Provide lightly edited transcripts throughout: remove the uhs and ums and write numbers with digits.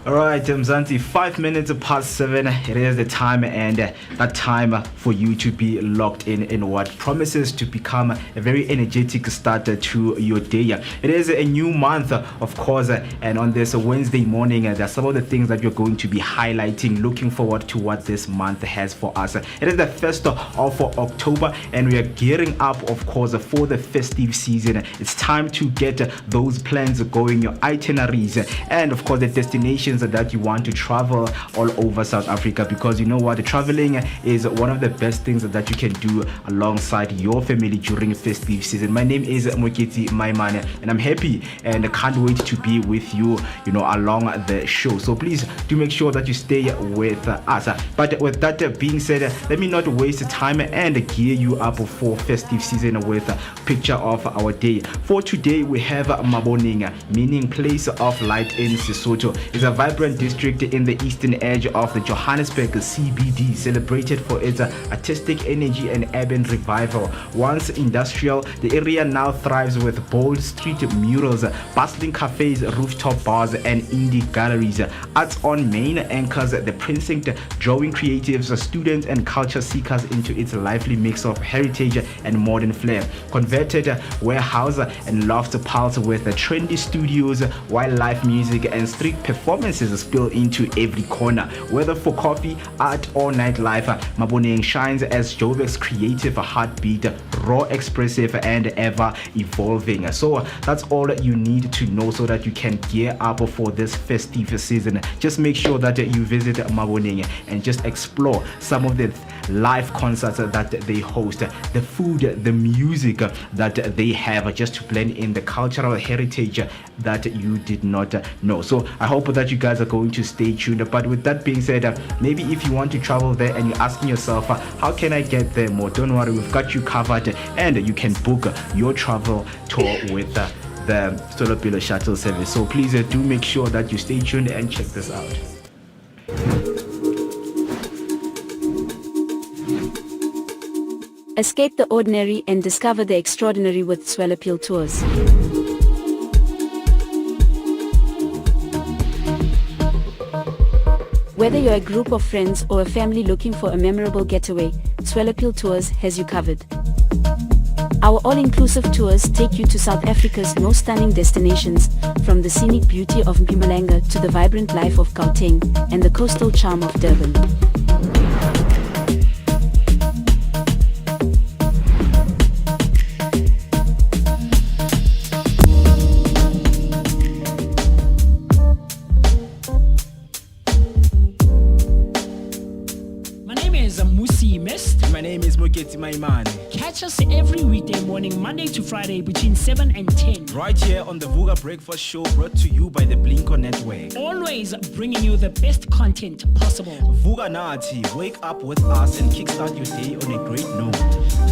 All right, Mzansi, 5 minutes past 7. It is the time, and that time for you to be locked in what promises to become a very energetic start to your day. It is a new month, of course, and on this Wednesday morning, there are some of the things that you're going to be highlighting, looking forward to what this month has for us. It is the 1st of October, and we are gearing up, of course, for the festive season. It's time to get those plans going, your itineraries, and of course, the destinations that you want to travel all over South Africa, because you know what, traveling is one of the best things that you can do alongside your family during festive season. My name is Moketi Maimane, and I'm happy and can't wait to be with you, along the show. So please do make sure that you stay with us. But with that being said, let me not waste time and gear you up for festive season with a picture of our day. For today, we have Maboning, meaning place of light in Sesotho. It's a vibrant district in the eastern edge of the Johannesburg CBD, celebrated for its artistic energy and urban revival. Once industrial, the area now thrives with bold street murals, bustling cafes, rooftop bars, and indie galleries. Arts on Main anchors the precinct, drawing creatives, students, and culture seekers into its lively mix of heritage and modern flair. Converted warehouse and loft pulse with trendy studios, wildlife music, and street performances spill into every corner. Whether for coffee, art, or nightlife, Maboneng shines as Joburg's creative heartbeat, raw, expressive, and ever evolving. So that's all you need to know so that you can gear up for this festive season. Just make sure that you visit Maboneng and just explore some of the live concerts that they host, the food, the music that they have, just to blend in the cultural heritage that you did not know. So I hope that you guys are going to stay tuned. But with that being said, maybe if you want to travel there and you're asking yourself, how can I get there more? Don't worry, we've got you covered, and you can book your travel tour with the Topical shuttle service. So please do make sure that you stay tuned and check this out. Escape the ordinary and discover the extraordinary with Topical tours. Whether you're a group of friends or a family looking for a memorable getaway, Topical Tours has you covered. Our all-inclusive tours take you to South Africa's most stunning destinations, from the scenic beauty of Mpumalanga to the vibrant life of Gauteng and the coastal charm of Durban. My name is Moketi Maimane. Catch us every weekday morning, Monday to Friday, between 7 and 10. Right here on the Vooka Breakfast Show, brought to you by the Blinko Network. Always bringing you the best content possible. Vooka Nati, wake up with us and kickstart your day on a great note.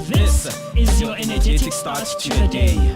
This is your energetic start to the day.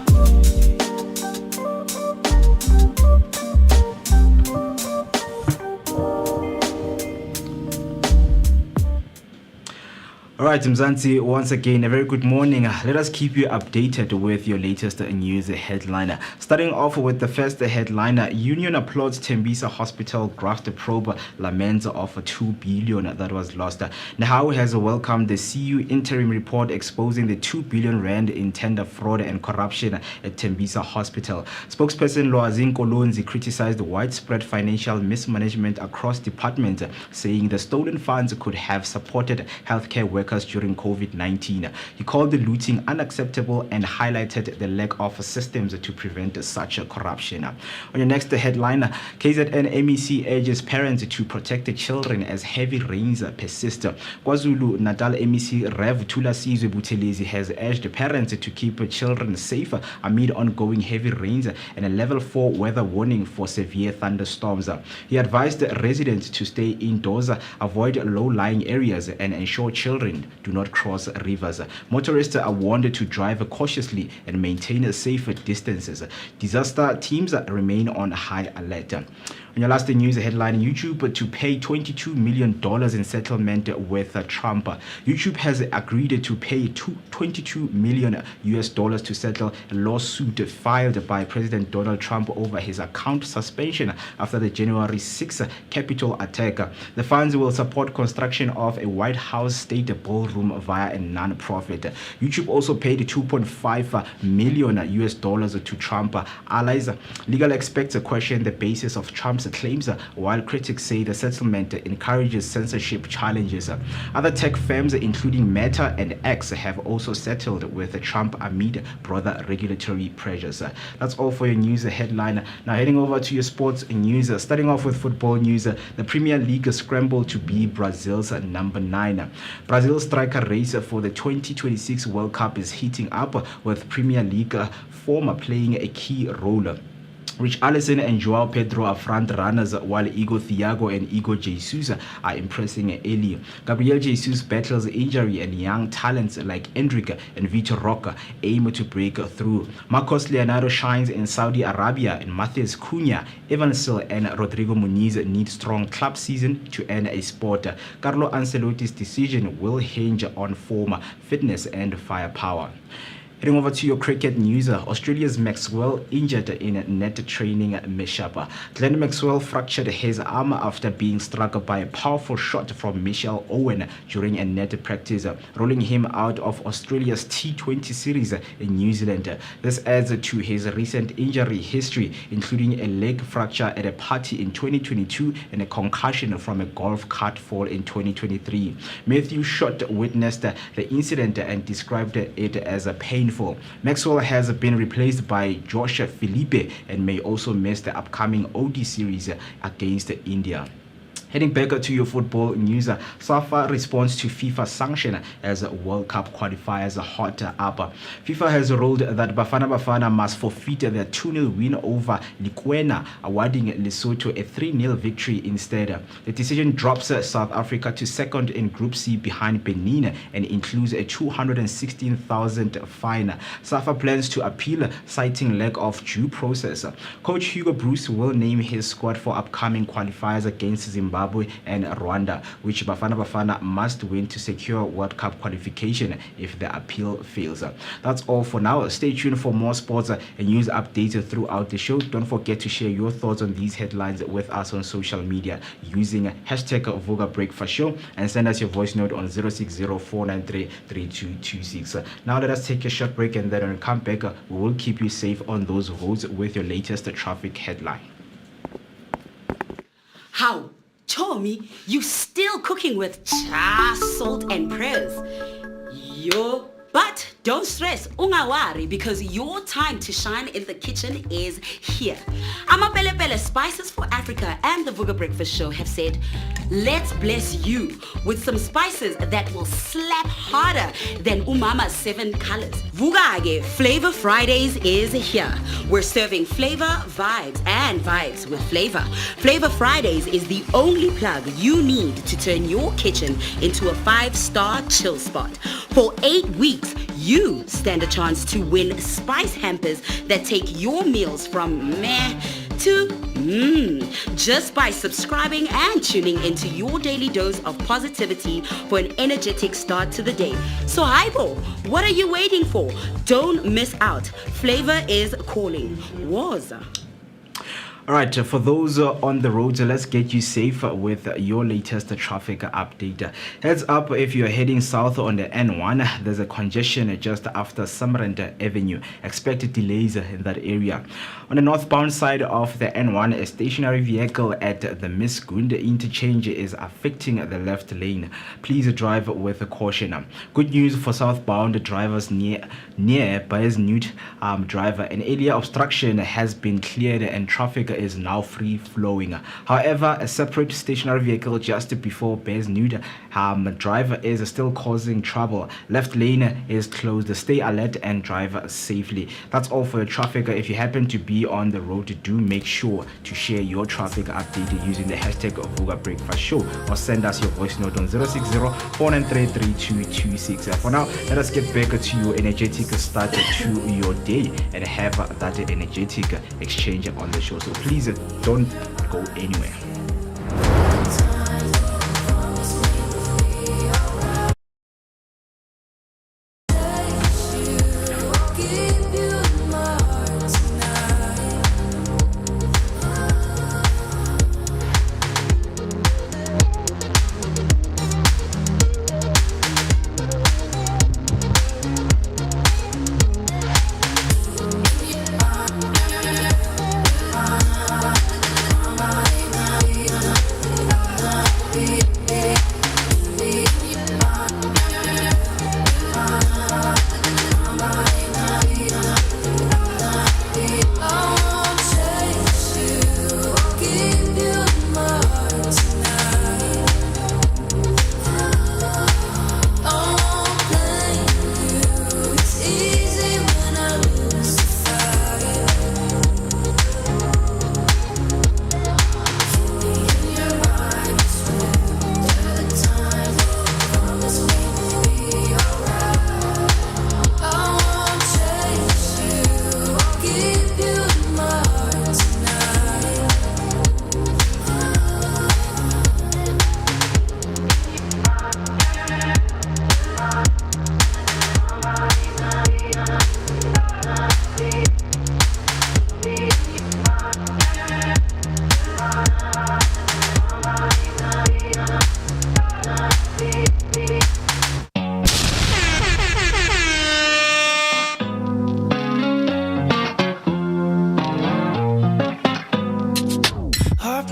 All right, Mzansi, once again, a very good morning. Let us keep you updated with your latest news headliner. Starting off with the first headliner, Union applauds Tembisa Hospital graft probe, laments of 2 billion that was lost. Nahawu has welcomed the CU interim report exposing the 2 billion rand in tender fraud and corruption at Tembisa Hospital. Spokesperson Loazin Kolonzi criticized widespread financial mismanagement across departments, saying the stolen funds could have supported healthcare workers during COVID-19. He called the looting unacceptable and highlighted the lack of systems to prevent such corruption. On your next headline, KZN MEC urges parents to protect the children as heavy rains persist. KwaZulu Natal MEC Rev Thulasizwe Buthelezi has urged parents to keep children safe amid ongoing heavy rains and a level 4 weather warning for severe thunderstorms. He advised residents to stay indoors, avoid low-lying areas, and ensure children do not cross rivers. Motorists are warned to drive cautiously and maintain safe distances. Disaster teams remain on high alert. On your last news headline, YouTube to pay $22 million in settlement with Trump. YouTube has agreed to pay $22 million to settle a lawsuit filed by President Donald Trump over his account suspension after the January 6 Capitol attack. The funds will support construction of a White House state ballroom via a non-profit. YouTube also paid $2.5 million to Trump allies. Legal experts question the basis of Trump's claims, while critics say the settlement encourages censorship challenges. Other tech firms, including Meta and X, have also settled with Trump amid broader regulatory pressures. That's all for your news headline. Now heading over to your sports news. Starting off with football news, the Premier League scrambled to be Brazil's number 9. Brazil's striker race for the 2026 World Cup is heating up, with Premier League form playing a key role. Richarlison and Joao Pedro are front runners, while Igor Thiago and Igor Jesus are impressing early. Gabriel Jesus battles injury, and young talents like Endrick and Vitor Roque aim to break through. Marcos Leonardo shines in Saudi Arabia, and Matheus Cunha, Evansville and Rodrigo Muniz need strong club season to earn a spot. Carlo Ancelotti's decision will hinge on form, fitness and firepower. Heading over to your cricket news, Australia's Maxwell injured in net training mishap. Glenn Maxwell fractured his arm after being struck by a powerful shot from Michelle Owen during a net practice, rolling him out of Australia's T20 series in New Zealand. This adds to his recent injury history, including a leg fracture at a party in 2022 and a concussion from a golf cart fall in 2023. Matthew Shott witnessed the incident and described it as a painful. Maxwell has been replaced by Josh Philippe and may also miss the upcoming OD series against India. Heading back to your football news, SAFA responds to FIFA sanction as World Cup qualifiers hot up. FIFA has ruled that Bafana must forfeit their 2-0 win over Likwena, awarding Lesotho a 3-0 victory instead. The decision drops South Africa to second in Group C behind Benin and includes a 216,000 fine. SAFA plans to appeal, citing lack of due process. Coach Hugo Bruce will name his squad for upcoming qualifiers against Zimbabwe and Rwanda, which Bafana must win to secure World Cup qualification if the appeal fails. That's all for now. Stay tuned for more sports and news updates throughout the show. Don't forget to share your thoughts on these headlines with us on social media using hashtag Vooka Breakfast Show, and send us your voice note on 060-493-3226. Now let us take a short break, and then when we come back, we will keep you safe on those roads with your latest traffic headline. How? Tommy, you still cooking with cha, salt and prayers. Yo, but don't stress, ungawari, because your time to shine in the kitchen is here. Amapele Spices for Africa and the Vooka Breakfast Show have said, let's bless you with some spices that will slap harder than Umama's 7 colors. Vugage Flavor Fridays is here. We're serving flavor, vibes, and vibes with flavor. Flavor Fridays is the only plug you need to turn your kitchen into a 5-star chill spot. For 8 weeks, you stand a chance to win spice hampers that take your meals from meh to just by subscribing and tuning into your daily dose of positivity for an energetic start to the day. So Hypo, what are you waiting for? Don't miss out. Flavor is calling. Waza. All right, for those on the roads, let's get you safe with your latest traffic update. Heads up, if you're heading south on the N1, there's a congestion just after Summerend Avenue. Expect delays in that area. On the northbound side of the N1, a stationary vehicle at the Misgund interchange is affecting the left lane. Please drive with caution. Good news for southbound drivers near Baysnute driver. An area obstruction has been cleared and traffic is now free flowing. However, a separate stationary vehicle just before Baysnute driver is still causing trouble. Left lane is closed. Stay alert and drive safely. That's all for your traffic. If you happen to be on the road, do make sure to share your traffic update using the hashtag Vooka Breakfast Show, or send us your voice note on 060-493-3226. For now, let us get back to your energetic start to your day and have that energetic exchange on the show. So please don't go anywhere.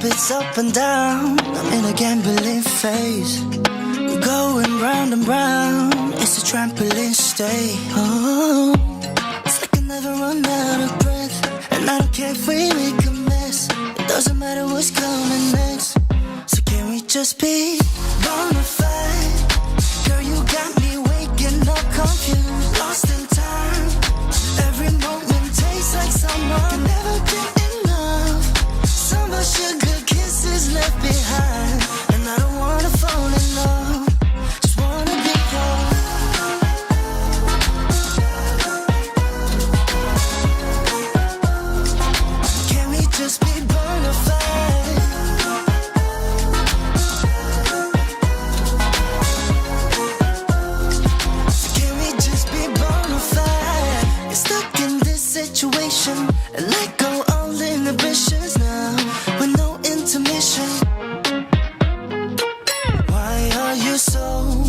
It's up and down, I'm in a gambling phase. We're going round and round, it's a trampoline stay. Oh, it's like I never run out of breath. And I don't care if we make a mess, it doesn't matter what's coming next. So can we just be bona fide? Girl, you got me waking up confused, lost in time. Every moment tastes like summer, can never get enough. Summer sugar kisses left behind, and I don't wanna fall in love, just wanna be yours. Can we just be bona fide? Can we just be bona fide? Get stuck in this situation and let go all inhibitions now, with no intermission. Why are you so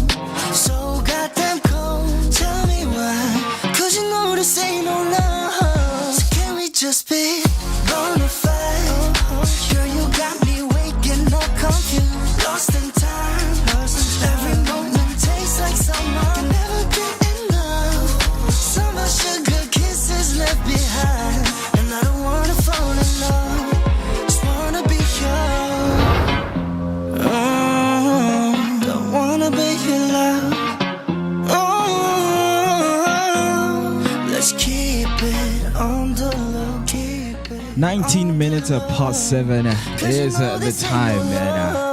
goddamn cold? Tell me why, 'cause you know this ain't no love. So can we just be bona fide? Girl, you got me waking up confused, lost in time. Every moment tastes like summer, can never get enough. Summer sugar kisses left behind, and I don't wanna fall in love, just wanna be yours. Don't wanna be your love. Let's keep it on the low, keep it 19 minutes past 7 is the time,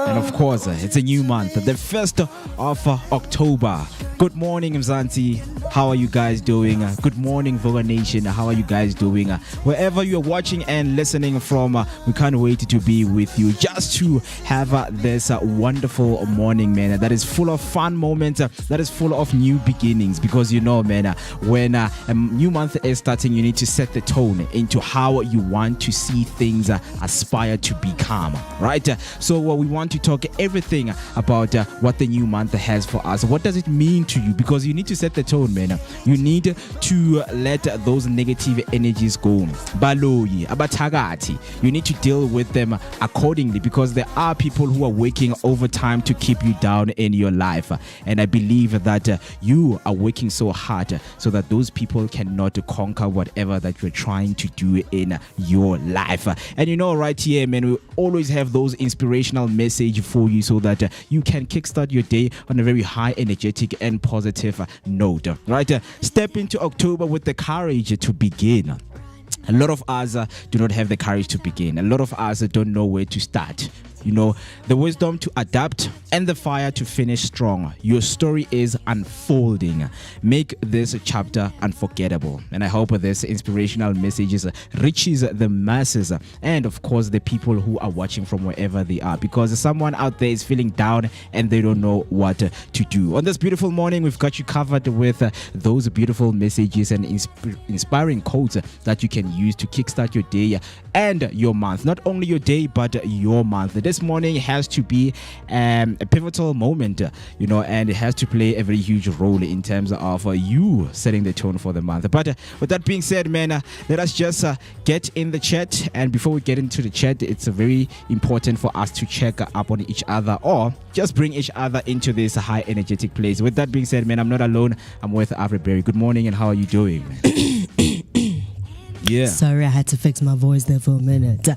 and of course it's a new month, the 1st of October. Good morning, Mzansi. How are you guys doing? Good morning, Vooka Nation. How are you guys doing? Wherever you are watching and listening from, we can't wait to be with you, just to have this wonderful morning, man, that is full of fun moments, that is full of new beginnings. Because you know, man, when a new month is starting, you need to set the tone into how you want to see things aspire to become, right? So we want to talk everything about what the new month has for us. What does it mean to you? Because you need to set the tone, man. You need to let those negative energies go. Baloyi, abatagati. You need to deal with them accordingly, because there are people who are working overtime to keep you down in your life. And I believe that you are working so hard so that those people cannot conquer whatever that you're trying to do in your life. And you know, right here, man, we always have those inspirational message for you so that you can kickstart your day on a very high, energetic and positive note, right? Step into October with the courage to begin. A lot of us do not have the courage to begin. A lot of us don't know where to start. the wisdom to adapt and the fire to finish strong. Your story is unfolding. Make this chapter unforgettable. And I hope this inspirational message reaches the masses and of course the people who are watching from wherever they are, because someone out there is feeling down and they don't know what to do. On this beautiful morning, we've got you covered with those beautiful messages and inspiring quotes that you can use to kickstart your day and your month. Not only your day, but your month. This morning has to be a pivotal moment, and it has to play a very huge role in terms of you setting the tone for the month. But with that being said, man, let us just get in the chat. And before we get into the chat, it's very important for us to check up on each other or just bring each other into this high energetic place. With that being said, man, I'm not alone. I'm with Avery Berry. Good morning, and how are you doing, man? Yeah. Sorry, I had to fix my voice there for a minute.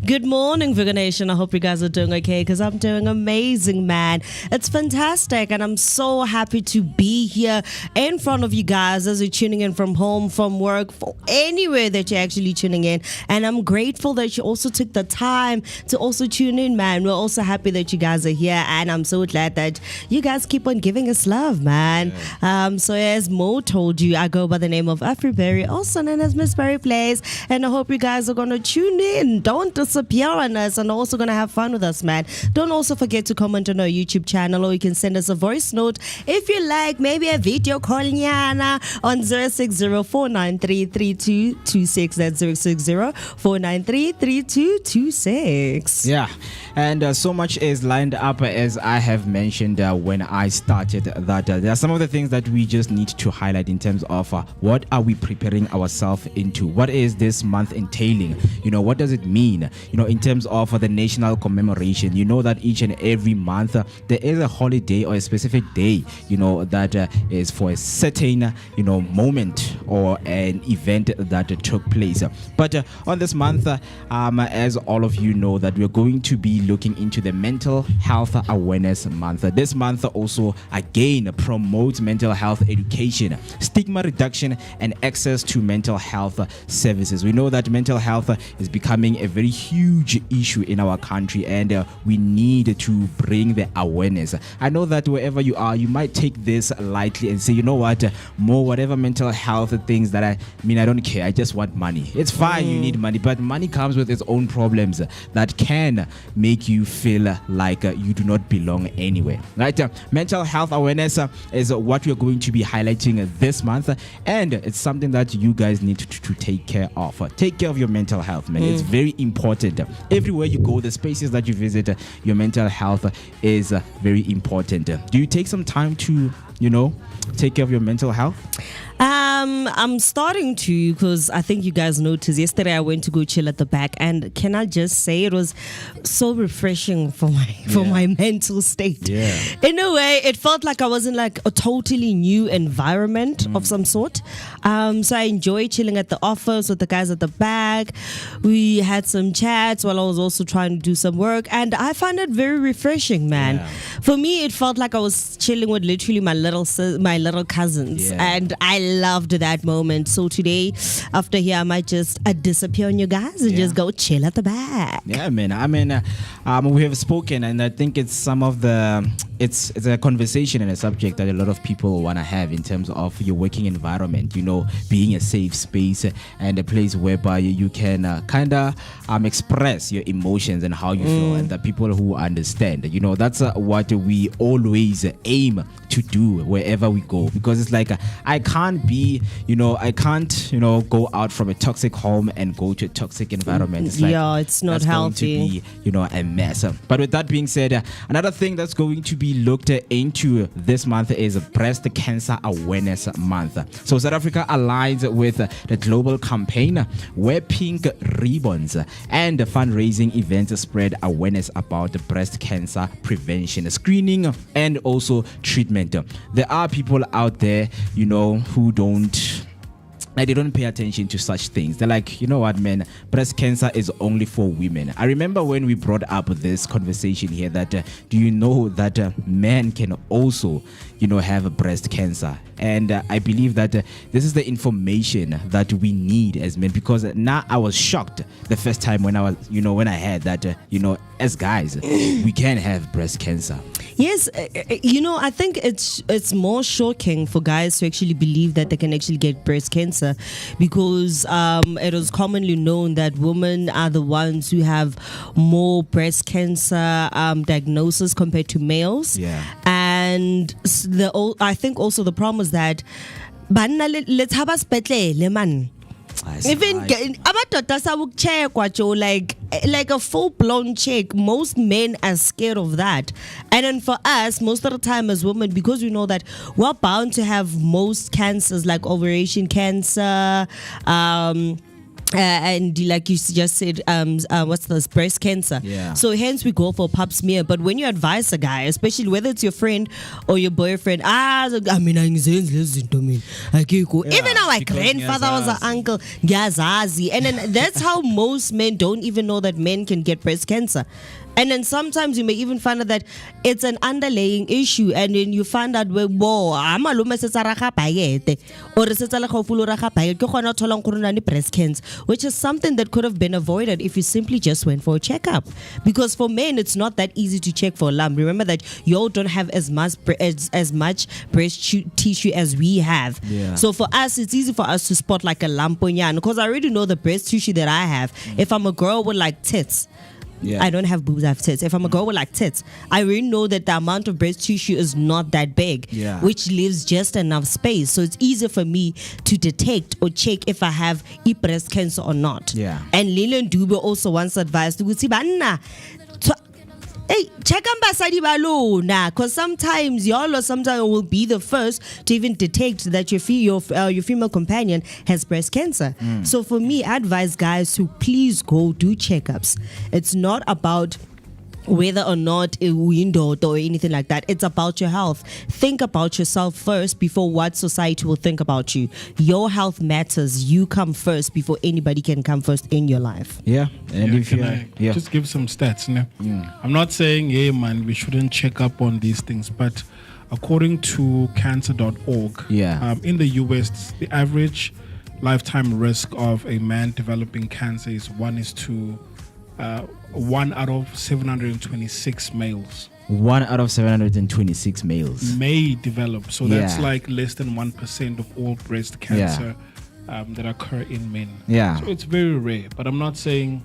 Good morning, Vooka Nation. I hope you guys are doing okay, because I'm doing amazing, man. It's fantastic, and I'm so happy to be here in front of you guys as you're tuning in from home, from work, for anywhere that you're actually tuning in. And I'm grateful that you also took the time to also tune in, man. We're also happy that you guys are here, and I'm so glad that you guys keep on giving us love, man. Yeah. So as Mo told you, I go by the name of Avery Berry, also known as Miss Berry Plays. And I hope you guys are going to tune in. Don't disappear on us, and also going to have fun with us, man. Don't also forget to comment on our YouTube channel, or you can send us a voice note if you like, maybe a video call nyana on 060-493-3226. That's 060-493-3226. Yeah, and so much is lined up, as I have mentioned when I started, that there are some of the things that we just need to highlight in terms of what are we preparing ourselves into. What is this month entailing? What does it mean? In terms of the national commemoration, that each and every month there is a holiday or a specific day, that is for a certain, moment or an event that took place. But on this month, as all of you know, that we're going to be looking into the Mental Health Awareness Month. This month also again promotes mental health education, stigma reduction, and access to mental health services. We know that mental health is becoming a very huge issue in our country, and we need to bring the awareness. I know that wherever you are, you might take this lightly and say, whatever mental health things that I don't care, I just want money. It's fine, you need money, but money comes with its own problems that can make you feel like you do not belong anywhere, right? Mental health awareness is what we're going to be highlighting this month, and it's something that you guys need to take care of. Take care of your mental health, man. It's very important. Everywhere you go, the spaces that you visit, your mental health is very important. Do you take some time to, take care of your mental health? I'm starting to, because I think you guys noticed yesterday I went to go chill at the back, and can I just say it was so refreshing for my mental state. Yeah. In a way, it felt like I was in like a totally new environment of some sort. So I enjoyed chilling at the office with the guys at the back. We had some chats while I was also trying to do some work, and I found it very refreshing, man. Yeah. For me, it felt like I was chilling with literally my little cousins, and I loved that moment. So today, after here, I might just disappear on you guys and just go chill at the back. Yeah, man. I mean, we have spoken, and I think it's it's a conversation and a subject that a lot of people want to have in terms of your working environment, being a safe space and a place whereby you can express your emotions and how you feel, and the people who understand. That's what we always aim to do wherever we go, because it's like I can't go out from a toxic home and go to a toxic environment. It's like, it's not healthy. Going to be, a mess. But with that being said, another thing that's going to be looked into this month is Breast Cancer Awareness Month. So South Africa aligns with the global campaign Wear Pink Ribbons and fundraising events spread awareness about breast cancer prevention, screening, and also treatment. There are people out there, who don't like they don't pay attention to such things. They're like, you know what, man, breast cancer is only for women. I remember when we brought up this conversation here that do you know that men can also, you know, have breast cancer? And I believe that this is the information that we need as men, because now I was shocked the first time when I was, you know, when I heard that, you know, as guys, we can have breast cancer. Yes, you know, I think it's more shocking for guys to actually believe that they can actually get breast cancer, because it is commonly known that women are the ones who have more breast cancer diagnosis compared to males. Yeah. And I think also the problem is that banna let's have us man. Even amadoda sabukchekwa Joe, like a full-blown check. Most men are scared of that, and then for us, most of the time as women, because we know that we're bound to have most cancers like ovarian cancer, and like you just said, what's this, breast cancer. Yeah. So hence we go for pap smear. But when you advise a guy, especially whether it's your friend or your boyfriend, even our grandfather was an uncle, ngiyazazi. And then that's how most men don't even know that men can get breast cancer. And then sometimes you may even find out that it's an underlying issue, and then you find out where breast cancer, which is something that could have been avoided if you simply just went for a checkup. Because for men, it's not that easy to check for a lump. Remember that y'all don't have as much breast tissue as we have. Yeah. So for us, it's easy for us to spot like a lump on yan, because I already know the breast tissue that I have. If I'm a girl with like tits, yeah. I don't have boobs, I have tits. If I'm a girl with like tits, I really know that the amount of breast tissue is not that big, yeah. which leaves just enough space. So it's easier for me to detect or check if I have breast cancer or not. Yeah. And Lilian Dube also once advised to say, hey, check on basadi balona, because sometimes y'all will be the first to even detect that your female companion has breast cancer. So for me, I advise guys to please go do checkups. It's not about whether or not a window or anything like that. It's about your health. Think about yourself first before what society will think about you. Your health matters. You come first before anybody can come first in your life. Yeah. And if I just give some stats? I'm not saying, yeah, man, we shouldn't check up on these things, but according to cancer.org, in the US, the average lifetime risk of a man developing cancer is 1 out of 726 males. 1 out of 726 males may develop. So that's like less than 1% of all breast cancer that occur in men. Yeah. So it's very rare. But I'm not saying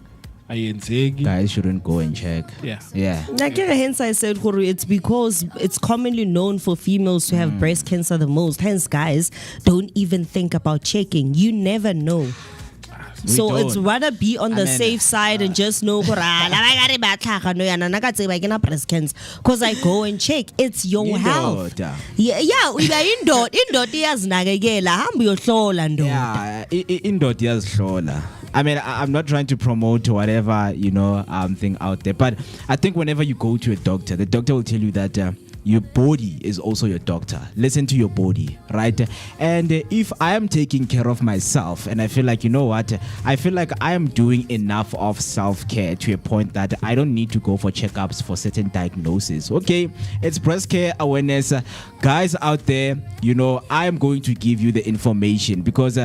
guys shouldn't go and check. Yeah. Like hence I said, it's because it's commonly known for females to have breast cancer the most. Hence, guys don't even think about checking. You never know. So it's rather be on the safe side and just know because I go and check. It's your health. I mean, I'm not trying to promote whatever, thing out there, but I think whenever you go to a doctor, the doctor will tell you that your body is also your doctor. Listen to your body, right? And if I am taking care of myself and I feel like, you know what, I feel like I am doing enough of self-care to a point that I don't need to go for checkups for certain diagnoses. Okay, it's breast care awareness. Guys out there, I am going to give you the information because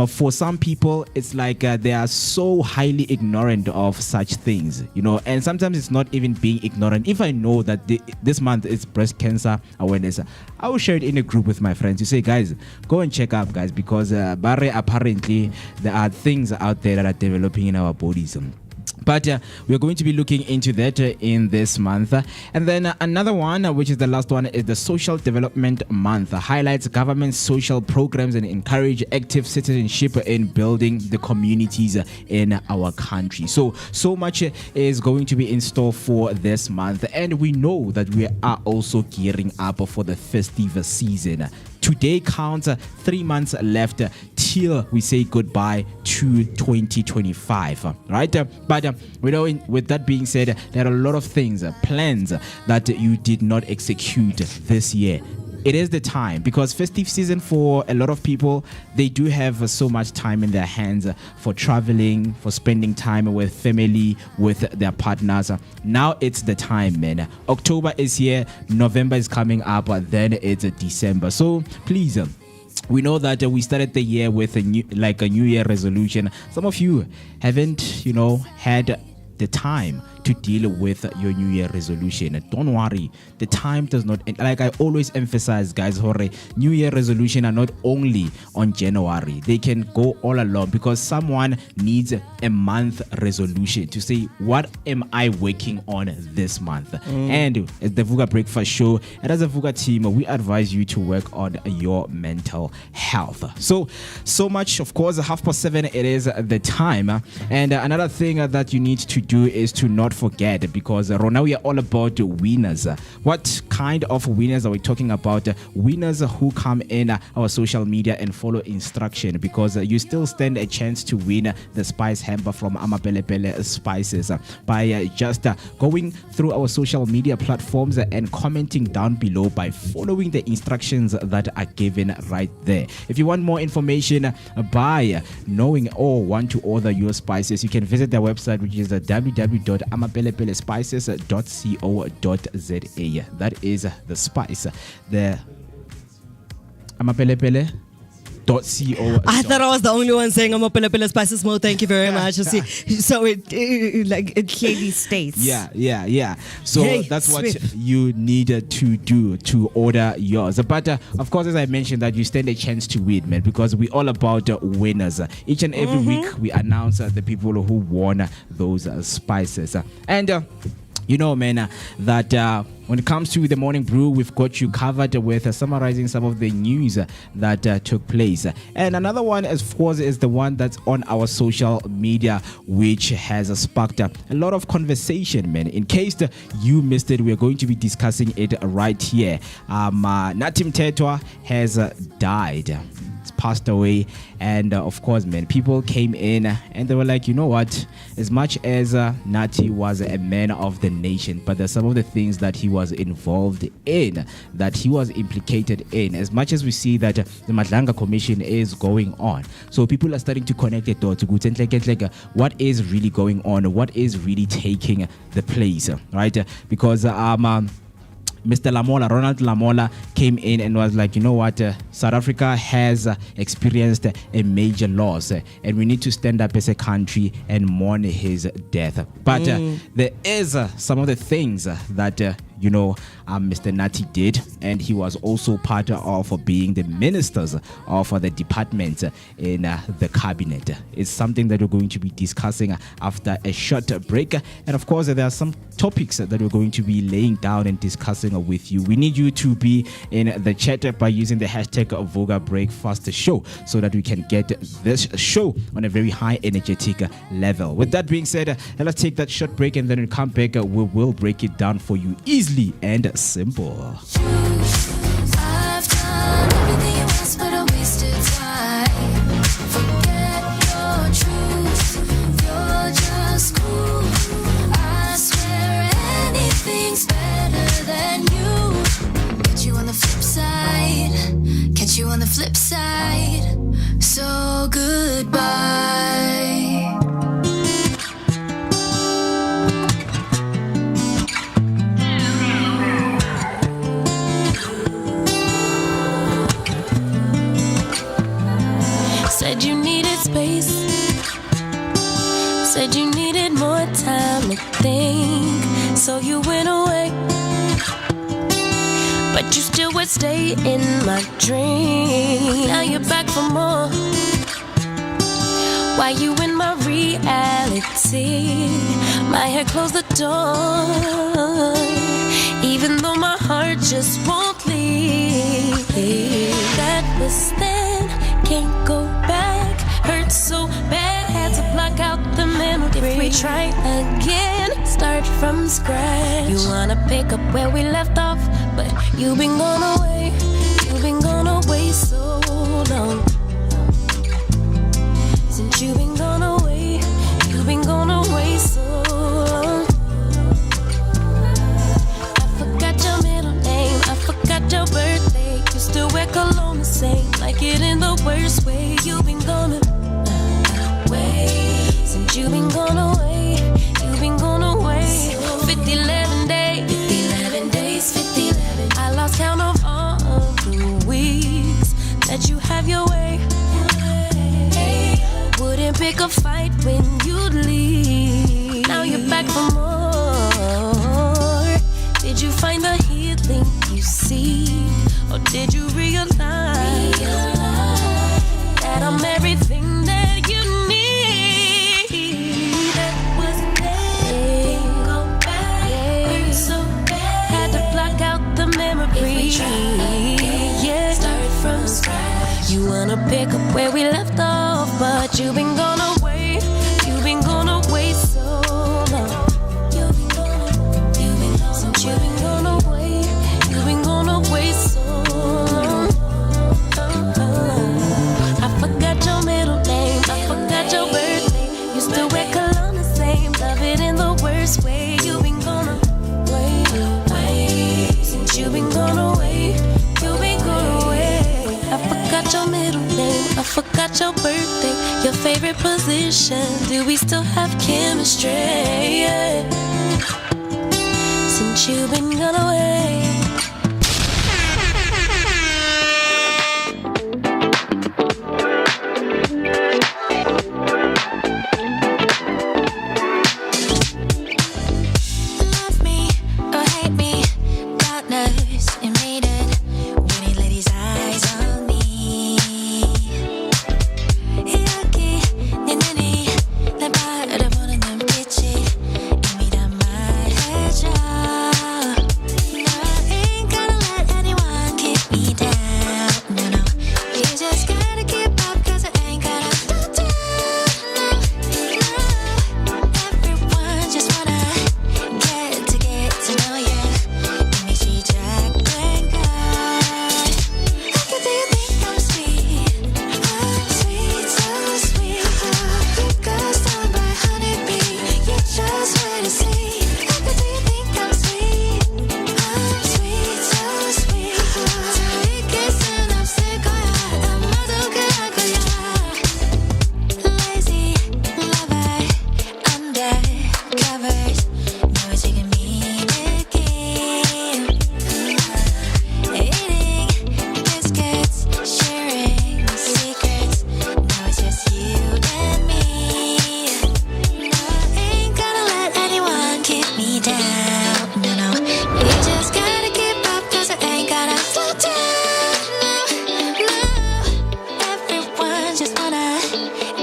for some people, it's like they are so highly ignorant of such things, and sometimes it's not even being ignorant. If I know that this month it's breast cancer awareness, I will share it in a group with my friends. You say, guys, go and check up, guys, because apparently there are things out there that are developing in our bodies. But we're going to be looking into that in this month. And then another one, which is the last one, is the Social Development Month. Highlights government social programs and encourage active citizenship in building the communities in our country. So much is going to be in store for this month. And we know that we are also gearing up for the festive season. Today counts 3 months left till we say goodbye to 2025, right? But with that being said, there are a lot of things, plans that you did not execute this year. it is the time, because festive season for a lot of people, they do have so much time in their hands for traveling, for spending time with family, with their partners. Now it's the time, man. October is here, November is coming up, then it's December. So please, we know that we started the year with a new year resolution. Some of you haven't, had the time to deal with your new year resolution. Don't worry, the time does not end. Like I always emphasize, guys, new year resolution are not only on January. They can go all along, because someone needs a month resolution to say, what am I working on this month? And as the Vooka Breakfast Show, and as a Vooka team, we advise you to work on your mental health. So much, of course, 7:30 it is the time. And another thing that you need to do is to not forget, because right now we are all about winners. What kind of winners are we talking about? Winners who come in our social media and follow instruction, because you still stand a chance to win the spice hamper from Amapelepele Spices by just going through our social media platforms and commenting down below by following the instructions that are given right there. If you want more information by knowing or want to order your spices, you can visit their website, which is www.amapelepelespices.co.za. That is the spice. The Amapelepele.co. I thought I was the only one saying I'm a Pele Spices Mo. Thank you very much. See, so it clearly states. Yeah. So hey, that's what Smith. you need to do to order yours. But of course, as I mentioned, that you stand a chance to win, man, because we're all about winners. Each and every week we announce the people who won those spices. And man, that when it comes to the morning brew, we've got you covered with summarizing some of the news that took place. And another one, of course, is the one that's on our social media, which has sparked a lot of conversation, man. In case you missed it, we're going to be discussing it right here. Natim Tetwa has died. Passed away, and of course, man, people came in and they were like, you know what, as much as Nati was a man of the nation, but there's some of the things that he was involved in, that he was implicated in, as much as we see that the Madlanga Commission is going on. So people are starting to connect the dots to what is really going on, what is really taking the place, right? Because Mr. Ronald Lamola came in and was like, you know what, South Africa has experienced a major loss, and we need to stand up as a country and mourn his death. But there is some of the things that Mr. Nati did, and he was also part of being the ministers of the department in the cabinet. It's something that we're going to be discussing after a short break, and of course there are some topics that we're going to be laying down and discussing with you. We need you to be in the chat by using the hashtag Vooka Breakfast Show, so that we can get this show on a very high energetic level. With that being said, let's take that short break, and then we'll come back. We will break it down for you easily and simple. I've done everything you asked, but I wasted time. Forget your truth, you're just cool. I swear anything's better than you. Catch you on the flip side, catch you on the flip side. So goodbye. Said you needed space, said you needed more time to think, so you went away, but you still would stay in my dream. Now you're back for more. Why you in my reality? My head closed the door, even though my heart just won't leave. That was then, can't go back. Hurt so bad, had to block out the memory. If we try again, start from scratch. You wanna pick up where we left off, but you've been gone away. You've been gone away so long. Since you've been gone away, you've been gone away so long. I forgot your middle name, I forgot your birthday. pick a fight when you leave. Now you're back for more. Did you find the healing you see? Or did you realize that I'm everything that you need? That wasn't there. Go back. Hurt so bad. Had to block out the memory. Yeah. Start from scratch. You wanna pick up where we left off, but you've been gone away. You've been gone away so long. Since you've been gone away. You've been gone away so long. I forgot your middle name. I forgot your birthday. You still wear cologne the same. Love it in the worst way. You've been gone away. Since you've been gone away. You've been gone away. I forgot your middle name. I forgot your birthday. Your favorite position. Do we still have chemistry? Since you've been gone away. Love me or hate me, God knows it made it when he let his eyes on me. Yucky, neneni, 날 바라보는 눈빛이 이미 다 말해줘. No, I ain't gonna let anyone keep me down. No, no, you just gotta keep up 'cause I ain't gonna slow down. No, everyone just wanna get to know ya. 이미 시작된 걸. How do you think I'm sweet? I'm sweet, so sweet. You got stung by honeybee. You just wait to see. How do you think I'm sweet? I'm sweet, so sweet. 저희 kiss 없을 거야. 아마도 그럴 거야. Lazy lover, undercovers. 너의 지금 이 느낌. Eating biscuits, sharing secrets. Now it's just you and me. No, I ain't gonna let anyone keep me down. No, no, you just gotta keep up 'cause I ain't gonna slow down. No, everyone just wanna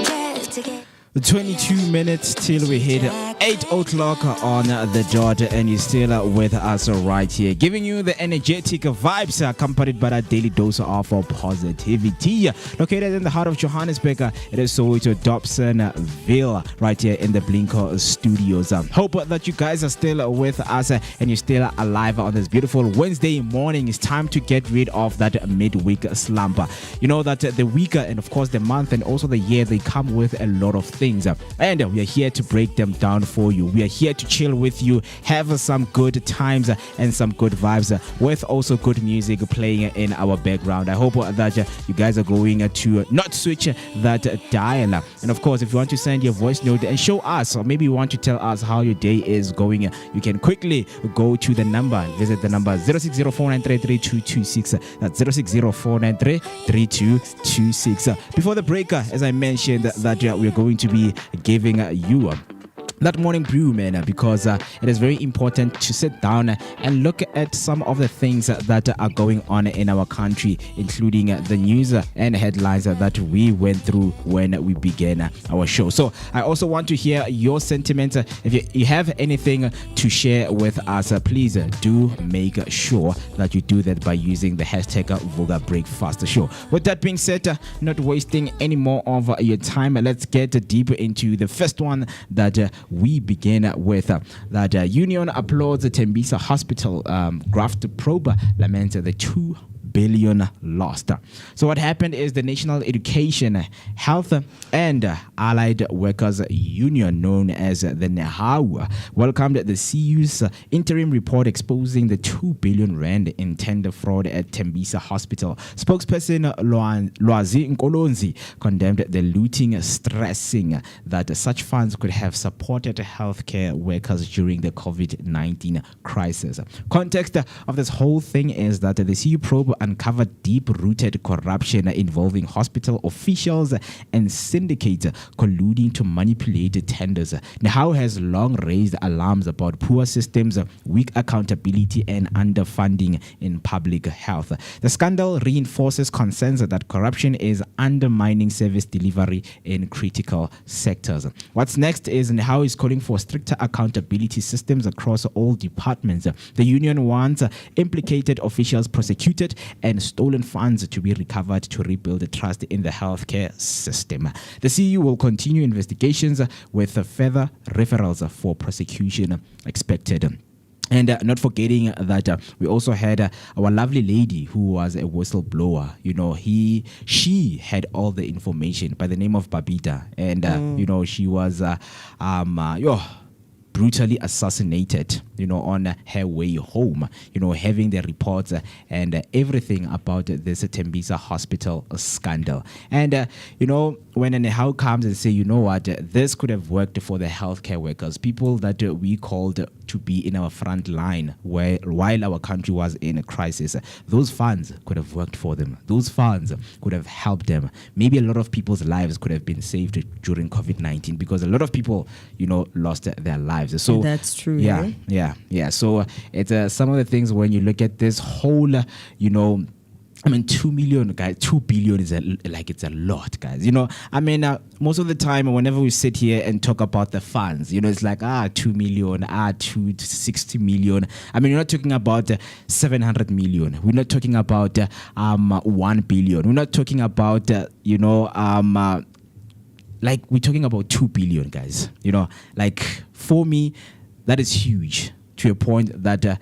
get together. 22 minutes till we hit 8 o'clock on the dot, and you're still with us right here, giving you the energetic vibes accompanied by that daily dose of positivity. Located in the heart of Johannesburg, it is Soweto, Dobsonville, right here in the Blinker Studios. Hope that you guys are still with us and you're still alive on this beautiful Wednesday morning. It's time to get rid of that midweek slump. You know that the week and of course the month and also the year, they come with a lot of things, and we are here to break them down for you. We are here to chill with you, have some good times and some good vibes, with also good music playing in our background. I hope that you guys are going to not switch that dial. And of course, if you want to send your voice note and show us, or maybe you want to tell us how your day is going, you can quickly go to the number, visit the number 0604933226. That's 0604933226. Before the break, as I mentioned, that we're going to be giving you that morning brew, man, because it is very important to sit down and look at some of the things that are going on in our country, including the news and headlines that we went through when we began our show. So I also want to hear your sentiments. If you have anything to share with us, please do make sure that you do that by using the hashtag Vooka Breakfast Show. With that being said, not wasting any more of your time, let's get deeper into the first one that we begin with. That union applauds Tembisa Hospital graft probe, laments the 2 billion lost. So what happened is the National Education, Health and Allied Workers Union, known as the NEHAW, welcomed the CU's interim report exposing the 2 billion rand in tender fraud at Tembisa Hospital. Spokesperson Lwazi Nkolonzi condemned the looting, stressing that such funds could have supported healthcare workers during the COVID-19 crisis. Context of this whole thing is that the CU probe uncovered deep-rooted corruption involving hospital officials and syndicates colluding to manipulate tenders. NEHAWU has long raised alarms about poor systems, weak accountability, and underfunding in public health. The scandal reinforces concerns that corruption is undermining service delivery in critical sectors. What's next is NEHAWU is calling for stricter accountability systems across all departments. The union wants implicated officials prosecuted and stolen funds to be recovered to rebuild trust in the healthcare system. The CU will continue investigations with further referrals for prosecution expected. And not forgetting that we also had our lovely lady who was a whistleblower. She had all the information by the name of Babita, and she was brutally assassinated, on her way home, having the reports and everything about this Tembisa hospital scandal. And, when NEHAWU comes and say, this could have worked for the healthcare workers, people that we called to be in our front line while our country was in a crisis, those funds could have worked for them. Those funds could have helped them. Maybe a lot of people's lives could have been saved during COVID-19 because a lot of people, lost their lives. So that's true. Yeah. So it's some of the things when you look at this whole, 2 million, guys, 2 billion is it's a lot, guys. Most of the time, whenever we sit here and talk about the funds, it's like, 2 million, 260 million. We're not talking about 700 million. We're not talking about 1 billion. We're not talking about, we're talking about 2 billion, guys. For me, that is huge to a point that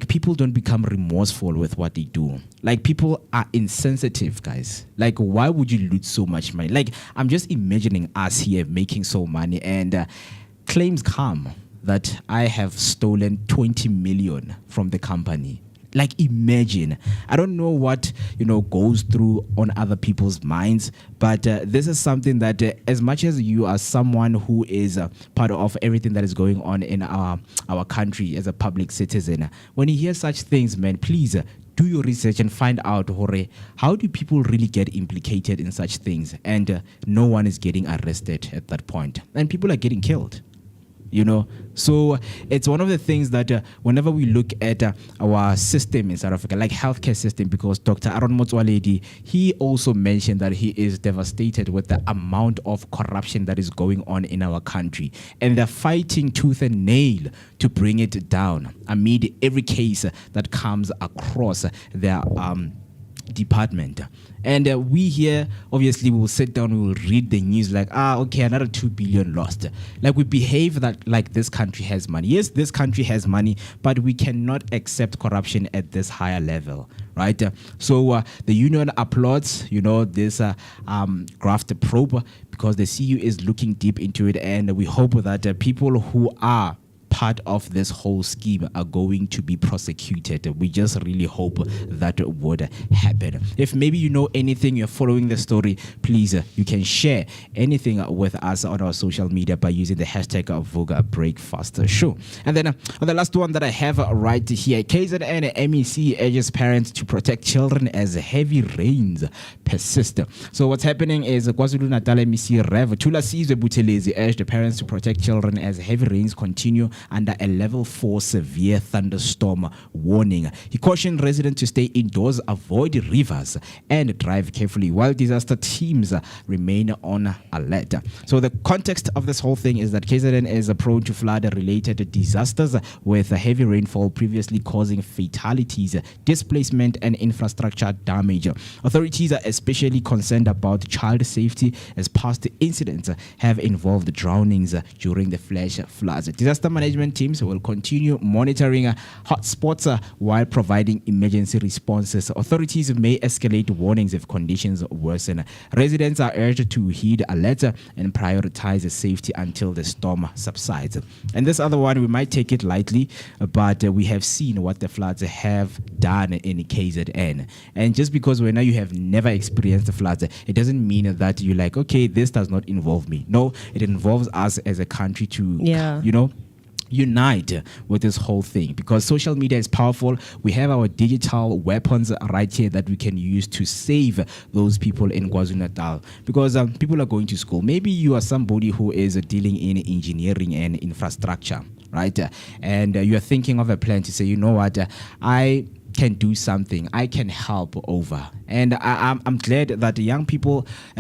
people don't become remorseful with what they do. People are insensitive, guys. Why would you loot so much money? I'm just imagining us here making so money and claims come that I have stolen 20 million from the company. Imagine. I don't know what goes through on other people's minds, but this is something that as much as you are someone who is part of everything that is going on in our country as a public citizen, when you hear such things, man, please do your research and find out how do people really get implicated in such things, and no one is getting arrested at that point, and people are getting killed. So it's one of the things that whenever we look at our system in South Africa, healthcare system, because Dr. Aaron Motswaledi, he also mentioned that he is devastated with the amount of corruption that is going on in our country, and they're fighting tooth and nail to bring it down amid every case that comes across their department. And we here, obviously, we will sit down, we will read the news okay, another 2 billion lost. We behave that this country has money. Yes, this country has money, but we cannot accept corruption at this higher level, right? So the union applauds, this graft probe, because the CU is looking deep into it, and we hope that people who are part of this whole scheme are going to be prosecuted. We just really hope that would happen. If maybe you know anything, you're following the story, please, you can share anything with us on our social media by using the hashtag Vooka Breakfast Show. And then on the last one that I have right here, KZN MEC urges parents to protect children as heavy rains persist. So what's happening is KwaZulu-Natal MEC Rev Thula Sizwe Buthelezi urged parents to protect children as heavy rains continue under a level 4 severe thunderstorm warning. He cautioned residents to stay indoors, avoid rivers, and drive carefully while disaster teams remain on alert. So the context of this whole thing is that KZN is prone to flood-related disasters with heavy rainfall previously causing fatalities, displacement, and infrastructure damage. Authorities are especially concerned about child safety as past incidents have involved drownings during the flash floods. Disaster management teams will continue monitoring hotspots while providing emergency responses. Authorities may escalate warnings if conditions worsen. Residents are urged to heed alerts and prioritize safety until the storm subsides. And this other one, we might take it lightly, but we have seen what the floods have done in KZN. And just because when you have never experienced the floods, it doesn't mean that you're like, okay, this does not involve me. No, it involves us as a country to, unite with this whole thing, because social media is powerful. We have our digital weapons right here that we can use to save those people in KwaZulu-Natal, because people are going to school. Maybe you are somebody who is dealing in engineering and infrastructure, right? And you are thinking of a plan to say, you know what, I can do something, I can help over. And I'm glad that a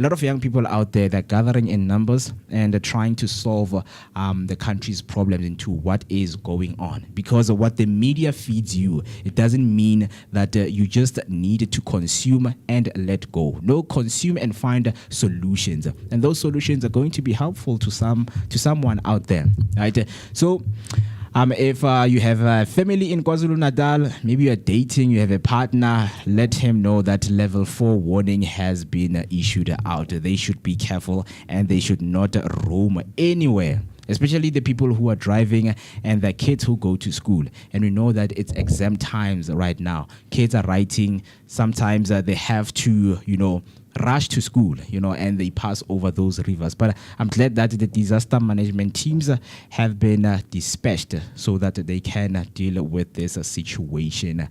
lot of young people out there, they're gathering in numbers and trying to solve the country's problems into what is going on. Because of what the media feeds you, it doesn't mean that you just need to consume and let go. No, consume and find solutions, and those solutions are going to be helpful to someone out there, right? So if you have a family in KwaZulu-Natal, maybe you're dating, you have a partner, let him know that level 4 warning has been issued out. They should be careful and they should not roam anywhere, especially the people who are driving and the kids who go to school. And we know that it's exam times right now. Kids are writing. Sometimes they have to, rush to school, and they pass over those rivers. But I'm glad that the disaster management teams have been dispatched so that they can deal with this situation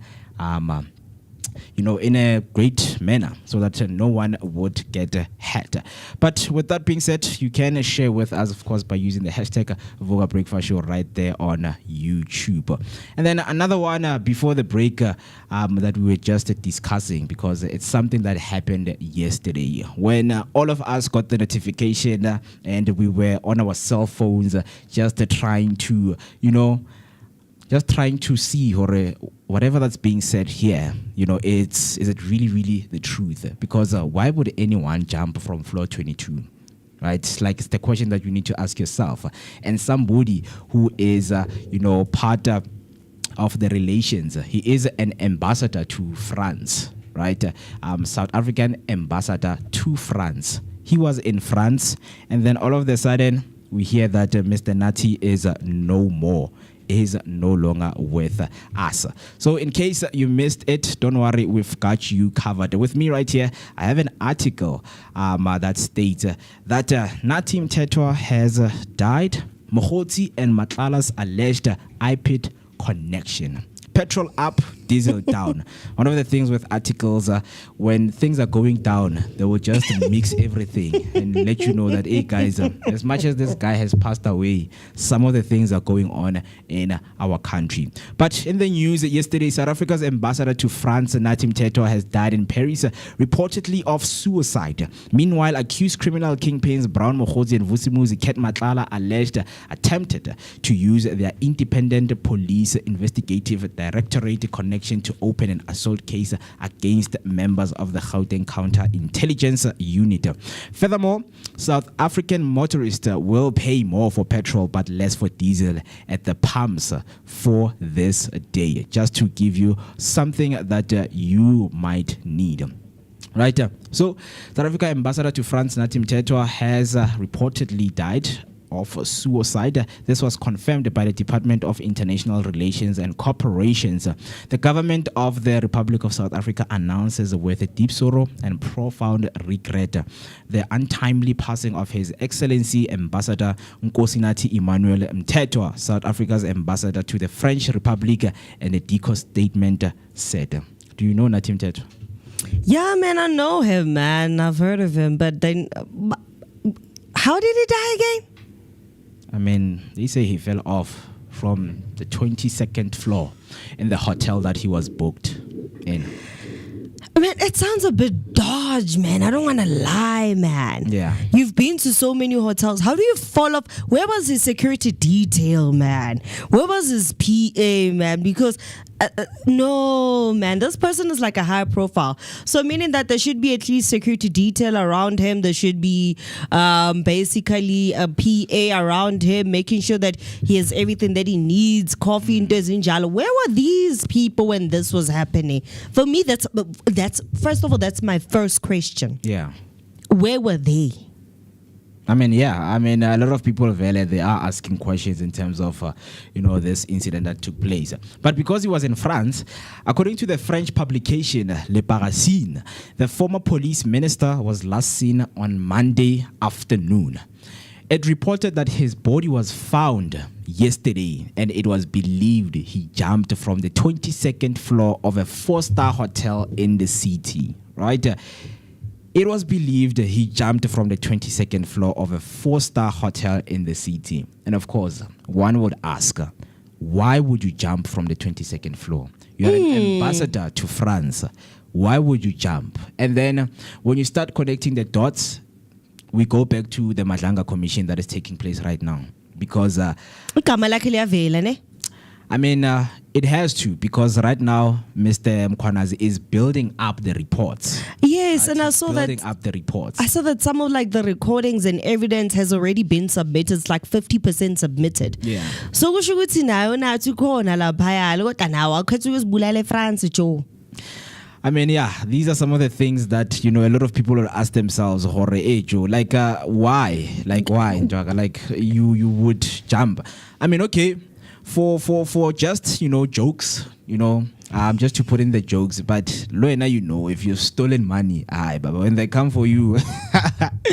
in a great manner, so that no one would get hurt. But with that being said, you can share with us, of course, by using the hashtag Vooka Breakfast Show right there on YouTube. And then another one before the break that we were just discussing, because it's something that happened yesterday when all of us got the notification and we were on our cell phones just trying to see or whatever that's being said here, is it really the truth? Because why would anyone jump from floor 22? Right? It's the question that you need to ask yourself. And somebody who is, part of the relations, he is an ambassador to France, right? South African ambassador to France. He was in France, and then all of a sudden, we hear that Mr. Nati is no more. Is no longer with us. So in case you missed it, don't worry, we've got you covered. With me right here, I have an article that states that Nati Mthethwa has died. Mogotsi and Matlala's alleged iPad connection. Petrol up, diesel down. One of the things with articles, when things are going down, they will just mix everything and let you know that, hey guys, as much as this guy has passed away, some of the things are going on in our country. But in the news yesterday, South Africa's ambassador to France, Nati Mthethwa, has died in Paris, reportedly of suicide. Meanwhile, accused criminal kingpins Brown Mogotsi and Vusimuzi Ket Matlala attempted to use their independent police investigative directorate connection to open an assault case against members of the Gauteng Counter-Intelligence Unit. Furthermore, South African motorists will pay more for petrol but less for diesel at the pumps for this day, just to give you something that you might need. Right. So, South Africa ambassador to France, Nati Mthethwa, has reportedly died of suicide. This was confirmed by the Department of International Relations and Corporations. The government of the Republic of South Africa announces with deep sorrow and profound regret the untimely passing of His Excellency Ambassador Nkosi Nati Emmanuel Mthethwa, South Africa's ambassador to the French Republic, and the DICO statement said. Do you know Nati Mthethwa? Yeah, man, I know him, man. I've heard of him, but then how did he die again? I mean, they say he fell off from the 22nd floor in the hotel that he was booked in. Man, it sounds a bit dodge, man. I don't want to lie, man. Yeah. You've been to so many hotels. How do you fall off? Where was his security detail, man? Where was his PA, man? Because no, man, this person is like a high profile. So meaning that there should be at least security detail around him. There should be basically a PA around him, making sure that he has everything that he needs, coffee and dezinjalo. Where were these people when this was happening? For me, that's first of all, that's my first question. Yeah. Where were they? I mean, a lot of people, they are asking questions in terms of, this incident that took place. But because he was in France, according to the French publication Le Parisien, the former police minister was last seen on Monday afternoon. It reported that his body was found yesterday, and it was believed he jumped from the 22nd floor of a 4-star hotel in the city, right? It was believed he jumped from the 22nd floor of a 4-star hotel in the city. And of course, one would ask, why would you jump from the 22nd floor? You're an ambassador to France. Why would you jump? And then when you start connecting the dots, we go back to the Madlanga Commission that is taking place right now. Because, I mean, it has to, because right now, Mr. Mkwanazi is building up the reports. Yes, and I saw building up the reports. I saw that some of like the recordings and evidence has already been submitted. It's like 50% submitted. Yeah. So kusho ukuthi nayo nathi khona lapha kodwa nawo akhethe ukuzibulala eFrance Joe. I mean, yeah, these are some of the things that, a lot of people will ask themselves, like, why? Like, why? Like, you would jump. I mean, okay, for just, jokes, just to put in the jokes, but Loena, if you've stolen money, but when they come for you,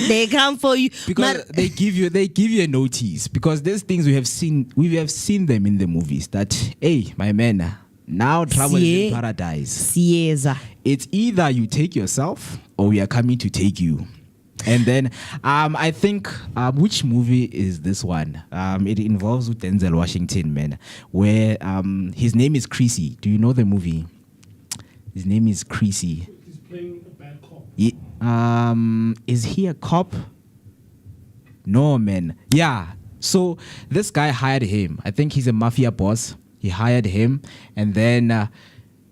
they come for you. Because they give you a notice, because there's things we have seen them in the movies that, hey, my man, now trouble is in paradise. Yes. It's either you take yourself or we are coming to take you. And then I think which movie is this one? It involves Denzel Washington, man, where his name is Creasy. Do you know the movie? His name is Creasy. He's playing a bad cop. Is he a cop? No, man. Yeah. So this guy hired him. I think he's a mafia boss. He hired him, and then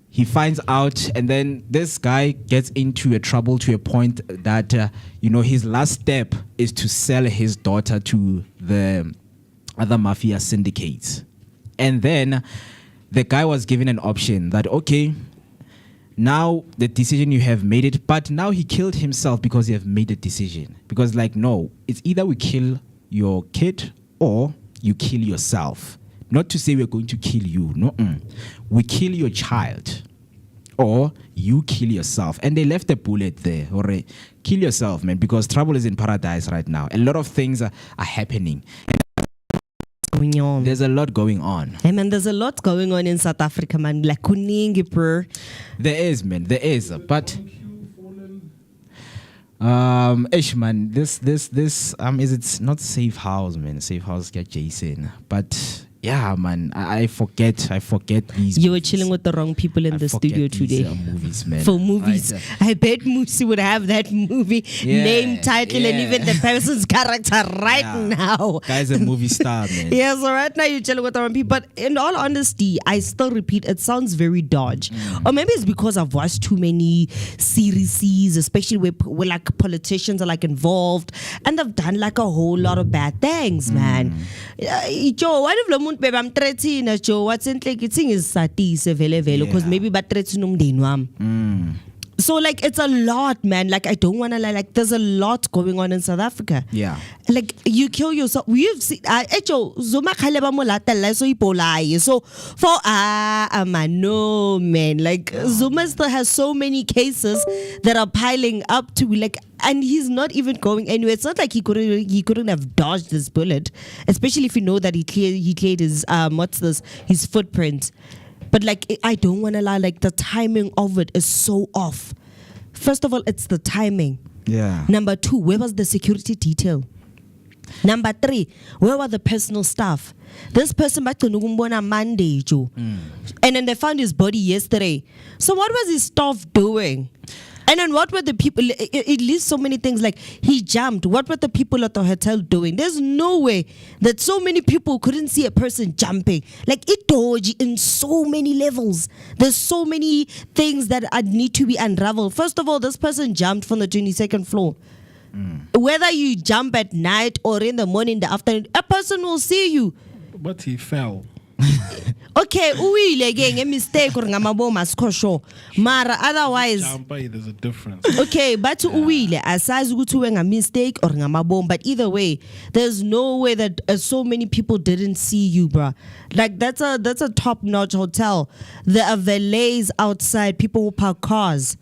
he finds out, and then this guy gets into a trouble to a point that, his last step is to sell his daughter to the other mafia syndicates. And then the guy was given an option that, okay, now the decision you have made it, but now he killed himself because he have made a decision. Because no, it's either we kill your kid or you kill yourself. Not to say we're going to kill you. No, we kill your child, or you kill yourself. And they left a bullet there. Or kill yourself, man, because trouble is in paradise right now. A lot of things are happening. There's a lot going on. Hey man, there's a lot going on in South Africa, man. Like kuningi, bro. There is, man. There is, but. Man, this is it not Safe House, man? Safe House get Jason, but. Yeah, man, I forget these. You were chilling with the wrong people in the studio today. Movies, man. For movies, right. I bet Musi would have that movie name, title, and even the person's character now. Guy's a movie star, man. Yeah, so right now you're chilling with the wrong people. But in all honesty, I still repeat, it sounds very dodge. Or maybe it's because I've watched too many series, especially where like politicians are like involved, and they've done like a whole lot of bad things, man. Joe, what if babe, I'm 13, Joe. What's in like it's is satise vele because maybe but 13 umndeni wami. So like it's a lot, man. Like I don't wanna lie, like there's a lot going on in South Africa. Yeah. Like you kill yourself. We've seen Zuma khale ba mo latella so ipolai. So for man, no man. Like Zuma still has so many cases that are piling up to like, and he's not even going anywhere. It's not like he couldn't have dodged this bullet, especially if you know that he cleared his his footprint. But like I don't want to lie, like the timing of it is so off. First of all, it's the timing. Yeah. Number 2, where was the security detail? Number 3, where were the personal staff? This person back to Nugumbona Monday, Joe. And then they found his body yesterday. So what was his staff doing? And then what were the people, it lists so many things like he jumped. What were the people at the hotel doing? There's no way that so many people couldn't see a person jumping. Like it dodgy in so many levels. There's so many things that need to be unraveled. First of all, this person jumped from the 22nd floor. Whether you jump at night or in the morning, the afternoon, a person will see you. But he fell. Okay, uwile again a mistake or ngamaboma skosho. Mara otherwise there's a difference. Okay, but uwile asazi ukuthi wenga mistake or ngamaboma, but either way there's no way that so many people didn't see you, bruh. Like that's a top-notch hotel. There are valets outside, people who park cars.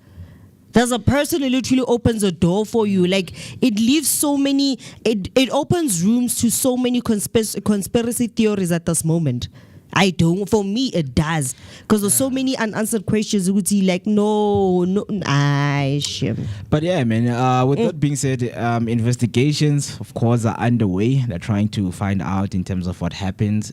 There's a person who literally opens a door for you. Like, it leaves so many, it opens rooms to so many conspiracy theories at this moment. For me, it does. Because there's so many unanswered questions. You would see, like, no, shit. But yeah, man, with that being said, investigations, of course, are underway. They're trying to find out in terms of what happened,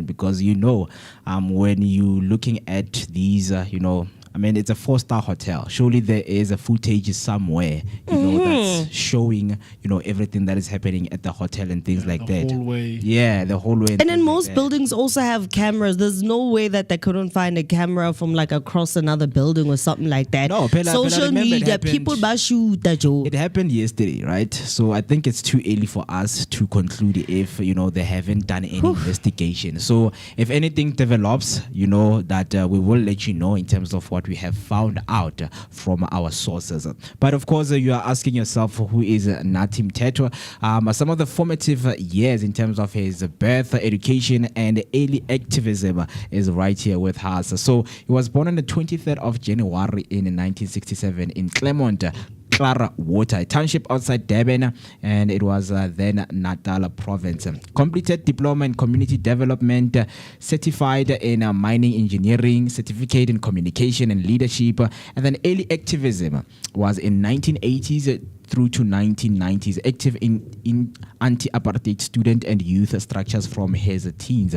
because, when you're looking at these, it's a 4-star hotel. Surely there is a footage somewhere, that's showing, everything that is happening at the hotel and things like that. The whole way. Yeah, the whole way. And then most buildings also have cameras. There's no way that they couldn't find a camera from like across another building or something like that. No, social media, people shoot that joke. It happened yesterday, right? So I think it's too early for us to conclude if, they haven't done any investigation. So if anything develops, that we will let you know in terms of what we have found out from our sources. But of course, you are asking yourself, who is Nathi Mthethwa? Some of the formative years in terms of his birth, education, and early activism is right here with us. So he was born on the 23rd of January in 1967 in Claremont, Clara Water, a township outside Durban, and it was then Natal province. Completed diploma in community development, certified in mining engineering, certificate in communication and leadership, and then early activism was in 1980s through to 1990s, active in anti-apartheid student and youth structures from his teens.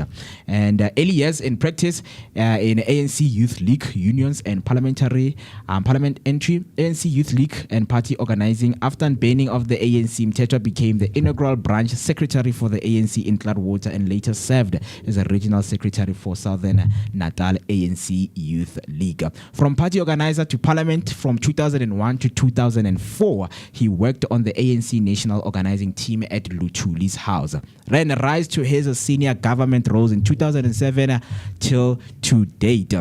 And early years in practice in ANC Youth League unions and parliament entry, ANC Youth League and party organizing. After banning of the ANC, Mthethwa became the inaugural branch secretary for the ANC in Clearwater and later served as a regional secretary for Southern Natal ANC Youth League. From party organizer to parliament from 2001 to 2004, he worked on the ANC national organizing team at Luchuli's house. Then rise to his senior government roles in 2007 till to date.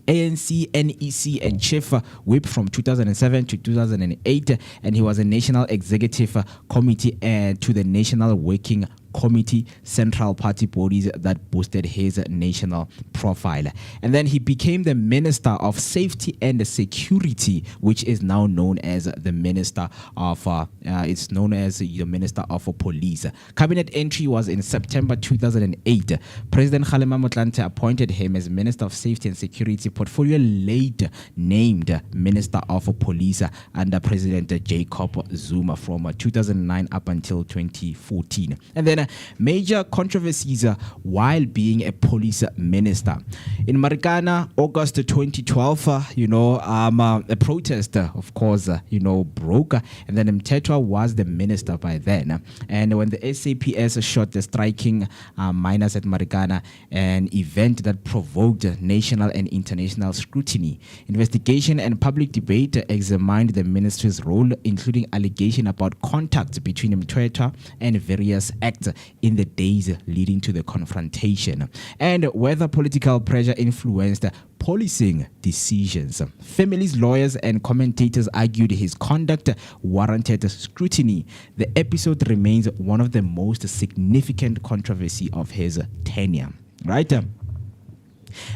ANC, NEC, and Chief Whip from 2007 to 2008, and he was a national executive committee to the National Working Committee, central party bodies that boosted his national profile. And then he became the Minister of Safety and Security, which is now known as the Minister of the Minister of Police. Cabinet entry was in September 2008. President Kgalema Motlanthe appointed him as Minister of Safety and Security, portfolio later named Minister of Police under President Jacob Zuma from 2009 up until 2014. And then major controversies while being a police minister. In Marikana, August 2012, a protest, of course, broke, and then Mthethwa was the minister by then. And when the SAPS shot the striking miners at Marikana, an event that provoked national and international scrutiny, investigation and public debate examined the ministry's role, including allegation about contacts between Mthethwa and various acts in the days leading to the confrontation, and whether political pressure influenced policing decisions. Families, lawyers, and commentators argued his conduct warranted scrutiny. The episode remains one of the most significant controversy of his tenure. Right?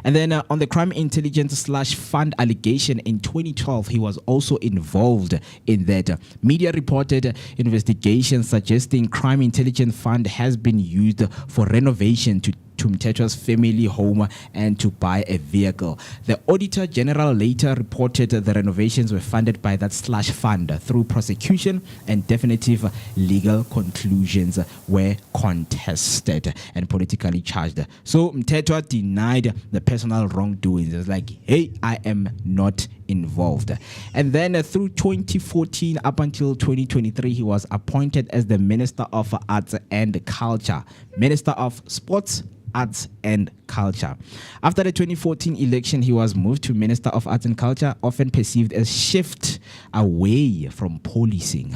And then on the crime intelligence / fund allegation in 2012, he was also involved in that. Media reported investigations suggesting crime intelligence fund has been used for renovation to Mthethwa's family home and to buy a vehicle. The Auditor General later reported the renovations were funded by that / fund through prosecution, and definitive legal conclusions were contested and politically charged. So Mthethwa denied the personal wrongdoings. It's like, hey, I am not involved. And then through 2014 up until 2023, he was appointed as the Minister of Arts and Culture, Minister of Sports, Arts and Culture. After the 2014 election, he was moved to Minister of Arts and Culture, often perceived as shift away from policing.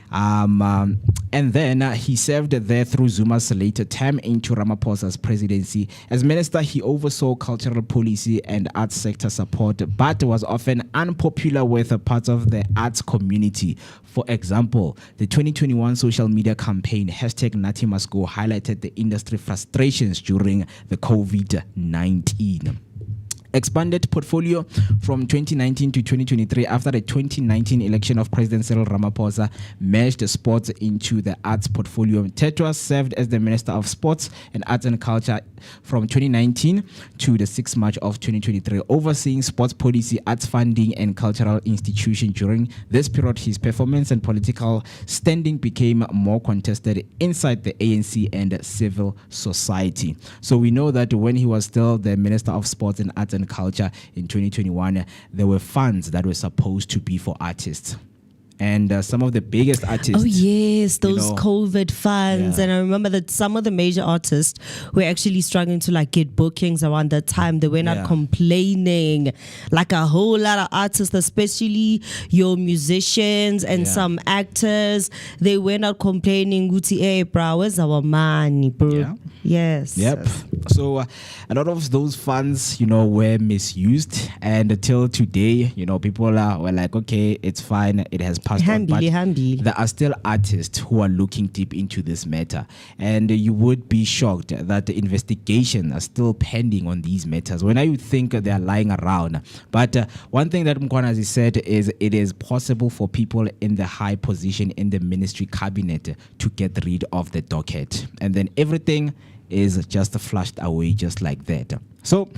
And then he served there through Zuma's later term into Ramaphosa's presidency. As minister, he oversaw cultural policy and arts sector support, but was often unpopular with parts of the arts community. For example, the 2021 social media campaign #NathiMustGo highlighted the industry frustrations during the COVID-19. expanded portfolio from 2019 to 2023 after the 2019 election of President Cyril Ramaphosa merged sports into the arts portfolio. Mthethwa served as the Minister of Sports and Arts and Culture from 2019 to the 6th March of 2023, overseeing sports policy, arts funding, and cultural institutions. During this period, his performance and political standing became more contested inside the ANC and civil society. So we know that when he was still the Minister of Sports and Arts and Culture in 2021, there were funds that were supposed to be for artists. And some of the biggest artists. Oh, yes, those COVID funds. Yeah. And I remember that some of the major artists were actually struggling to like get bookings around that time. They were not complaining. Like a whole lot of artists, especially your musicians and some actors, they were not complaining. Guti, hey, bro, where's our money, bro? Yeah. Yes. Yep. So a lot of those funds, were misused. And until today, people were like, okay, it's fine. It has passed on. But there are still artists who are looking deep into this matter. And you would be shocked that the investigation are still pending on these matters. When I think they are lying around. But one thing that Mkhonazi said is it is possible for people in the high position in the ministry cabinet to get rid of the docket. And then everything is just flushed away just like that. So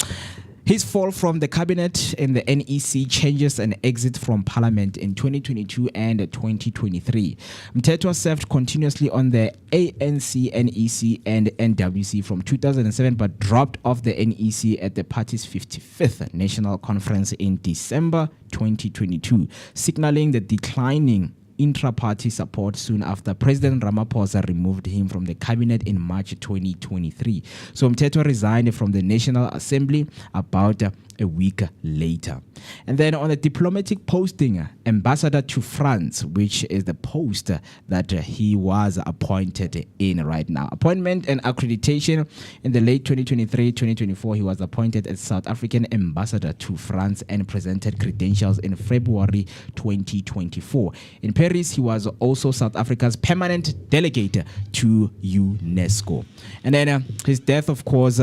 his fall from the cabinet in the NEC, changes and exit from parliament in 2022 and 2023. Mthethwa served continuously on the ANC, NEC and NWC from 2007 but dropped off the NEC at the party's 55th national conference in December 2022, signaling the declining intra-party support soon after President Ramaphosa removed him from the cabinet in March 2023. So Mthethwa resigned from the National Assembly about a week later. And then on the diplomatic posting, ambassador to France, which is the post that he was appointed in right now. Appointment and accreditation in the late 2023-2024, he was appointed as South African ambassador to France and presented credentials in February 2024. In Paris, he was also South Africa's permanent delegate to UNESCO. And then his death, of course,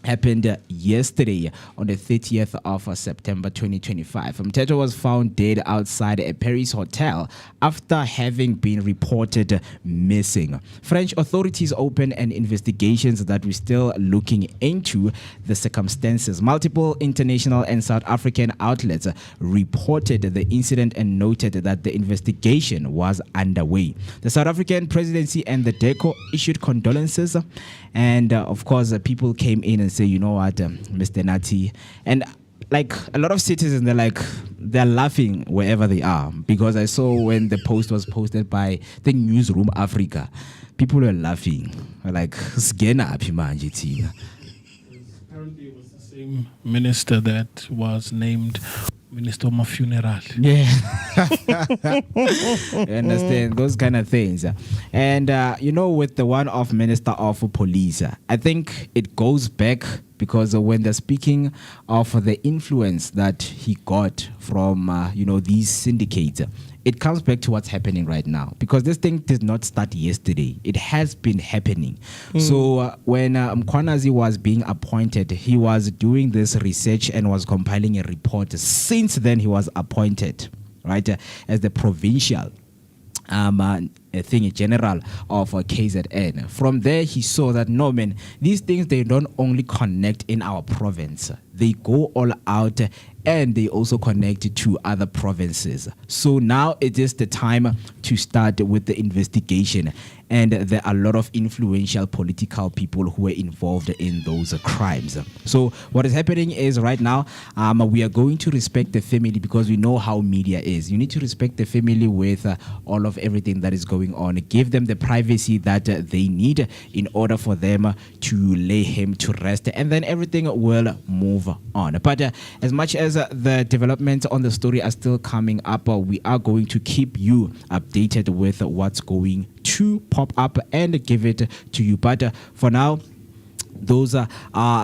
happened yesterday on the 30th of September 2025. Mthethwa was found dead outside a Paris hotel after having been reported missing. French authorities opened an investigation that we're still looking into the circumstances. Multiple international and South African outlets reported the incident and noted that the investigation was underway. The South African presidency and the DECO issued condolences, and of course people came in and say, you know what, Mr. Nati, and like a lot of citizens, they're laughing wherever they are, because I saw when the post was posted by the Newsroom Africa, people were laughing like apparently it was the same minister that was named Minister of my funeral. Yeah. You understand those kind of things. And with the one of Minister of Police, I think it goes back, because when they're speaking of the influence that he got from these syndicates, it comes back to what's happening right now, because this thing did not start yesterday. It has been happening. So when Mkhwanazi was being appointed, he was doing this research and was compiling a report. Since then, he was appointed, right, as the provincial general of KZN. From there, he saw that, no, man, these things, they don't only connect in our province. They go all out, and they also connect to other provinces. So now it is the time to start with the investigation. And there are a lot of influential political people who were involved in those crimes. So what is happening is right now, we are going to respect the family, because we know how media is. You need to respect the family with all of everything that is going on. Give them the privacy that they need in order for them to lay him to rest, and then everything will move on. But as much as the developments on the story are still coming up, we are going to keep you updated with what's going to pop up and give it to you. But for now, those are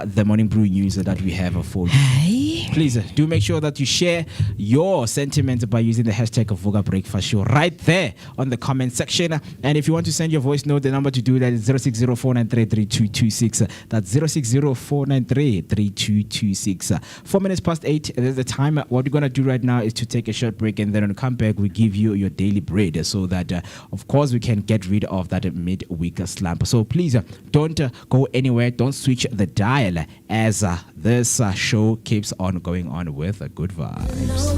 the morning brew news that we have for you. Hey. Please do make sure that you share your sentiments by using the hashtag Vooka Breakfast Show right there on the comment section. And if you want to send your voice note, the number to do that is 060-493-3226. That's 060-493-3226. 4 minutes past 8. There's the time. What we're going to do right now is to take a short break, and then when we come back, we give you your daily bread so that, of course, we can get rid of that midweek slump. So please don't go anywhere. Don't switch the dial as this show keeps on going on with good vibes.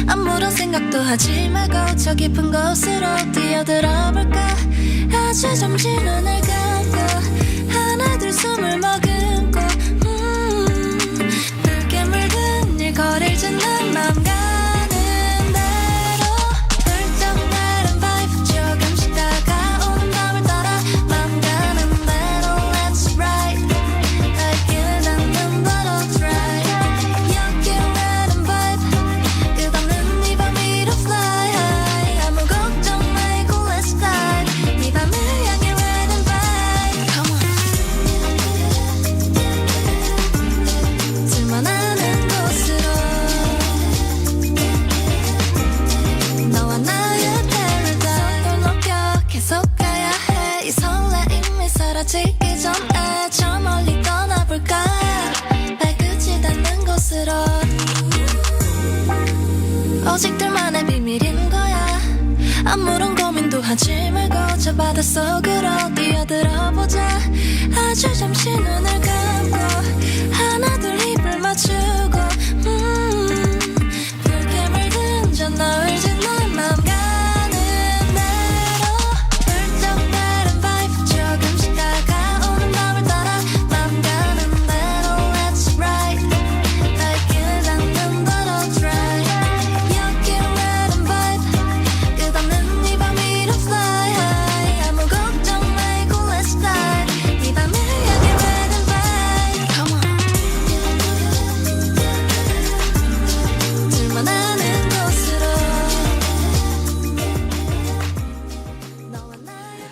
아무런 생각도 하지 말고 저 깊은 곳으로 뛰어들어 볼까. 아주 잠시 눈을 감고 하나 둘 숨을 머금고 붉게 물든 일거리를 짓는 맘 가는 대로 훌쩍 다른 vibe 조금씩 다가오는 밤을 따라 맘 가는 대로 let's ride 발길을 닿는 대로 try 역기라는 vibe 끝없는 이 밤 위로 fly high 아무 걱정 말고 let's fly 이 밤을 향해 ride and vibe come on 오직 둘만의 비밀인 거야 아무런 고민도 하지 말고 저 바닷속으로 뛰어들어 보자 아주 잠시 눈을 감고 하나 둘 입을 맞추고 불캠을 던져 널 짓는 맘 가는 대로 훌쩍 다른 vibe 조금씩 다가오는 밤을 따라 맘 가는 대로 let's ride 발길 닿는 대로 try 여기로 다른 vibe 끝없는 이 밤 위로 fly high 아무 걱정 말고 let's fly 이 밤을 향해 wedding vibe come on 둘만 아는 곳으로 너와 나의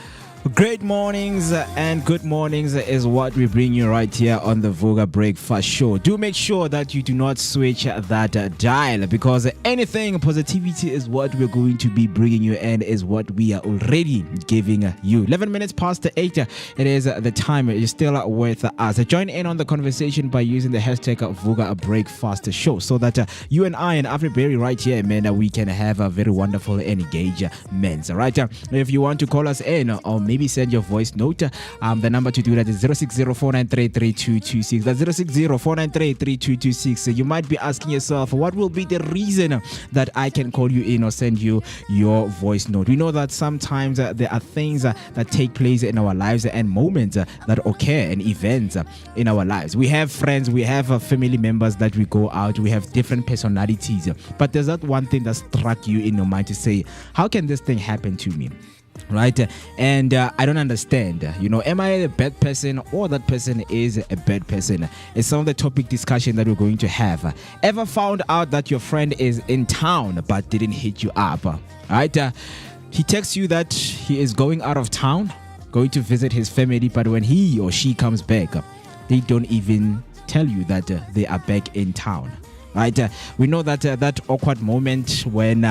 Great mornings and good mornings is what we bring you right here on the Vooka Breakfast Show. Do make sure that you do not switch that dial because anything positivity is what we're going to be bringing you and is what we are already giving you. 11 minutes past 8. It is the time. You're still with us. Join in on the conversation by using the hashtag Vooka Breakfast Show so that you and I and everybody right here, man, we can have a very wonderful engagement. Right? If you want to call us in or maybe send your voice note, the number to do that is 060-493-3226. That's 060-493-3226. You might be asking yourself, what will be the reason that I can call you in or send you your voice note? We know that sometimes there are things that take place in our lives and moments that occur and events in our lives. We have friends, we have family members that we go out, we have different personalities. But there's that one thing that struck you in your mind to say, how can this thing happen to me? Right? And I don't understand, am I a bad person or that person is a bad person? It's some of the topic discussion that we're going to have. Ever found out that your friend is in town but didn't hit you up? Right? He texts you that he is going out of town, going to visit his family, but when he or she comes back, they don't even tell you that they are back in town. Right, we know that that awkward moment when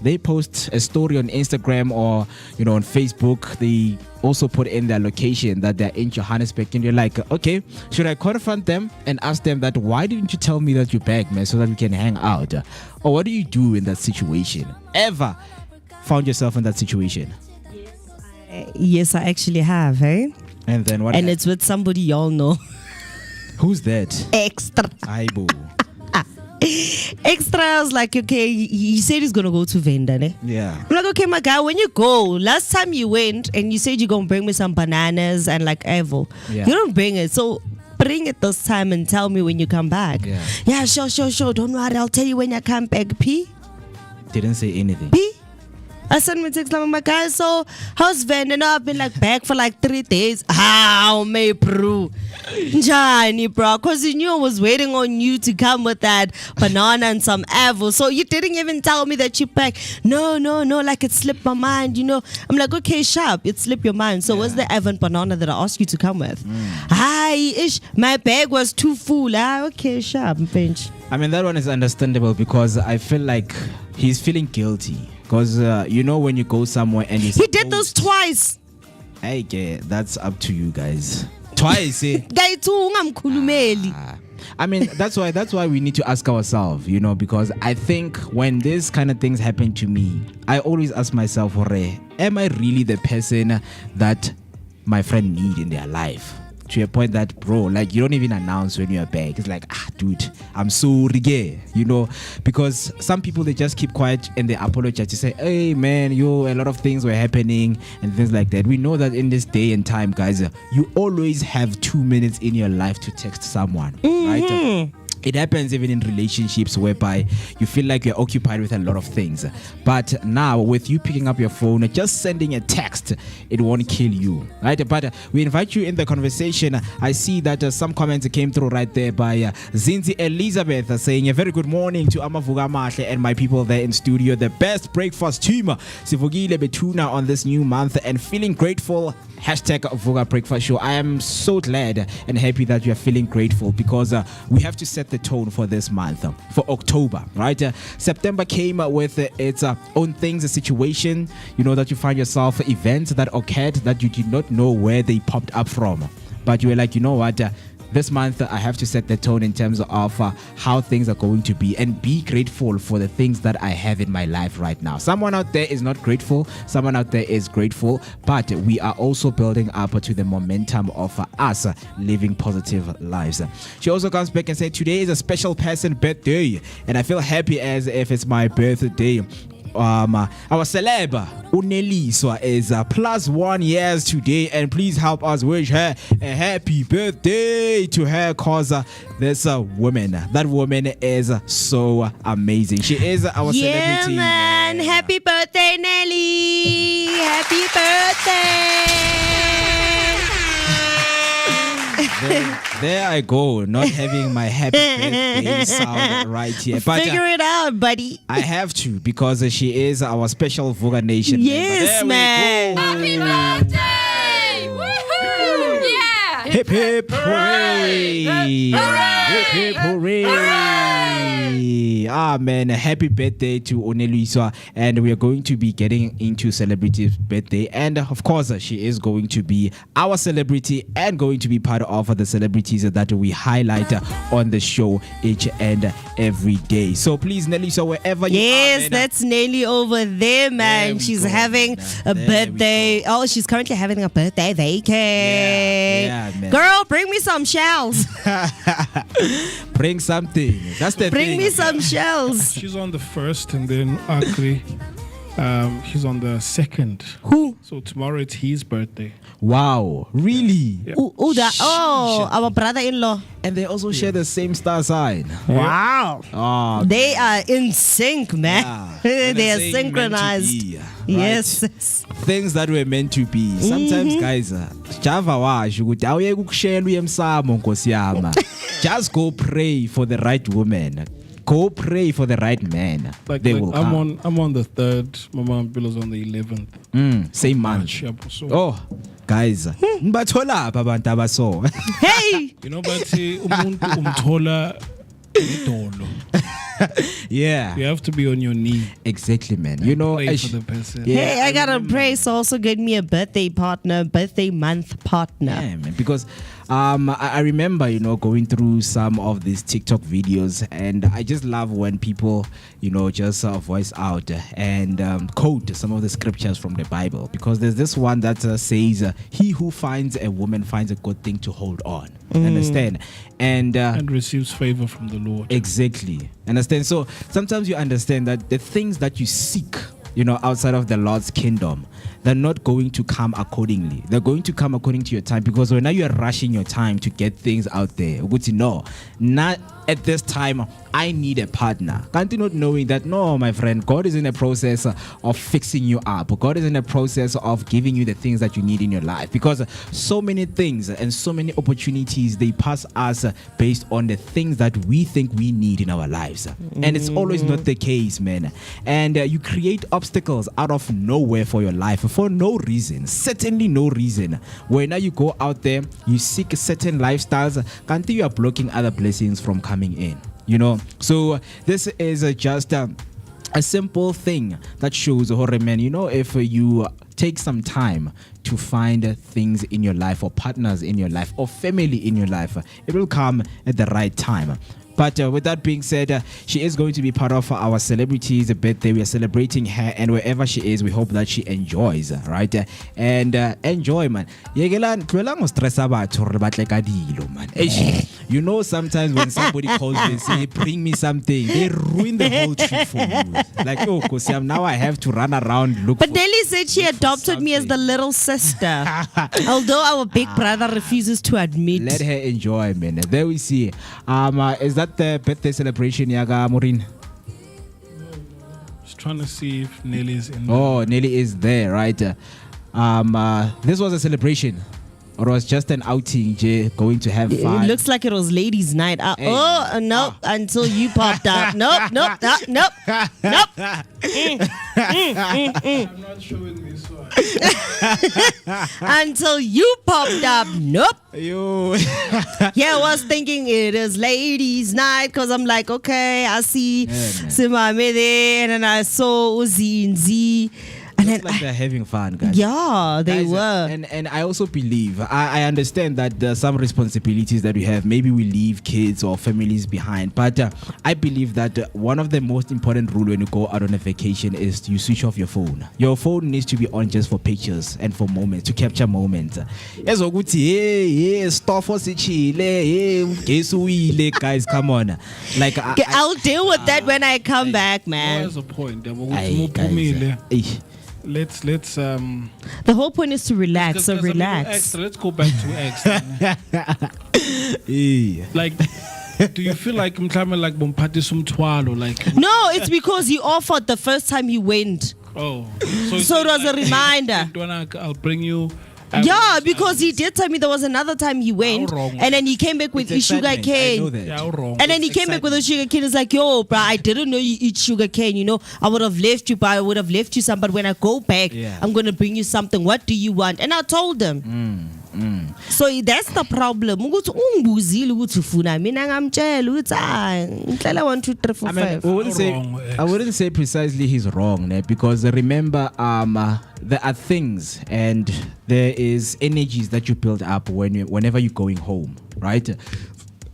they post a story on Instagram or on Facebook, they also put in their location that they're in Johannesburg, and you're like, okay, should I confront them and ask them that why didn't you tell me that you're back, man, so that we can hang out? Or what do you do in that situation? Ever found yourself in that situation? Yes, I actually have, eh? And then what? And it's with somebody y'all know. Who's that? Extra. Aibo. Extra, I was like, okay, he said he's gonna go to Venda, ne? Yeah. I'm like, okay, my guy, when you go, last time you went and you said you're gonna bring me some bananas and like Evo. Yeah. You don't bring it, so bring it this time and tell me when you come back. Yeah, sure. Don't worry, I'll tell you when I come back. P? Didn't say anything. P? I sent me text like, my guy, so how's Venda? No, I've been like back for like 3 days. How, me, bro? Njani, bro, because you knew I was waiting on you to come with that banana and some apple. So you didn't even tell me that you're back. No, like it slipped my mind, I'm like, okay, sharp, it slipped your mind. So what's the Evan banana that I asked you to come with? My bag was too full. Okay, sharp, pinch. I mean, that one is understandable because I feel like he's feeling guilty. Because, when you go somewhere and he did those twice. Hey, that's up to you guys. Twice, eh? I mean, that's why we need to ask ourselves, because I think when this kind of things happen to me, I always ask myself, am I really the person that my friend need in their life? To a point that, bro, like you don't even announce when you're back. It's like, dude, I'm sorry, because some people, they just keep quiet and they apologize to say, hey man, a lot of things were happening and things like that. We know that in this day and time, guys, you always have 2 minutes in your life to text someone, right? It happens even in relationships whereby you feel like you're occupied with a lot of things. But now with you picking up your phone, just sending a text, it won't kill you, right? But we invite you in the conversation. I see that some comments came through right there by Zinzi Elizabeth saying a very good morning to Vooka Mahle and my people there in studio. The best breakfast team. Sivugile Betuna on this new month and feeling grateful. Hashtag Vooka Breakfast Show. I am so glad and happy that you are feeling grateful because we have to set the tone for this month, for October, right? September came with its own things, a situation, that you find yourself, events that occurred that you did not know where they popped up from. But you were like, you know what? this month I have to set the tone in terms of how things are going to be, and be grateful for the things that I have in my life right now. Someone out there is not grateful, someone out there is grateful, but we are also building up to the momentum of us living positive lives. She also comes back and says, today is a special person birthday, and I feel happy as if it's my birthday. Our celeb Uneliswa is +1 years today, and please help us wish her a happy birthday to her, cause this woman, that woman is so amazing. She is our celebrity. Man. Happy birthday, Nelly. Happy birthday. There I go, not having my happy birthday sound right here. But figure it out, buddy. I have to, because she is our special Vooka Nation yes, member. Man. Happy birthday! Woohoo! Yeah! Hip hip hooray! Hip hip hooray! Ah man, happy birthday to Oneliswa, and we are going to be getting into celebrity's birthday, and of course she is going to be our celebrity and going to be part of the celebrities that we highlight on the show each and every day. So please, Neliswa, wherever you are. Yes, that's Nelly over there, man. She's having a birthday. Oh, she's currently having a birthday vacay. Yeah, man. Girl, bring me some shells. Bring something. That's the bring thing. Me some shells. She's on the 1st, and then Akri, he's on the 2nd. Who? So tomorrow it's his birthday. Wow, really? Yeah. Our brother-in-law. And they also share the same star sign. Wow. Oh, they are in sync, man. Yeah. They are synchronized. Be, right? Yes. Things that were meant to be. Sometimes, guys, just go pray for the right woman. Go pray for the right man. They will come. I'm on the 3rd. Mama Bill is on the 11th. Same month. Oh, guys. Hey! You know, but umuntu umthola idolo. Yeah. You have to be on your knee. Exactly, man. You know, pray for the person. Yeah, hey, I gotta pray. So also get me a birthday partner, birthday month partner. Yeah, man. Because I remember, going through some of these TikTok videos, and I just love when people, just voice out and quote some of the scriptures from the Bible. Because there's this one that says, he who finds a woman finds a good thing to hold on. Understand? And receives favor from the Lord. Exactly. Understand? So sometimes you understand that the things that you seek, outside of the Lord's kingdom, they're not going to come accordingly. They're going to come according to your time, because when now you're rushing your time to get things out there, not at this time I need a partner. Can't you not knowing that, no, my friend, God is in a process of fixing you up. God is in a process of giving you the things that you need in your life, because so many things and so many opportunities, they pass us based on the things that we think we need in our lives. And it's always not the case, man. And you create obstacles out of nowhere for your life for no reason, certainly no reason. When now you go out there, you seek certain lifestyles, can't you are blocking other blessings from coming in. So this is just a simple thing that shows, man, if you take some time to find things in your life, or partners in your life, or family in your life, it will come at the right time. But with that being said, she is going to be part of our celebrity's birthday. We are celebrating her, and wherever she is, we hope that she enjoys, right? And enjoy, man. Sometimes when somebody calls and say, bring me something, they ruin the whole trip for you. Like, oh, Kosiam, now I have to run around look. But Nelly said she adopted me as the little sister, although our big brother refuses to admit. Let her enjoy, man. There we see. Is that the birthday celebration, Yaga Morin? Just trying to see if Nelly is in. Oh, Nelly is there, right? This was a celebration, or was just an outing, Jay, going to have fun? It looks like it was ladies' night. Nope, until you popped up. Nope. I'm not showing this one. Until you popped up. Nope. You. Yeah, I was thinking it is ladies' night, because I'm like, okay, I see Simame there, and then I saw Uzi and Z. And It's like they're having fun, guys. Yeah, they Guys, were. And I also believe, I understand that there are some responsibilities that we have. Maybe we leave kids or families behind. But I believe that one of the most important rule when you go out on a vacation is you switch off your phone. Your phone needs to be on just for pictures and for moments, to capture moments. Hey, stuff for guys, come on. Like I'll deal with that when I come back, man. There's a point. Let's The whole point is to relax, so relax. Extra. Let's go back to extra. Like, do you feel like I'm trying like bompati sumtwalo? Like, No, it's because he offered the first time he went. oh, So it was a reminder. I'll bring you. Yeah, because he did tell me there was another time he went, How wrong. and then he came back with his sugar excitement. I know cane. that. Yeah, how wrong. And then he came back with a sugar cane. It's like, yo, bro, I didn't know you eat sugar cane. You know, I would have left you, but I would have left you some. But when I go back, Yeah. I'm gonna bring you something. What do you want? And I told him. So that's the problem. Ukuthi ungibuzile ukuthi ufuna mina ngamtshela ukuthi ngicela 1 2 3 4 I mean, 5. I wouldn't say precisely he's wrong, because remember, there are things and there is energies that you build up whenever you're going home, right?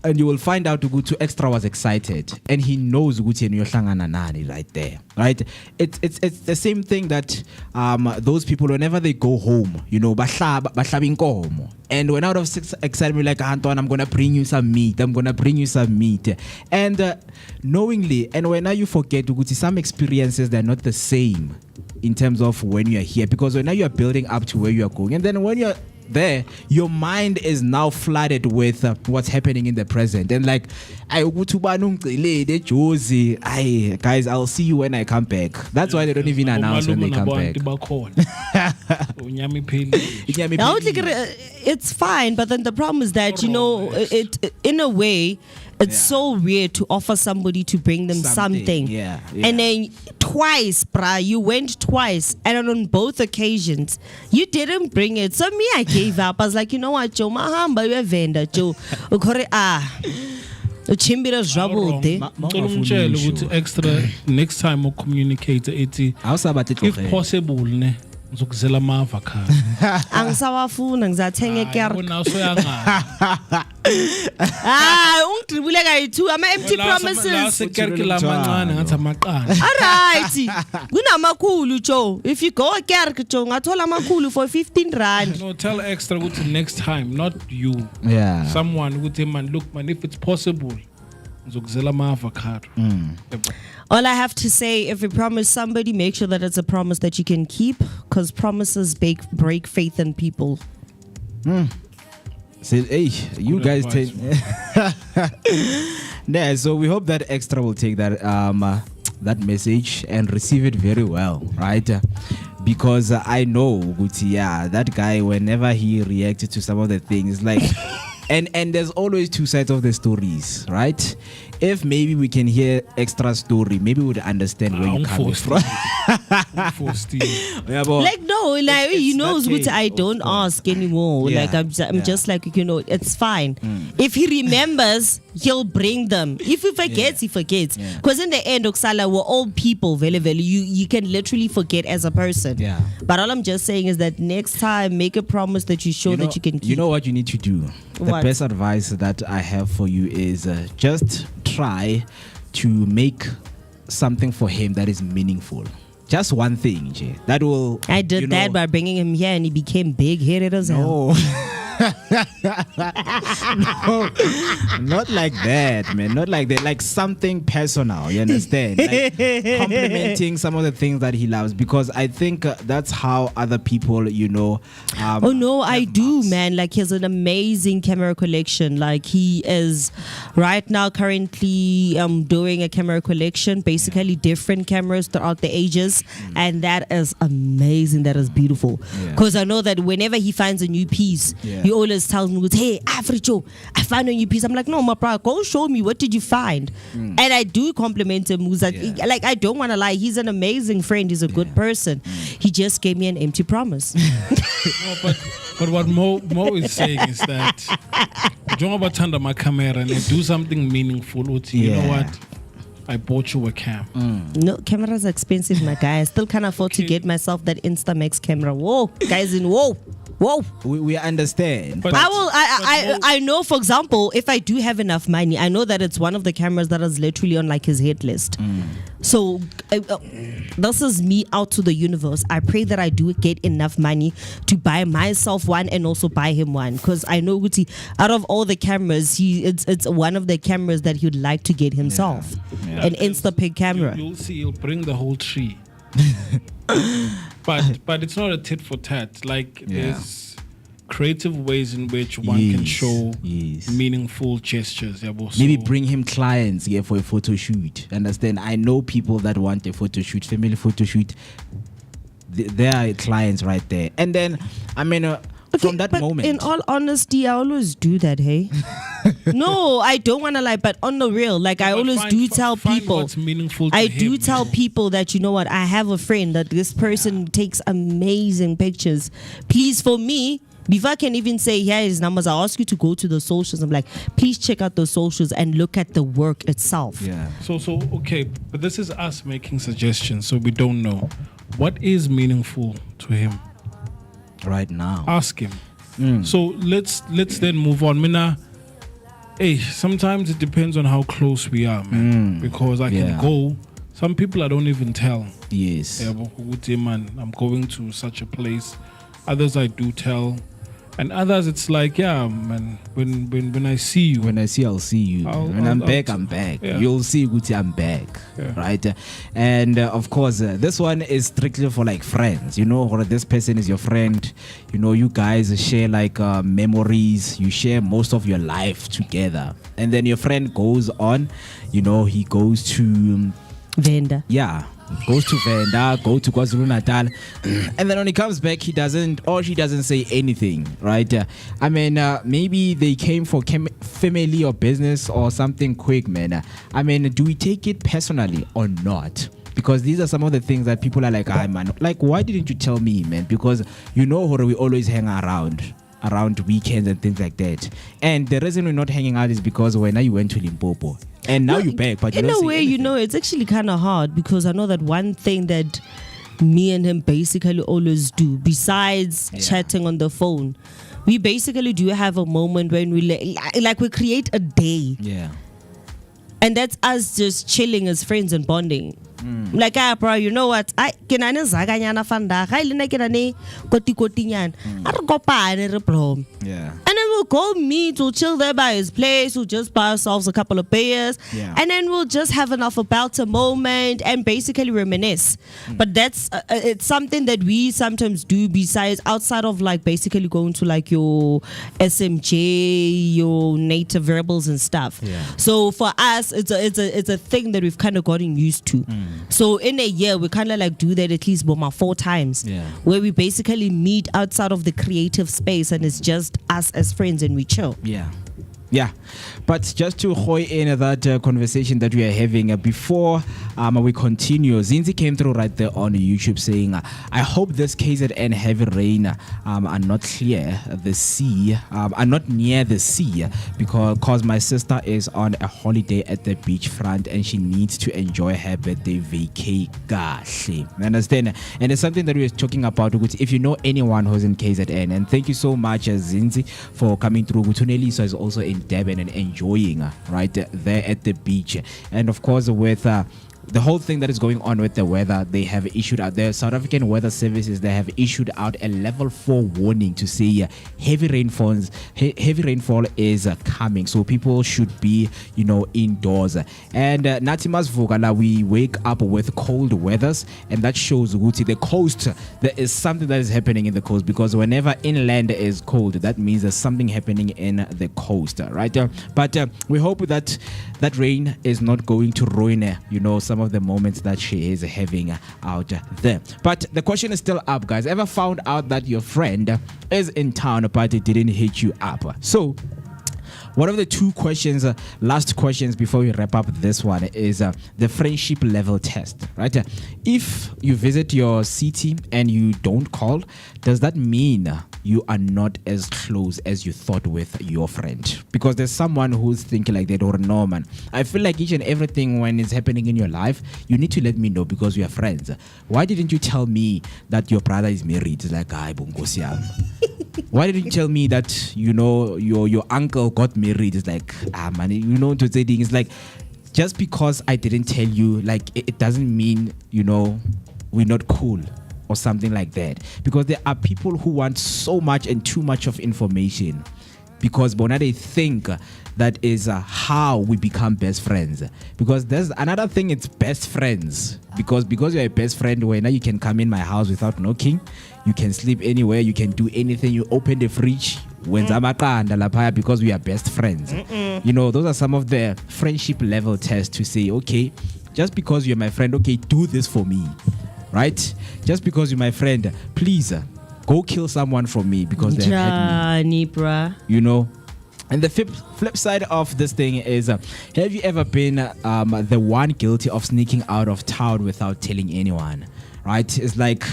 And you will find out Ugutu Extra was excited, and he knows Uguti and Yoshangana Nani right there, right? It's the same thing that those people, whenever they go home, you know, bashabing home, and when out of excitement, like Anton, I'm gonna bring you some meat, and knowingly, and when you forget Uguti, some experiences they're not the same in terms of when you are here, because when you are building up to where you are going, and then when you're there, your mind is now flooded with what's happening in the present, and like, guys, I'll see you when I come back. That's why they don't even announce when they come back. It's fine, but then the problem is that, you know, it in a way, it's so weird to offer somebody to bring them something. Yeah. And then twice, bruh, you went twice, and on both occasions, you didn't bring it. So me, I gave up. I was like, you know what, Joe, mahamba you vendor, Joe. Uchimbira trouble there. Extra next time we'll communicate it if possible ne ngizokuzela avocado Angisawafuna ngizathenga ekerk. Ungidribule kayi2 ama empty promises. Alright. Kunamakhulu Joe. If you go ekerk Joe ngathola amakhulu for 15 rand. No, tell Extra next time, not you. Yeah. Someone would say, man, look, man, if it's possible, ngizokuzela avocado. All I have to say, if you promise somebody, make sure that it's a promise that you can keep, because promises break faith in people. Say, hey, you guys take. Yeah, so we hope that Extra will take that that message and receive it very well, right? Because I know, Guti, yeah, that guy, whenever he reacted to some of the things, like, and there's always two sides of the stories, right? If maybe we can hear Extra story, maybe we would understand where you're coming from. Like, no, like, he knows what I don't ask anymore. Yeah. Like, I'm just like, you know, it's fine. If he remembers, he'll bring them. If he forgets, he forgets. Because in the end, Oksala, we're all people, very, very. You can literally forget as a person. Yeah. But all I'm just saying is that next time, make a promise that you show that you can keep. You know what you need to do? The best advice that I have for you is just try to make something for him that is meaningful. Just one thing, Jay. That will. I did that by bringing him here, and he became big-headed as hell. No, not like that, man. Not like that. Like something personal. You understand? Like complimenting some of the things that he loves, because I think that's how other people, you know. Oh no, I do, man. Like, he has an amazing camera collection. Like, he is right now currently doing a camera collection, basically different cameras throughout the ages, and that is amazing. That is beautiful. Because I know that whenever he finds a new piece, he always tells me, hey, Africho, I found a new piece. I'm like, no, my bro, go show me, what did you find? And I do compliment him. Like, I don't want to lie, he's an amazing friend, he's a good person. He just gave me an empty promise. No, but what Mo is saying is that don't overturn my camera and do something meaningful. You know what? I bought you a cam. No, cameras are expensive, my guy. I still can't afford to get myself that Instamax camera. Whoa, guys, whoa. We understand. But I know, for example, if I do have enough money, I know that it's one of the cameras that is literally on like his hit list. So this is me out to the universe. I pray that I do get enough money to buy myself one and also buy him one, because I know Guti, out of all the cameras, it's one of the cameras that he'd like to get himself. An Instapic camera. You'll see, he'll bring the whole tree. But it's not a tit for tat. Like there's creative ways in which one can show meaningful gestures. Maybe bring him clients for a photo shoot. Understand? I know people that want a photo shoot, family photo shoot. There are clients right there. And then, I mean, from that moment. In all honesty, I always do that, hey? No, I don't want to lie, but on the real, like I always do tell people. What's meaningful to I him. do tell people that, you know what, I have a friend that this person takes amazing pictures. Please, for me, before I can even say, here his numbers, I ask you to go to the socials. I'm like, please check out the socials and look at the work itself. Yeah. So okay, but this is us making suggestions, so we don't know. What is meaningful to him? Right now. Ask him. So let's then move on. Mina, hey, sometimes it depends on how close we are, man. Because I can go. Some people I don't even tell. Yes. Man, I'm going to such a place. Others I do tell. And others it's like, yeah, man, when I see you. When I see, I'll see you. When I'm back, I'm back. Yeah. You'll see, Guti, I'm back. Yeah. Right? And of course, this one is strictly for like friends. You know, or this person is your friend. You know, you guys share like memories. You share most of your life together. And then your friend goes on, you know, he goes to Venda. Yeah. Goes to Venda, go to KwaZulu-Natal, and then when he comes back, he doesn't say anything, right? I mean, maybe they came for family or business or something quick, man. I mean, do we take it personally or not? Because these are some of the things that people are like, man, like, why didn't you tell me, man? Because you know, we always hang around weekends and things like that. And the reason we're not hanging out is because when you went to Limpopo and now you're back, but in a way, you know, it's actually kind of hard, because I know that one thing that me and him basically always do, besides chatting on the phone, we basically do have a moment when we we create a day. Yeah. And that's us just chilling as friends and bonding. Like, bro, you know what? I can Yeah. And then we'll go meet, we'll chill there by his place, we'll just buy ourselves a couple of beers, and then we'll just have enough about a moment and basically reminisce. But that's it's something that we sometimes do besides outside of like basically going to like your SMJ, your native variables and stuff. So for us, it's a thing that we've kind of gotten used to. So in a year, we kind of like do that at least 4 times, where we basically meet outside of the creative space and it's just us as friends and we chill. Yeah, but just to hoy in that conversation that we are having before we continue, Zinzi came through right there on YouTube saying, I hope this KZN heavy rain are not clear the sea, are not near the sea, because my sister is on a holiday at the beachfront and she needs to enjoy her birthday vacay. You understand? And it's something that we were talking about. If you know anyone who's in KZN, and thank you so much, Zinzi, for coming through. Tunelisa is also in Durban and enjoying right there at the beach. And of course, with the whole thing that is going on with the weather, they have issued out the South African Weather Services, they have issued out a level 4 warning to say heavy rainfall is coming, so people should be, you know, indoors. And Natimas Vooka, we wake up with cold weathers, and that shows Guti the coast, there is something that is happening in the coast, because whenever inland is cold, that means there's something happening in the coast, right? But we hope that that rain is not going to ruin, you know, some of the moments that she is having out there. But the question is still up, guys. Ever found out that your friend is in town but it didn't hit you up? So one of the two questions, last questions before we wrap up this one, is the friendship level test, right? If you visit your city and you don't call, does that mean you are not as close as you thought with your friend. Because there's someone who's thinking like that, or no, man, I feel like each and everything when it's happening in your life, you need to let me know because we are friends. Why didn't you tell me that your brother is married? It's like, ay, bongosiam. Why didn't you tell me that, you know, your uncle got married? It's like, man, you know, to say things like, just because I didn't tell you, like, it doesn't mean, you know, we're not cool or something like that. Because there are people who want so much and too much of information. Because Bona, they think that is how we become best friends. Because there's another thing, it's best friends. Because you're a best friend, where now you can come in my house without knocking. You can sleep anywhere. You can do anything. You open the fridge. Because we are best friends. You know, those are some of the friendship level tests to say, okay, just because you're my friend, okay, do this for me. Right? Just because you're my friend, please go kill someone from me because they have me. You know? And the flip side of this thing is, have you ever been the one guilty of sneaking out of town without telling anyone? Right? It's like,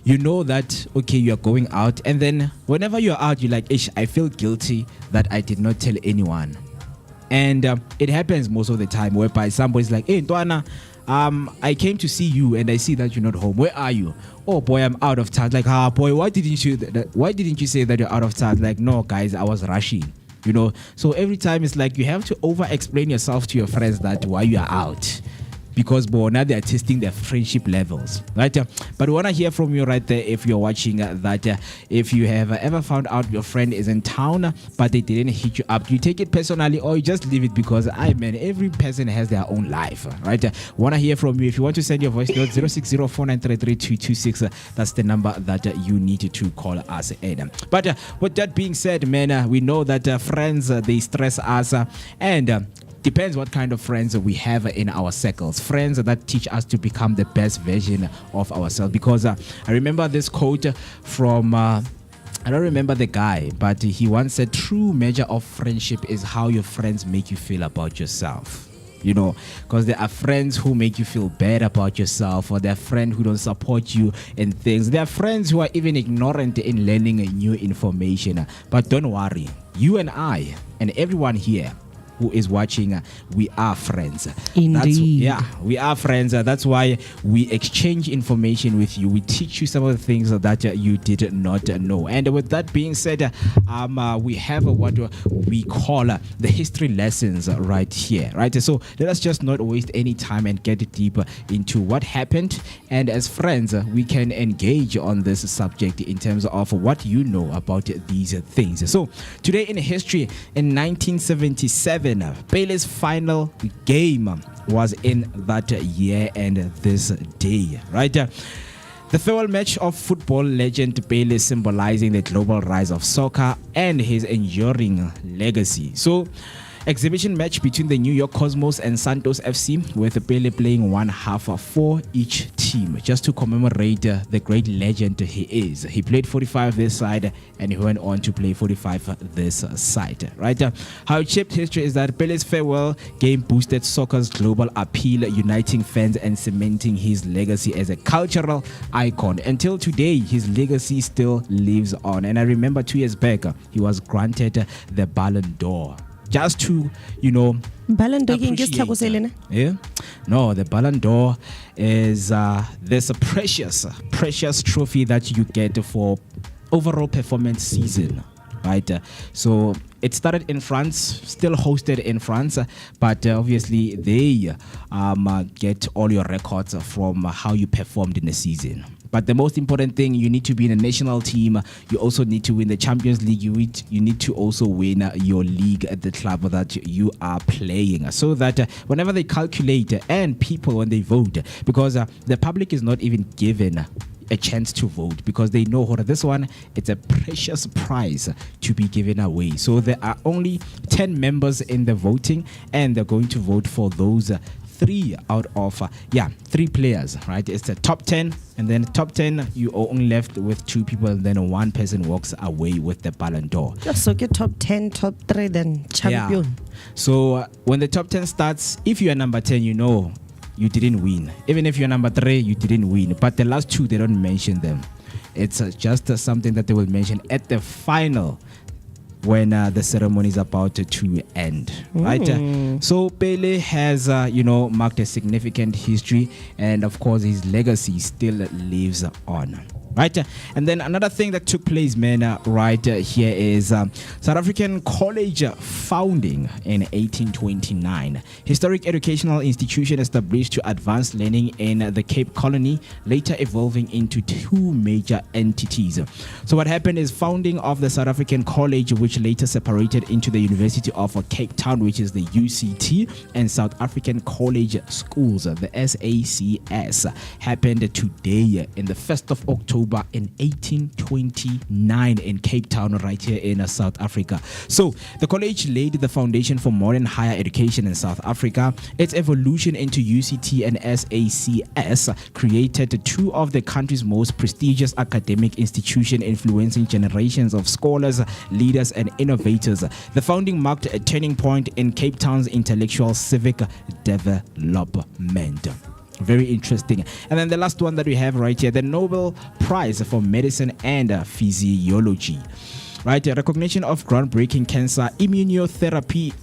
you know that, okay, you're going out, and then whenever you're out, you're like, ish, I feel guilty that I did not tell anyone. And it happens most of the time whereby somebody's like, hey, Ntuana, I came to see you and I see that you're not home. Where are you? Oh boy, I'm out of town. Like, boy, why didn't you say that you're out of town? Like, no, guys, I was rushing. You know, so every time it's like you have to over-explain yourself to your friends that why you are out. Because now they are testing their friendship levels, right? But we want to hear from you right there if you're watching that. If you have ever found out your friend is in town but they didn't hit you up, do you take it personally or you just leave it because every person has their own life, right? Want to hear from you. If you want to send your voice note, 0604933226, that's the number that you need to call us in. But with that being said, man, we know that friends, they stress us and depends what kind of friends we have in our circles. Friends that teach us to become the best version of ourselves. Because I remember this quote from, I don't remember the guy, but he once said, true measure of friendship is how your friends make you feel about yourself. You know, because there are friends who make you feel bad about yourself, or there are friends who don't support you in things. There are friends who are even ignorant in learning new information. But don't worry, you and I and everyone here who is watching, we are friends. Indeed. We are friends. That's why we exchange information with you. We teach you some of the things that you did not know. And with that being said, we have what we call the history lessons right here, right? So let us just not waste any time and get deeper into what happened. And as friends, we can engage on this subject in terms of what you know about these things. So today in history, in 1977, Pele's final game was in that year and this day, right? The farewell match of football legend Pele, symbolizing the global rise of soccer and his enduring legacy. So, exhibition match between the New York Cosmos and Santos FC, with Pele playing one half for each team, just to commemorate the great legend he is. He played 45 this side and he went on to play 45 this side, right? How it shaped history is that Pele's farewell game boosted soccer's global appeal, uniting fans and cementing his legacy as a cultural icon. Until today, his legacy still lives on. And I remember 2 years back, he was granted the Ballon d'Or. Just to, you know, Ballon d'Or, yeah? No, the Ballon d'Or is this precious trophy that you get for overall performance season, right? So it started in France, still hosted in France, but obviously they get all your records from how you performed in the season. But the most important thing, you need to be in a national team. You also need to win the Champions League. You need to also win your league at the club that you are playing. So that whenever they calculate and people when they vote, because the public is not even given a chance to vote, because they know this one, it's a precious prize to be given away. So there are only 10 members in the voting, and they're going to vote for those 3 out of 3 players, right? It's the top 10, and then top 10 you are only left with 2 people, and then 1 person walks away with the Ballon d'Or. So get top 10, top 3, then champion. Yeah. So when the top 10 starts, if you are number 10, you know you didn't win. Even if you're number 3, you didn't win. But the last 2, they don't mention them. It's just something that they will mention at the final when the ceremony is about to end, right? So Pele has, marked a significant history, and of course his legacy still lives on. Right, and then another thing that took place, man, here is South African College founding in 1829. Historic educational institution established to advance learning in the Cape Colony, later evolving into two major entities. So what happened is founding of the South African College, which later separated into the University of Cape Town, which is the UCT, and South African College Schools, the SACS, happened today in the 1st of October in 1829 in Cape Town, right here in South Africa. So the college laid the foundation for modern higher education in South Africa. Its evolution into UCT and SACS created two of the country's most prestigious academic institutions, influencing generations of scholars, leaders, and innovators. The founding marked a turning point in Cape Town's intellectual civic development. Very interesting. And then the last one that we have right here, the Nobel Prize for Medicine and Physiology. Right, a recognition of groundbreaking cancer immunotherapy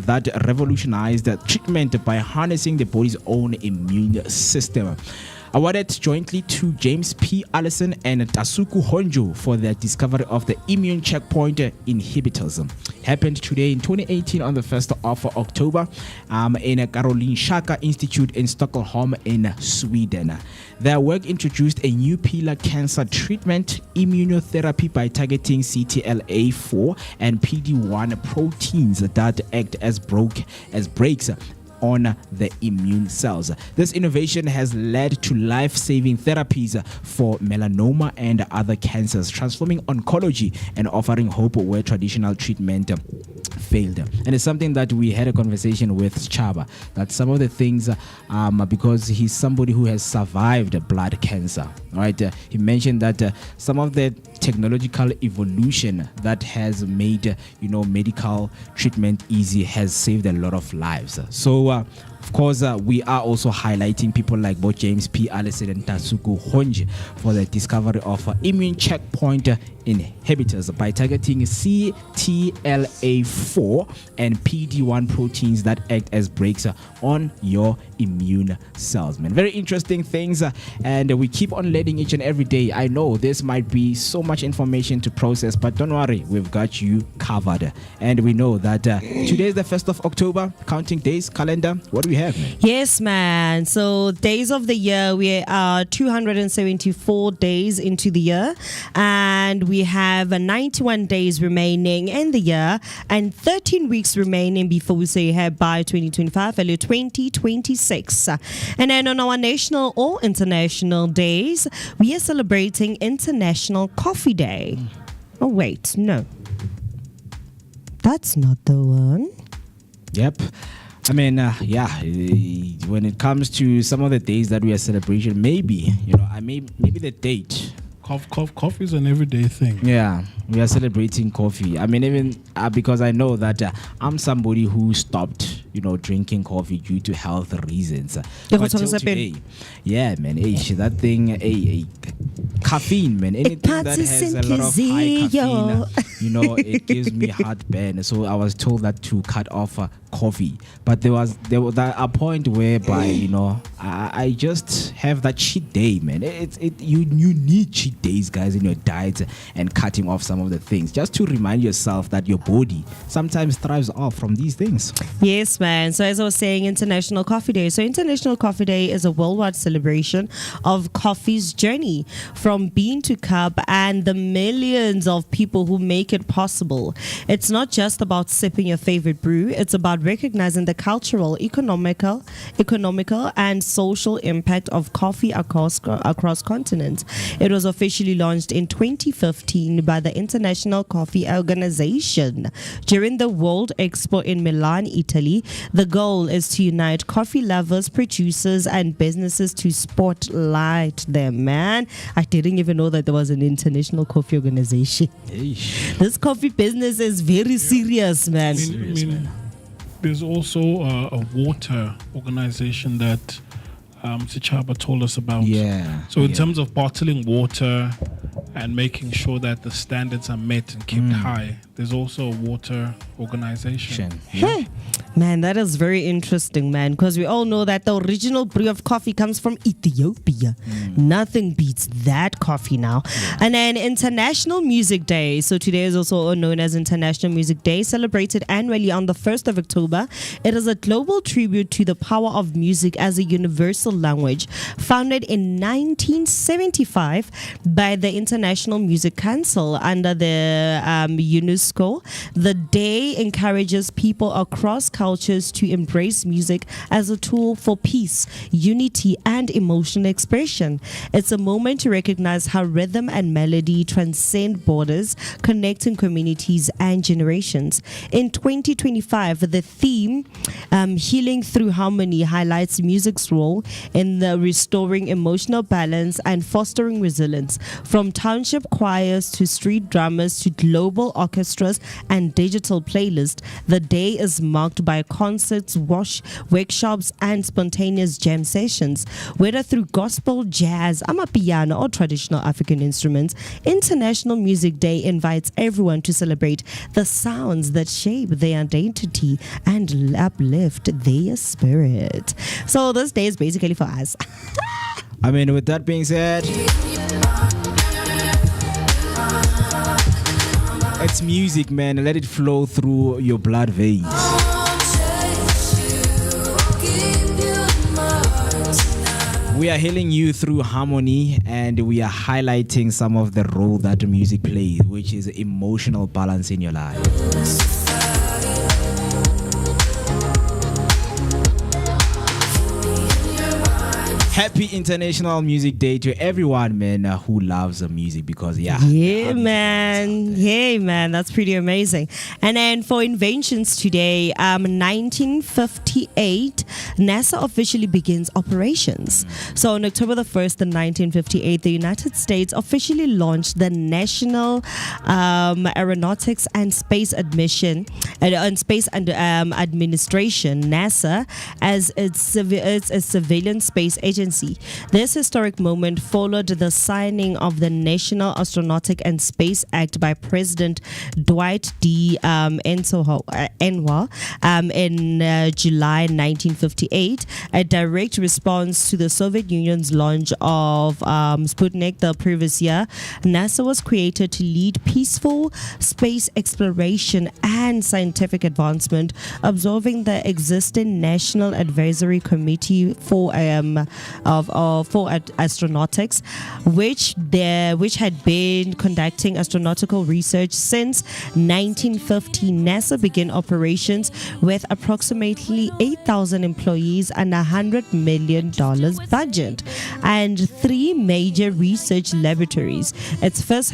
that revolutionized treatment by harnessing the body's own immune system. Awarded jointly to James P. Allison and Tasuku Honjo for their discovery of the immune checkpoint inhibitors. Happened today in 2018 on the 1st of October in Karolinska Institute in Stockholm in Sweden. Their work introduced a new pillar cancer treatment immunotherapy by targeting CTLA4 and PD-1 proteins that act as brakes on the immune cells. This innovation has led to life-saving therapies for melanoma and other cancers, transforming oncology and offering hope where traditional treatment failed. And it's something that we had a conversation with Chaba, that some of the things, because he's somebody who has survived blood cancer, right? He mentioned that some of the technological evolution that has made, medical treatment easy has saved a lot of lives. So, of course, we are also highlighting people like both James P. Allison and Tasuku Honji for the discovery of immune checkpoint inhibitors by targeting CTLA4 and PD-1 proteins that act as brakes on your immune cells, man. Very interesting things, and we keep on learning each and every day. I know this might be so much information to process, but don't worry, we've got you covered. And we know that today is the 1st of October, counting days, calendar. What do we have, man? Yes, man. So days of the year, we are 274 days into the year, and we have 91 days remaining in the year and 13 weeks remaining before we say bye 2025, early 2026. And then on our national or international days, we are celebrating International Coffee Day. Oh, wait, no. That's not the one. Yep. I mean, when it comes to some of the days that we are celebrating, maybe the date. Coffee is an everyday thing. Yeah, we are celebrating coffee. I mean, even because I know that I'm somebody who stopped, drinking coffee due to health reasons. But till today, yeah, man, that thing, caffeine, man, anything that has a lot of high caffeine, it gives me heartburn. So I was told that to cut off coffee. But there was a point whereby, I just have that cheat day, man. You need cheat days, guys, in your diet and cutting off some of the things just to remind yourself that your body sometimes thrives off from these things. Yes, man. So as I was saying, International Coffee Day. So International Coffee Day is a worldwide celebration of coffee's journey from bean to cup and the millions of people who make it possible. It's not just about sipping your favorite brew. It's about recognizing the cultural, economical, and social impact of coffee across continents. It was officially launched in 2015 by the International Coffee Organization during the World Expo in Milan, Italy. The goal is to unite coffee lovers, producers, and businesses to spotlight them, man. I didn't even know that there was an International Coffee Organization. This coffee business is very serious, man. There's also a water organization that Sichaba told us about. Yeah. So in terms of bottling water, and making sure that the standards are met and kept high. There's also a water organization. Hey, man, that is very interesting, man, because we all know that the original brew of coffee comes from Ethiopia. Nothing beats that coffee now. And then International Music Day. So today is also known as International Music Day, celebrated annually on the 1st of October. It is a global tribute to the power of music as a universal language. Founded in 1975 by the International Music Council under the UNESCO, the day encourages people across cultures to embrace music as a tool for peace, unity, and emotional expression. It's a moment to recognize how rhythm and melody transcend borders, connecting communities and generations. In 2025, the theme, Healing Through Harmony, highlights music's role in the restoring emotional balance and fostering resilience. From township choirs to street drummers to global orchestras and digital playlists, the day is marked by concerts, workshops, and spontaneous jam sessions. Whether through gospel, jazz, amapiano, or traditional African instruments, International Music Day invites everyone to celebrate the sounds that shape their identity and uplift their spirit. So this day is basically for us. I mean, with that being said, it's music, man. Let it flow through your blood veins. We are healing you through harmony, and we are highlighting some of the role that music plays, which is emotional balance in your life. Happy International Music Day to everyone, man, who loves music, because yeah, man, that's pretty amazing. And then for inventions today, 1958, NASA officially begins operations. So on October the 1st, 1958, the United States officially launched the National Aeronautics and Space Administration, NASA, as its civilian space agency. This historic moment followed the signing of the National Astronautics and Space Act by President Dwight D. Eisenhower in July 1958, a direct response to the Soviet Union's launch of Sputnik the previous year. NASA was created to lead peaceful space exploration and scientific advancement, absorbing the existing National Advisory Committee for astronautics, which had been conducting astronautical research since 1950. NASA began operations with approximately 8,000 employees and $100 million budget, and 3 major research laboratories. Its first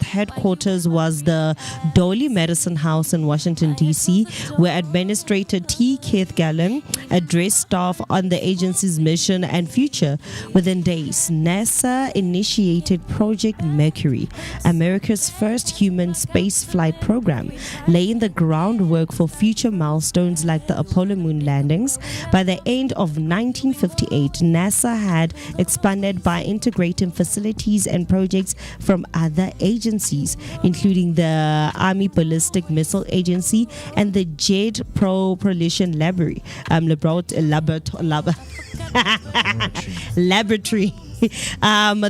headquarters was the Dolly Medicine House in Washington, D.C., where Administrator T. Keith Gallen addressed staff on the agency's mission and future. Within days, NASA initiated Project Mercury, America's first human space flight program, laying the groundwork for future milestones like the Apollo moon landings. By the end of 1958, NASA had expanded by integrating facilities and projects from other agencies, including the Army Ballistic Missile Agency and the Jet Propulsion Laboratory.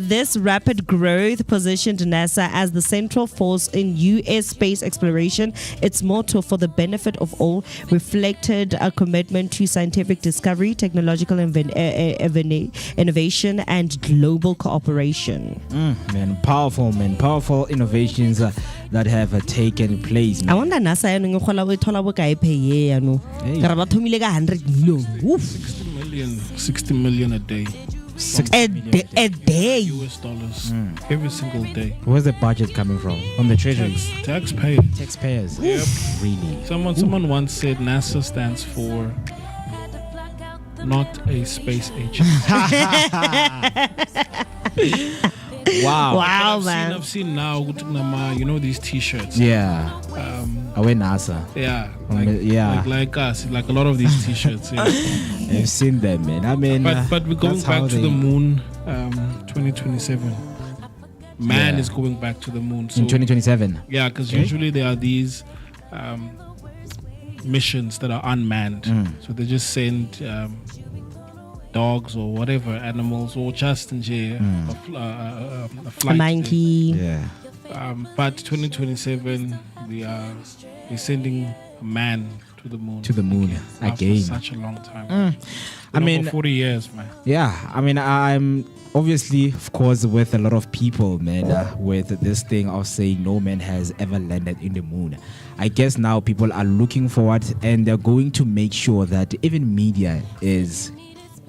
This rapid growth positioned NASA as the central force in U.S. space exploration. Its motto, "For the benefit of all," reflected a commitment to scientific discovery, technological innovation, and global cooperation. Powerful innovations that have taken place. I wonder NASA yanong e kgola bo thola bo kae pay yano. Re ba thomile ka 100 million. 60 million a day. A day. US dollars every single day. Where's the budget coming from? From the treasury? Taxpayers. Yep. Really? Someone once said NASA stands for not a space agent. Wow, man. I've seen now, you know, these t-shirts. Yeah. Away NASA. Yeah. Like us, like a lot of these t-shirts. Yeah. I've seen them, man. I mean, but we're going back to the moon, 2027. man is going back to the moon. So in 2027. yeah, because usually there are these missions that are unmanned. So they just send dogs or whatever animals or just in jail a flight. A monkey. Yeah. But 2027 we're sending a man to the moon. To the moon again. After such a long time. I mean, for 40 years, man. Yeah, I mean, I'm obviously, of course, with a lot of people, man, with this thing of saying no man has ever landed in the moon. I guess now people are looking forward and they're going to make sure that even media is.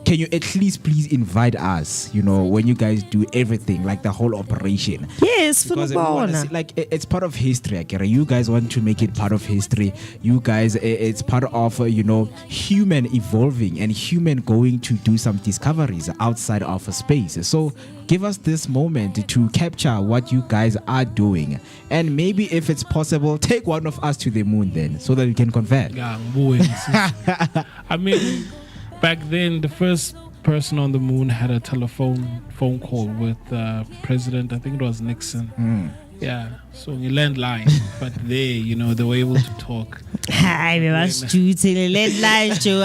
Can you at least please invite us, when you guys do everything, like the whole operation? Yes, for Because the we wanna see, like, it's part of history, okay? You guys want to make it part of history. You guys, it's part of, human evolving and human going to do some discoveries outside of space. So give us this moment to capture what you guys are doing. And maybe if it's possible, take one of us to the moon then, so that we can convert. Yeah, I mean, back then, the first person on the moon had a phone call with President, I think it was Nixon. Yeah, so you landline, but they were able to talk. Hi, we must do landline to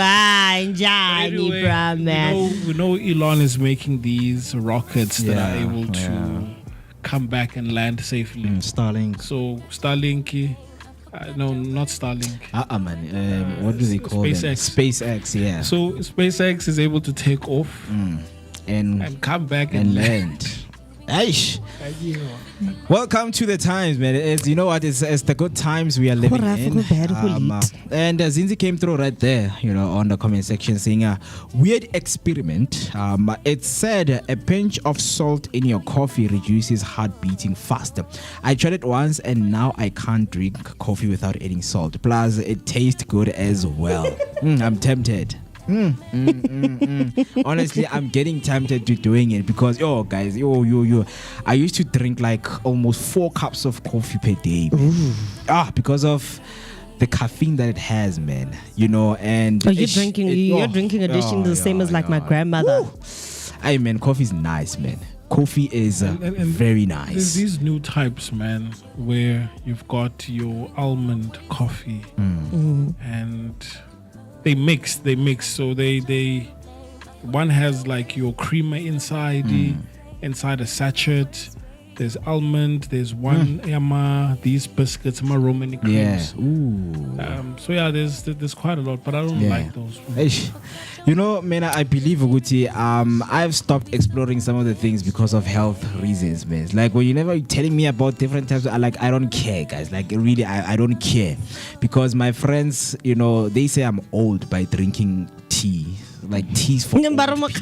we know Elon is making these rockets that are able to come back and land safely. Starlink. So Starlink. No, not Starlink. Man. What do they call them? SpaceX, yeah. So SpaceX is able to take off and come back and land. Aish. Welcome to the times, man. It's the good times we are living in. And Zinzi came through right there, on the comment section saying a weird experiment. It said a pinch of salt in your coffee reduces heart beating faster. I tried it once and now I can't drink coffee without adding salt. Plus, it tastes good as well. I'm tempted. Honestly, I'm getting tempted to doing it because guys, I used to drink like almost 4 cups of coffee per day. Because of the caffeine that it has, man. And you're drinking a dish the same as like my grandmother. Hey man, coffee is nice, man. Coffee is very nice. There's these new types, man, where you've got your almond coffee and they mix. So they one has like your creamer inside a sachet. There's almond. There's one these biscuits, Romani creams. Yeah. There's quite a lot, but I don't like those. Man, I believe Uguti, I've stopped exploring some of the things because of health reasons, man. Like when you're telling me about different types, I don't care, guys. Like really, I don't care because my friends, they say I'm old by drinking tea. Like teas for old people. Dude,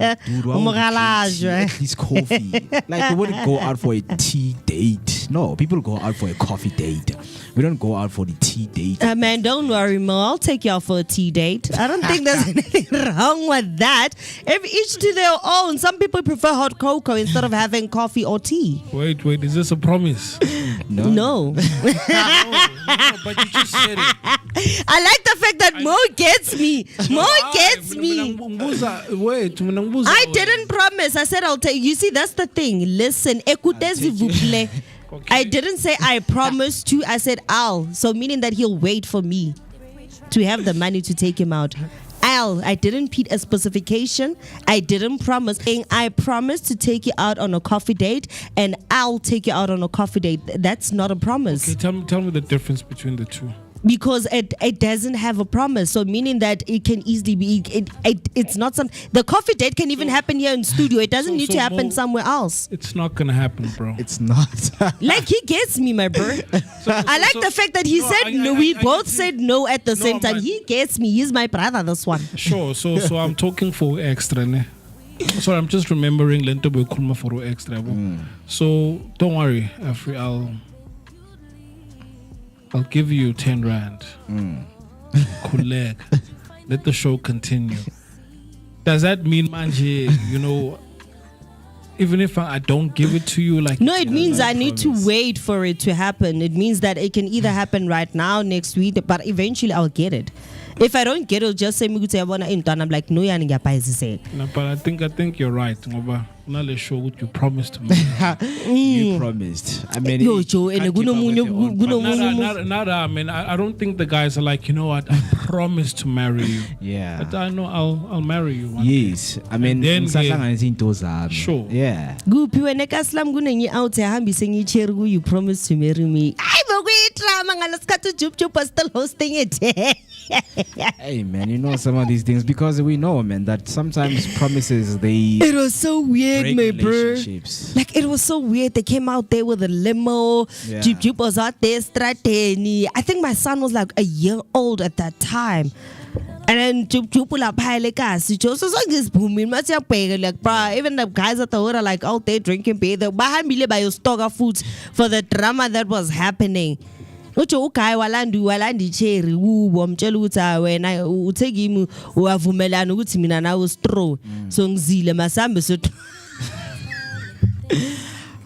at least coffee. Like we wouldn't go out for a tea date. No, people go out for a coffee date. We don't go out for the tea date. Man, don't worry, Mo. I'll take you out for a tea date. I don't think there's anything wrong with that. Each to their own. Some people prefer hot cocoa instead of having coffee or tea. Wait, is this a promise? No. No, but you just said it. I like the fact that Mo gets me. Mo gets me. I didn't promise. I said I'll take. You see, that's the thing. Listen, écoutez-vous plaît. I didn't say I promised to. I said I'll. So meaning that he'll wait for me to have the money to take him out. I didn't repeat a specification. I didn't promise. I promised to take you out on a coffee date, and I'll take you out on a coffee date. That's not a promise. Okay, tell me the difference between the two. Because it doesn't have a promise, so meaning that it can easily be. It's not some. The coffee date can even happen here in studio. It doesn't need to happen somewhere else. It's not gonna happen, bro. It's not. Like he gets me, my bro. I like the fact that he said no. We both said no at the same time. He gets me. He's my brother. This one. Sure. So I'm talking for extra, ne? Sorry, I'm just remembering Lento Kulma for extra. So don't worry, Afri. I'll give you 10 rand. Kuleg. Let the show continue. Does that mean, manje, even if I don't give it to you, like... No, it means I need to wait for it to happen. It means that it can either happen right now, next week, but eventually I'll get it. If I don't get it, just say me to Yabona into, and I'm like, no, yani ngiyapayiziseka. No, but I think you're right. Ngoba unale show what you promised to me. You promised. I mean, Yo, Joe, and can't keep up with your own promise. I mean, I don't think the guys are like, you know what, I promised to marry you. Yeah. But I know I'll marry you one Yes. day. I mean, And then, sure. Yeah. Guphi wena ka slam kunenye out ehambise ngicheri ku you promised to marry me. Ay bokuyitrama ngalesikhathi Jup was still hosting it. Hey man, you know some of these things because we know, man, that sometimes promises they It was so weird, break my bro. relationships. Like it was so weird. They came out there with a limo. Yeah. Jup was out there strateni. I think my son was like a year old at that time. And then Jup la pile kasi. Joseph like this booming. Like bruh, even the guys at the hood are like out there drinking beer. They behind me by your stock of foods for the drama that was happening. Ucho ukai walandi cherry wamtshela ukuthi wena uthekimi uyavumelana ukuthi mina nawe straw so ngizile masambe so.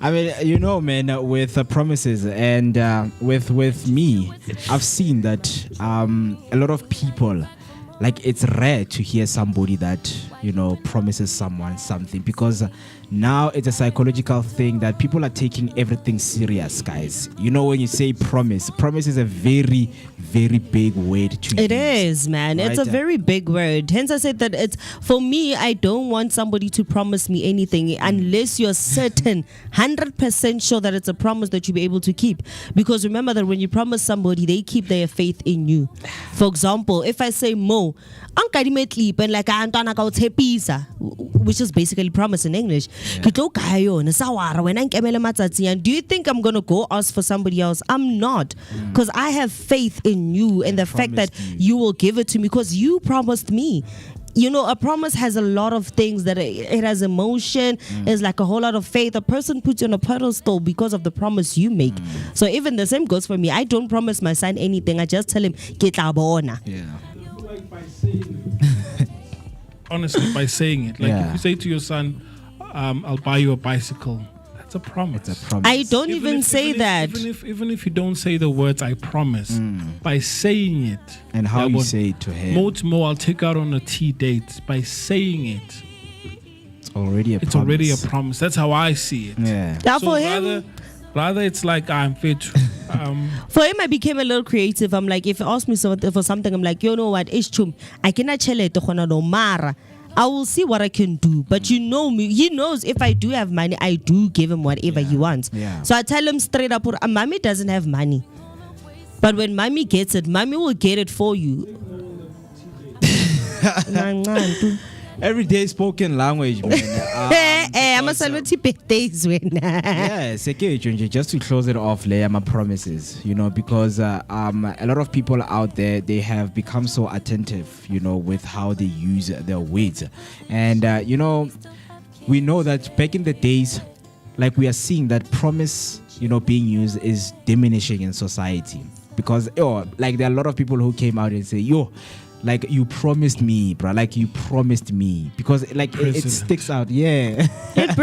I mean, you know, man, with promises and with me, I've seen that a lot of people, like, it's rare to hear somebody that, you know, promises someone something because now it's a psychological thing that people are taking everything serious, guys. You know, when you say promise is a very, very big word to It use, is, man. right? It's a very big word. Hence I said that it's, for me, I don't want somebody to promise me anything unless you're certain, 100% sure that it's a promise that you'll be able to keep. Because remember that when you promise somebody, they keep their faith in you. For example, if I say Mo, and like pizza, which is basically promise in English. And do you think I'm gonna go ask for somebody else? I'm not, because I have faith in you and the fact that you will give it to me because you promised me. You know, a promise has a lot of things that it has emotion. It's like a whole lot of faith. A person puts you on a pedestal because of the promise you make. So even the same goes for me. I don't promise my son anything. I just tell him, Yeah. Honestly, by saying it, like if you say to your son, I'll buy you a bicycle, that's a promise. It's a promise. I don't even say that. Even if you don't say the words I promise, by saying it And how you say it to him, I'll take out on a tea date. By saying it, it's already a it's promise. already a promise. That's how I see it. Yeah. Now So for him, rather it's like I'm fit. For him, I became a little creative. I'm like, if he asks me for something, I'm like, you know what, I cannot tell it to Mara. I will see what I can do. But you know me, he knows if I do have money, I do give him whatever he wants. Yeah. So I tell him straight up, mommy doesn't have money. But when mommy gets it, mommy will get it for you. Everyday spoken language, man. I'm a celebrity birthdays when. Yeah, just to close it off, my promises, you know, because a lot of people out there, they have become so attentive, you know, with how they use their words. And, you know, we know that back in the days, like we are seeing that promise, you know, being used is diminishing in society. Because, like there are a lot of people who came out and say, like you promised me, bro. Like you promised me, because like it sticks out. Yeah, it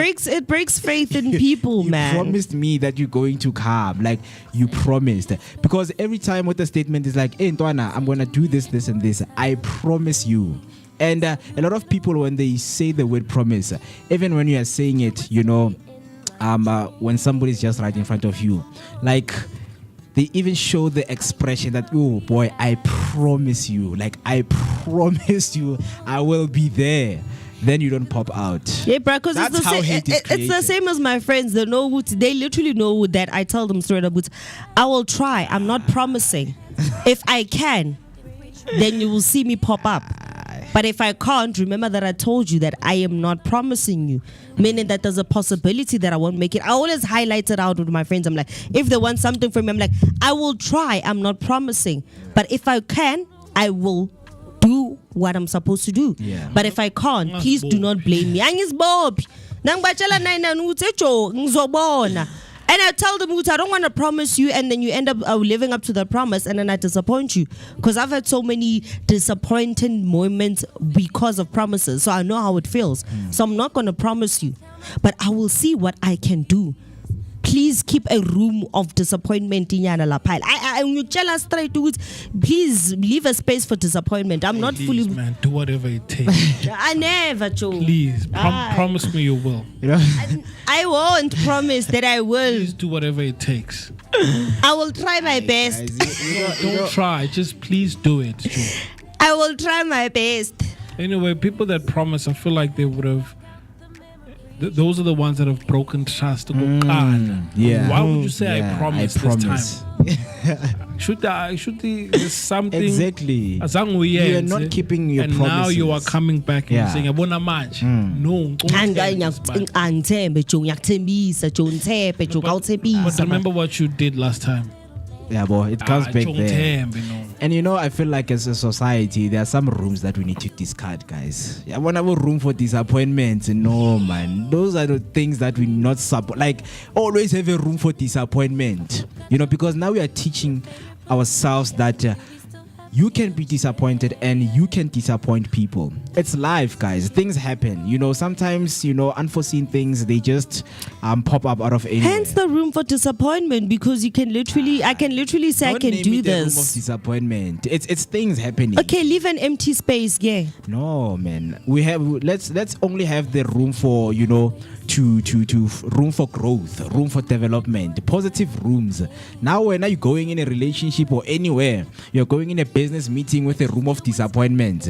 breaks faith in people, you man. You promised me that you're going to come. Like you promised, because every time what the statement is like, "Hey, Ntwana, I'm gonna do this, this, and this. I promise you." And a lot of people, when they say the word promise, even when you are saying it, you know, when somebody's just right in front of you, like. They even show the expression that, oh boy, I promise you, like I promise you, I will be there. Then you don't pop out. Yeah, bro, because it's the same as my friends. They know, they literally know that I tell them straight up, I will try. I'm not promising. If I can, then you will see me pop up. But if I can't, remember that I told you that I am not promising you. Meaning that there's a possibility that I won't make it. I always highlight it out with my friends. I'm like, if they want something from me, I'm like, I will try. I'm not promising. But if I can, I will do what I'm supposed to do. Yeah. But if I can't, please do not blame me. And I tell them, I don't want to promise you, and then you end up living up to the promise, and then I disappoint you. Because I've had so many disappointing moments because of promises. So I know how it feels. So I'm not going to promise you. But I will see what I can do. please keep a room of disappointment in yana lapha. I tell us straight, dudes, please leave a space for disappointment. I'm not Please, fully. man, do whatever it takes. I never, Joe. Please, promise me you will. You know? I won't promise that I will. Please do whatever it takes. I will try my best. Guys, Don't try, just please do it. Joe. I will try my best. Anyway, people that promise, I feel like they would have. Those are the ones that have broken trust. yeah. Why would you say Yeah, I promise I promise. this time? There's something. Exactly. Azange You are uyenze, not keeping your and promises. now you are coming back Yeah. and saying, "Abona manje." No. But remember what you did last time. Yeah, boy, it comes back there. And you know, I feel like as a society, there are some rooms that we need to discard, guys. Yeah, one have a room for disappointments. No, man. Those are the things that we not support. Like, always have a room for disappointment. You know, because now we are teaching ourselves that you can be disappointed and you can disappoint people. It's life, guys. Things happen. You know, sometimes, you know, unforeseen things, they just pop up out of anywhere. Hence the room for disappointment, because you can literally, I can literally say I Don't can name do it a room of this. disappointment. It's things happening. Okay, leave an empty space, yeah. No, man. We have let's only have the room for, you know, to room for growth, room for development, positive rooms. Now when are you going in a relationship or anywhere, you're going in a business meeting with a room of disappointment.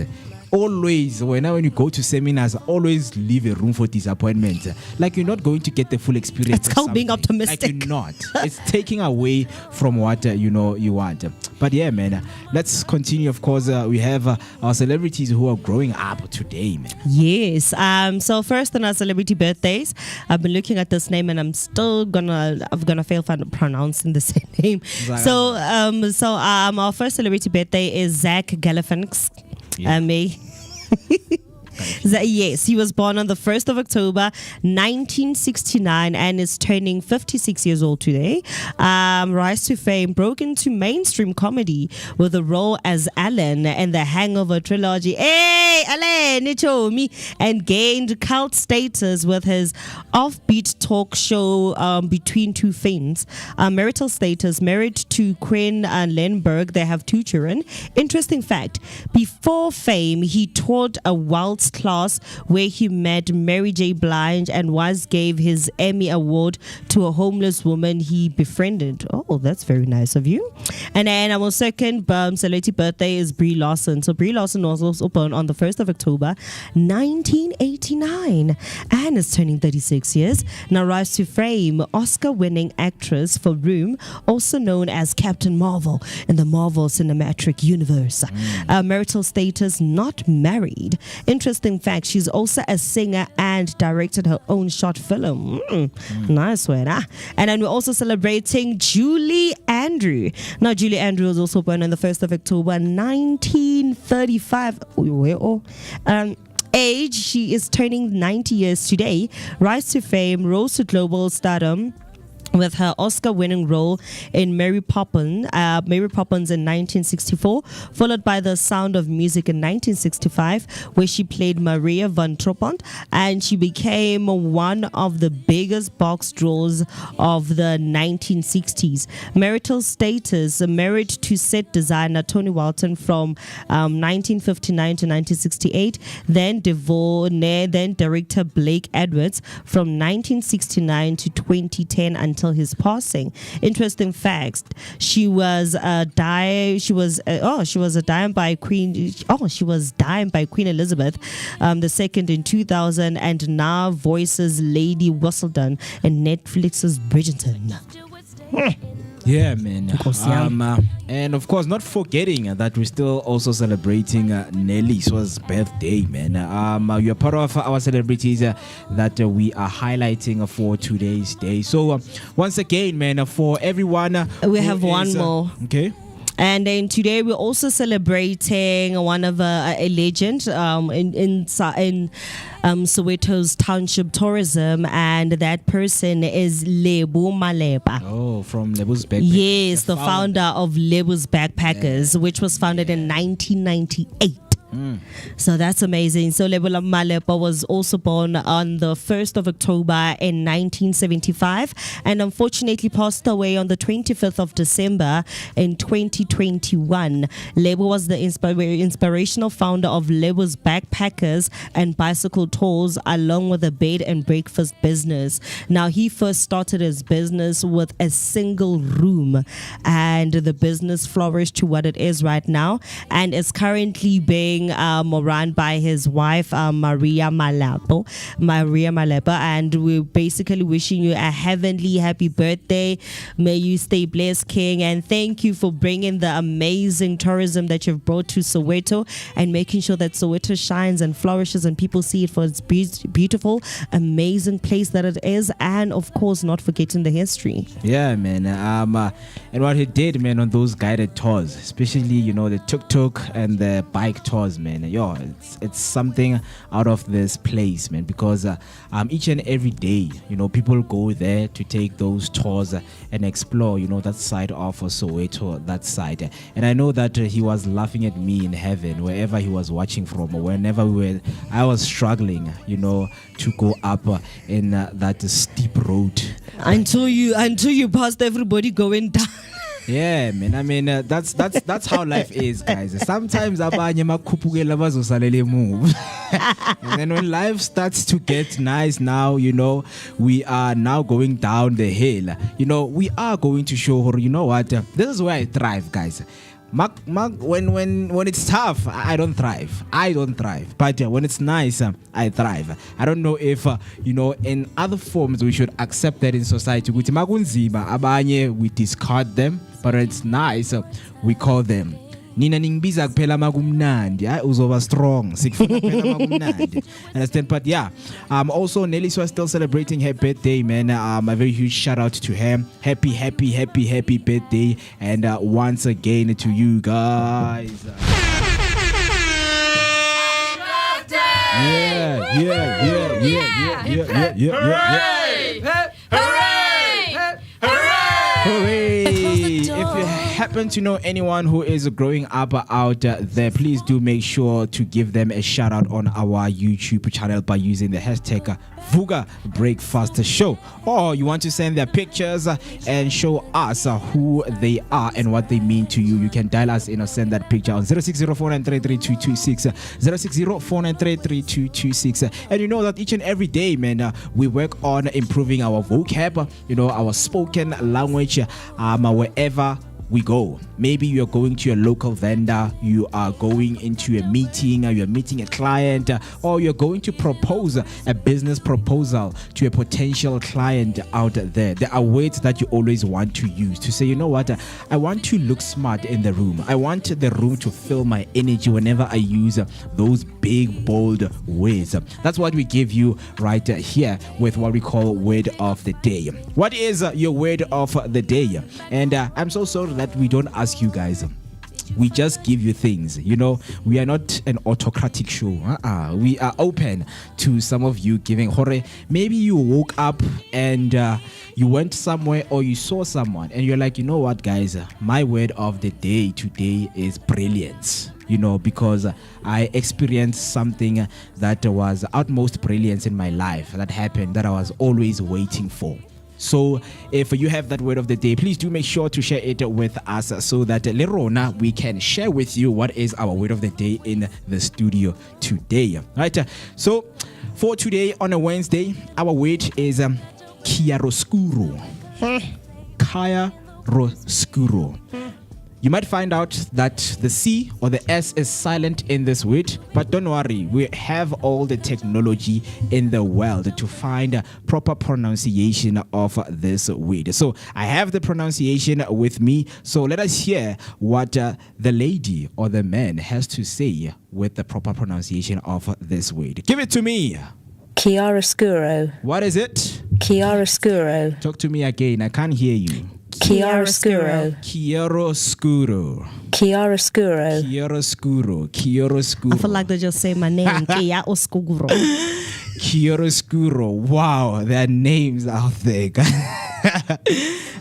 Always, when you go to seminars, always leave a room for disappointment. Like, you're not going to get the full experience. It's called being something. optimistic. Like, you're not. It's taking away from what you know you want. But yeah, man, let's continue. Of course, we have our celebrities who are growing up today, man. Yes. So first on our celebrity birthdays, I've been looking at this name and I'm gonna fail for pronouncing the same name. So our first celebrity birthday is Zach Galifianakis. Yeah. Yes, he was born on the 1st of October 1969 and is turning 56 years old today. Rise to fame, broke into mainstream comedy with a role as Alan in the Hangover trilogy. Hey, Alan, it's me. And gained cult status with his offbeat talk show Between Two Fiends. Marital status, married to Quinn Lenberg. They have 2 children. Interesting fact, before fame, he taught a waltz class where he met Mary J. Blige and gave his Emmy Award to a homeless woman he befriended. Oh, that's very nice of you. And then our second celebrity birthday is Brie Larson. So Brie Larson was also born on the 1st of October 1989 and is turning 36 years. Now rise to fame, Oscar-winning actress for Room, also known as Captain Marvel in the Marvel Cinematic Universe. Marital status, not married. Interesting fact, she's also a singer and directed her own short film. Nice one, huh? And then we're also celebrating Julie Andrew. Now, Julie Andrew was also born on the 1st of October 1935. Age, she is turning 90 years today. Rise to fame, rose to global stardom with her Oscar-winning role in Mary Poppins in 1964, followed by The Sound of Music in 1965, where she played Maria van Troppant, and she became one of the biggest box draws of the 1960s. Marital status, married to set designer Tony Walton from 1959 to 1968, then director Blake Edwards from 1969 to 2010 until his passing. Interesting facts: she was dying by Queen Elizabeth II in 2000, and now voices Lady Whistledown in Netflix's Bridgerton. Yeah, man. And of course, not forgetting that we're still also celebrating Nelly's birthday, man. You're part of our celebrities that we are highlighting for today's day. So once again, man, for everyone, we have one more. Okay. And then today we're also celebrating one of a legend in Soweto's township tourism, and that person is Lebo Maleba. Oh, from Lebo's Backpackers. Yes, the founder of Lebo's Backpackers, which was founded in 1998. So that's amazing. So Lebola Malepa was also born on the 1st of October in 1975 and unfortunately passed away on the 25th of December in 2021. Lebo was the inspirational founder of Lebo's Backpackers and Bicycle Tours along with a bed and breakfast business. Now he first started his business with a single room and the business flourished to what it is right now and is currently being run by his wife Maria Malepa, and we're basically wishing you a heavenly happy birthday. May you stay blessed, King, and thank you for bringing the amazing tourism that you've brought to Soweto and making sure that Soweto shines and flourishes and people see it for its beautiful, amazing place that it is, and of course not forgetting the history. Yeah, man. And what he did, man, on those guided tours, especially the tuk-tuk and the bike tours, man, it's something out of this place, man, because each and every day people go there to take those tours and explore that side of Soweto, that side. And I know that he was laughing at me in heaven wherever he was watching from, whenever I was struggling to go up in that steep road until you passed everybody going down. Yeah, man. I mean, that's how life is, guys. Sometimes abanye makhuphukela bazosalele move. And then when life starts to get nice now, we are now going down the hill. We are going to show her, what? This is where I thrive, guys. When it's tough, I don't thrive. But when it's nice, I thrive. I don't know if in other forms we should accept that in society. We discard them, but it's nice, we call them. Nina ningbiza kuphela makumnandi uzoba strong sikufuna kuphela makumnandi. Understand? But yeah, also Nelly was still celebrating her birthday, man. A very huge shout out to her. Happy birthday, and once again to you guys. Yeah. Hooray! If you happen to know anyone who is growing up out there, please do make sure to give them a shout out on our YouTube channel by using the hashtag Vooka Breakfast Show. Or you want to send their pictures and show us who they are and what they mean to you. You can dial us in or send that picture on 06049332226, 06049332226. And you know that each and every day, man, we work on improving our vocab, our spoken language, wherever we go. Maybe you're going to a local vendor, you are going into a meeting, or you're meeting a client, or you're going to propose a business proposal to a potential client out there. There are words that you always want to use to say, you know what, I want to look smart in the room. I want the room to feel my energy whenever I use those big, bold words. That's what we give you right here with what we call word of the day. What is your word of the day? And I'm so sorry that we don't ask you guys. We just give you things. We are not an autocratic show. We are open to some of you giving. Maybe you woke up and you went somewhere, or you saw someone and you're like, you know what, guys, my word of the day today is brilliance. Because I experienced something that was utmost brilliance in my life that happened, that I was always waiting for. So if you have that word of the day, please do make sure to share it with us so that later on we can share with you what is our word of the day in the studio today. Right. So for today on a Wednesday, our word is chiaroscuro. Chiaroscuro. You might find out that the C or the S is silent in this word, but don't worry, we have all the technology in the world to find a proper pronunciation of this word. So I have the pronunciation with me, so let us hear what the lady or the man has to say with the proper pronunciation of this word. Give it to me. Chiaroscuro. What is it? Chiaroscuro. Talk to me again, I can't hear you. Chiaroscuro. Chiaroscuro. Chiaroscuro. Chiaroscuro. Chiaroscuro. I feel like they just say my name. Chiaroscuro. Chiaroscuro. Wow, there are names out there.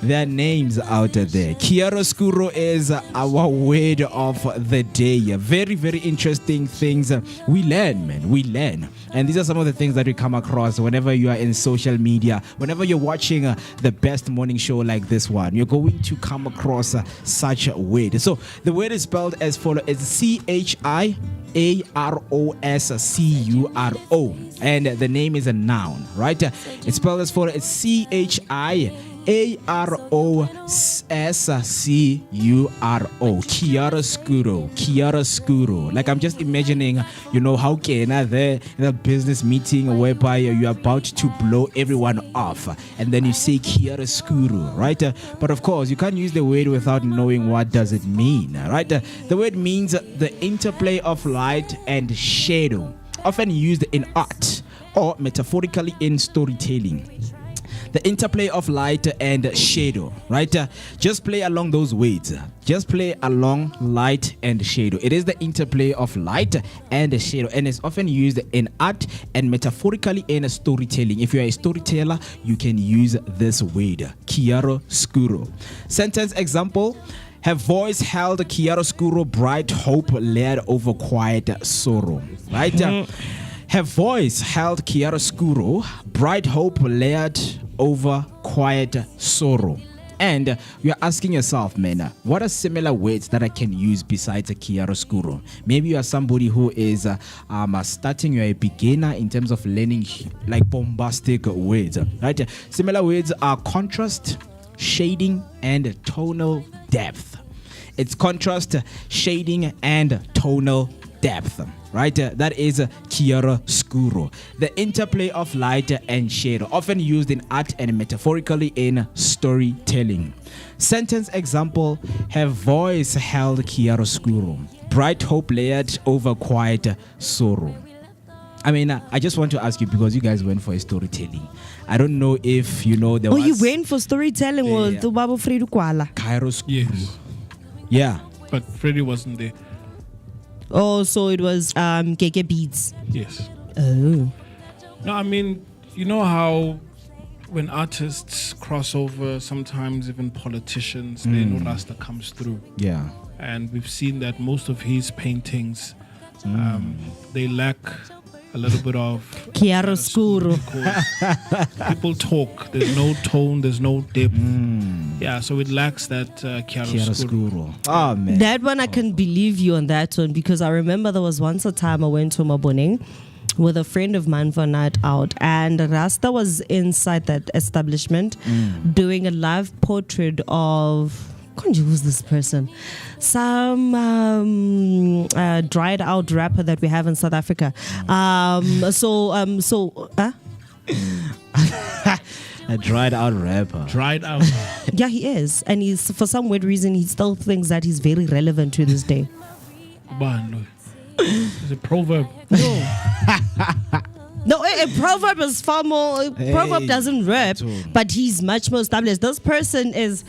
There are names out there. Chiaroscuro is our word of the day. Very, very interesting things we learn, man. We learn. And these are some of the things that we come across whenever you are in social media, whenever you're watching the best morning show like this one. You're going to come across such a word. So the word is spelled as follows. It's CHIAROSCURO. And the name is a noun, right? It's spelled as follows. It's CHIAROSCURO. Chiaroscuro. Like I'm just imagining, how Kena there in a business meeting whereby you're about to blow everyone off, and then you say chiaroscuro, right? But of course, you can't use the word without knowing what does it mean, right? The word means the interplay of light and shadow, often used in art or metaphorically in storytelling. The interplay of light and shadow, right? Just play along those words. Just play along light and shadow. It is the interplay of light and shadow, and it's often used in art and metaphorically in storytelling. If you're a storyteller, you can use this word, chiaroscuro. Sentence example: her voice held chiaroscuro, bright hope layered over quiet sorrow, right? Her voice held chiaroscuro, bright hope layered over quiet sorrow. And you're asking yourself, man, what are similar words that I can use besides a chiaroscuro? Maybe you are somebody who is starting, you're a beginner in terms of learning like bombastic words, right? Similar words are contrast, shading, and tonal depth. It's contrast, shading, and tonal depth, right? That is chiaroscuro. The interplay of light and shadow, often used in art and metaphorically in storytelling. Sentence example: her voice held chiaroscuro, bright hope layered over quiet sorrow. I mean, I just want to ask you, because you guys went for a storytelling. I don't know if there was... Oh, you went for storytelling or the Babu Fredu Kuala? Chiaroscuro. Yes. Yeah. But Freddie wasn't there. Oh, so it was Keke Beats. Yes. Oh. No, I mean, you know how when artists cross over, sometimes even politicians, then Rasta comes through. Yeah. And we've seen that most of his paintings, they lack a little bit of chiaroscuro. People talk. There's no tone. There's no depth. Yeah, so it lacks that chiaroscuro. Oh man, that one I can believe you on that one, because I remember there was once a time I went to Maboneng with a friend of mine for a night out, and Rasta was inside that establishment doing a live portrait of... Who's this person? Some dried out rapper that we have in South Africa. A dried out rapper. Dried out. Yeah, he is, and he's, for some weird reason, he still thinks that he's very relevant to this day. It's a proverb. No, a proverb is far more. A proverb doesn't rap, but he's much more established. This person is.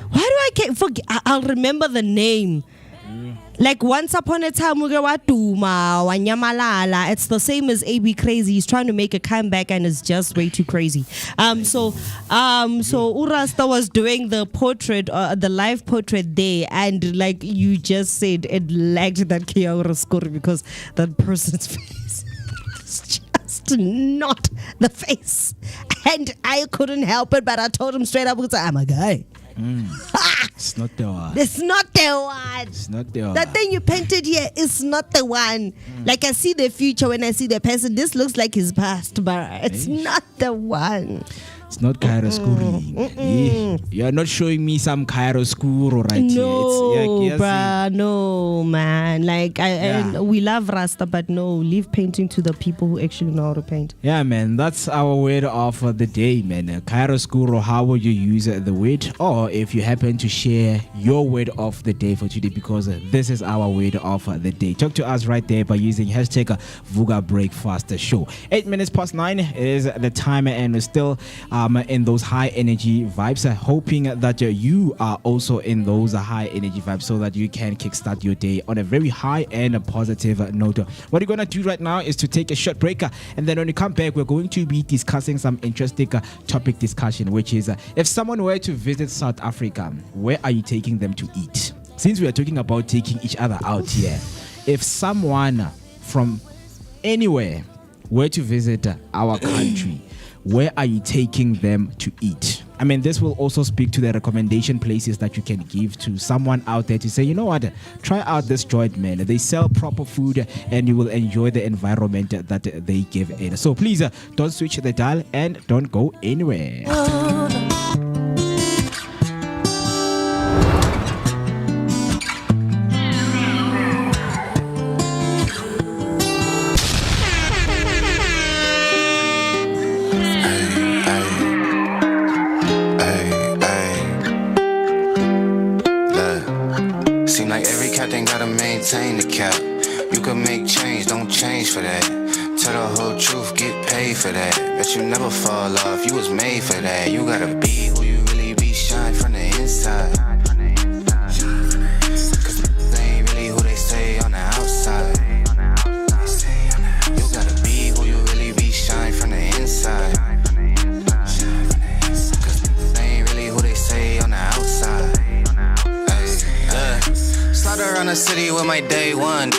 Why do I can't forget? I'll remember the name. Like once upon a time, it's the same as AB Crazy. He's trying to make a comeback and it's just way too crazy. So Urasta was doing the portrait, the live portrait there, and like you just said, it lacked that chiaroscuro because that person's face is just not the face, and I couldn't help it. But I told him straight up, I'm a guy. It's not the one. It's not the one. It's not the one. That thing you painted here is not the one. Like I see the future when I see the person. This looks like his past, but it's not the one. It's not chiaroscuro. You're not showing me some chiaroscuro right here. Bruh, no, man. Like, we love Rasta, but no, leave painting to the people who actually know how to paint. Yeah, man. That's our word of the day, man. Chiaroscuro, how would you use the word? Or if you happen to share your word of the day for today, because this is our word of the day. Talk to us right there by using hashtag Vooka Breakfast Show. 8 minutes past 9 is the time, and we're still in those high energy vibes, hoping that you are also in those high energy vibes so that you can kickstart your day on a very high and a positive note. What we're going to do right now is to take a short break, and then when we come back, we're going to be discussing some interesting topic discussion, which is if someone were to visit South Africa, where are you taking them to eat? Since we are talking about taking each other out here, if someone from anywhere were to visit our country, where are you taking them to eat? I mean, this will also speak to the recommendation places that you can give to someone out there to say, you know what, try out this joint, man. They sell proper food and you will enjoy the environment that they give in. So please don't switch the dial and don't go anywhere. Maintain the cap. You can make change, don't change for that. Tell the whole truth, get paid for that. Bet you never fall off, you was made for that. You gotta be who you really be, shine from the inside. Cause they ain't really who they say on the outside. You gotta be who you really be, shine from the inside. Cause they ain't really who they say on the outside. Slide around the city with my day one.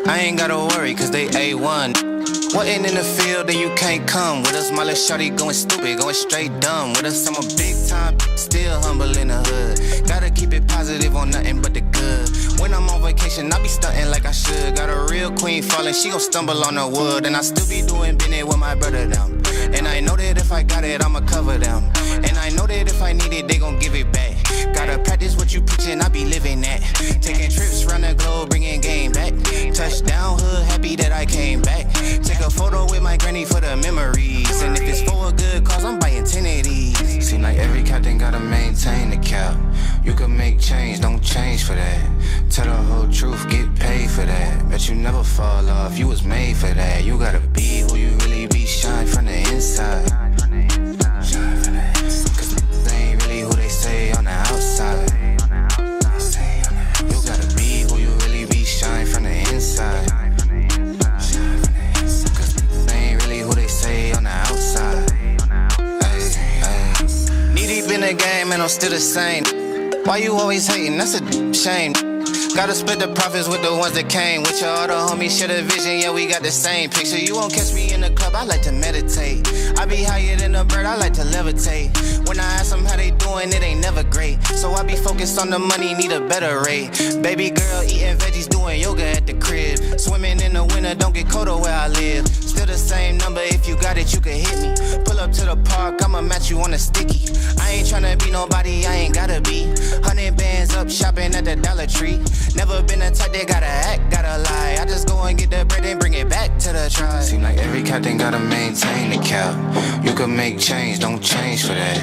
I ain't gotta worry cause they A1. Wasn't in the field then you can't come with us. My little shawty going stupid, going straight dumb with us. I'm a big time, still humble in the hood. Gotta keep it positive on nothing but the good. When I'm on vacation, I be stunting like I should. Got a real queen falling, she gon' stumble on the wood. And I still be doing business with my brother down. And I know that if I got it, I'ma cover them. And I know that if I need it, they gon' give it back. Gotta practice what you preachin', I be living that. Taking trips round the globe, bringing game back. Touchdown hood, happy that I came back. Take a photo with my granny for the memories. And if it's for a good cause, I'm buying 10 of these. Seem like every captain gotta maintain the cap. You can make change, don't change for that. Tell the whole truth, get paid for that. Bet you never fall off, you was made for that. You gotta be who you really be, shine from the inside. Cause they ain't really who they say on the outside. You gotta be who you really be, shine from the inside. Cause they ain't really who they say on the outside. Knee deep in the game and I'm still the same. Why you always hating? That's a shame. Gotta split the profits with the ones that came. With your other homies, share the vision, yeah, we got the same picture. You won't catch me in the club, I like to meditate. I be higher than a bird, I like to levitate. When I ask them how they doing, it ain't never great. So I be focused on the money, need a better rate. Baby girl eating veggies, doing yoga at the crib. Swimming in the winter, don't get colder where I live. Still the same number, if you got it, you can hit me. Pull up to the park, I'ma match you on a sticky. I ain't tryna be nobody, I ain't gotta be. 100 bands up, shopping at the Dollar Tree. Never been a type that gotta act, gotta lie. I just go and get the bread and bring it back to the tribe. Seem like every captain gotta maintain the cap. You can make change, don't change for that.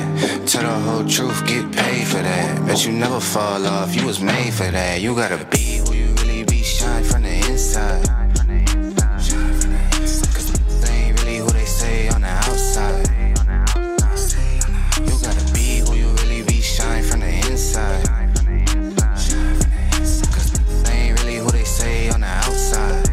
Tell the whole truth, get paid for that. Bet you never fall off, you was made for that. You gotta be who you really be, shine from the inside. Cause they ain't really who they say on the outside. You gotta be who you really be, shine from the inside. On the outside.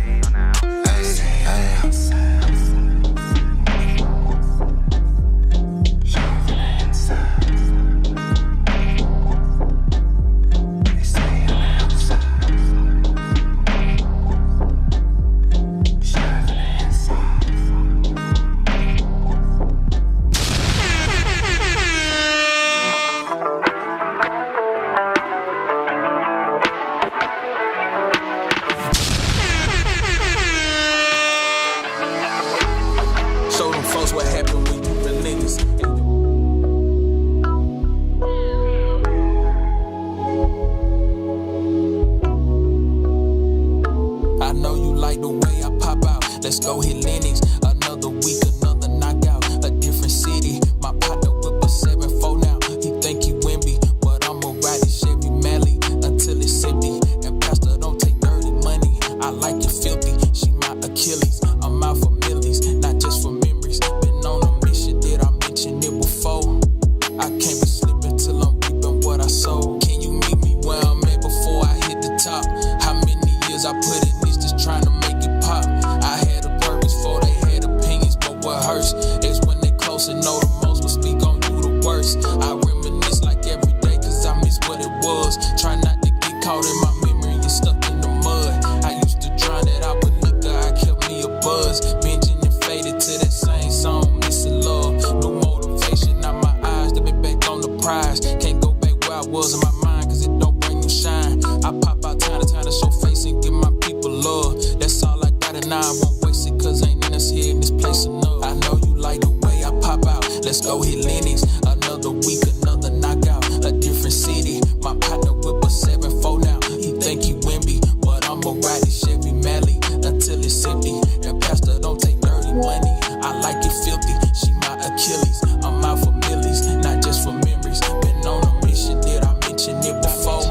let's go hit Lennox. Another week, another knockout, a different city. My partner whip a 7-4 now. He think he Wimby, but I'ma ride this Chevy Mally until it's empty. And Pastor don't take dirty money. I like it filthy. She my Achilles. I'm out for millies, not just for memories. Been on a mission, did I mention it before?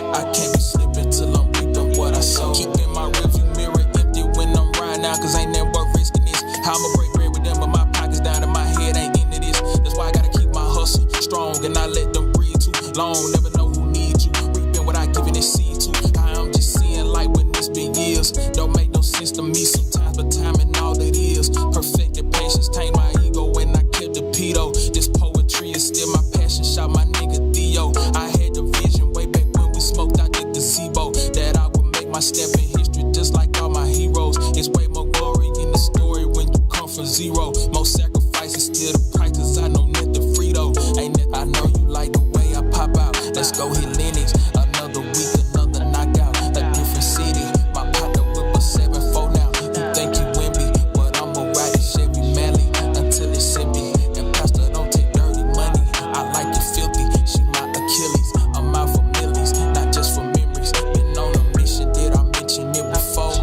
I can't be slipping till I'm reaping what I sow. Keeping my rearview mirror empty when I'm riding out, cause ain't never worth risking this. How I'ma break bread with them, but my pockets down and my head ain't into this. That's why I gotta keep my hustle strong and not let them breathe too long. Never know who needs you. Reaping what I giving it seed to. I'm just seeing light when it's been years. Don't make no sense to me sometimes, but time and all it is. Perfected patience, tame my ego when I kept the pedo. This poetry is still my passion. Shout my nigga Theo. I had the vision way back when we smoked out the gazebo that I would make my step in history just like all my heroes. It's way more glory in the story when you come from zero. Most sacrifices still the price, cause I know net the Frito. Ain't it? I know you like the way I pop out. Let's go hit Lennox. Another week, another knockout, a different city. My partner whip a 7-4 now. You think you Wimby, but I'ma ride this Chevy Mally until it's empty. And Pastor don't take dirty money. I like it filthy. She my Achilles. I'm out for millies, not just for memories. Been on a mission, did I mention it before?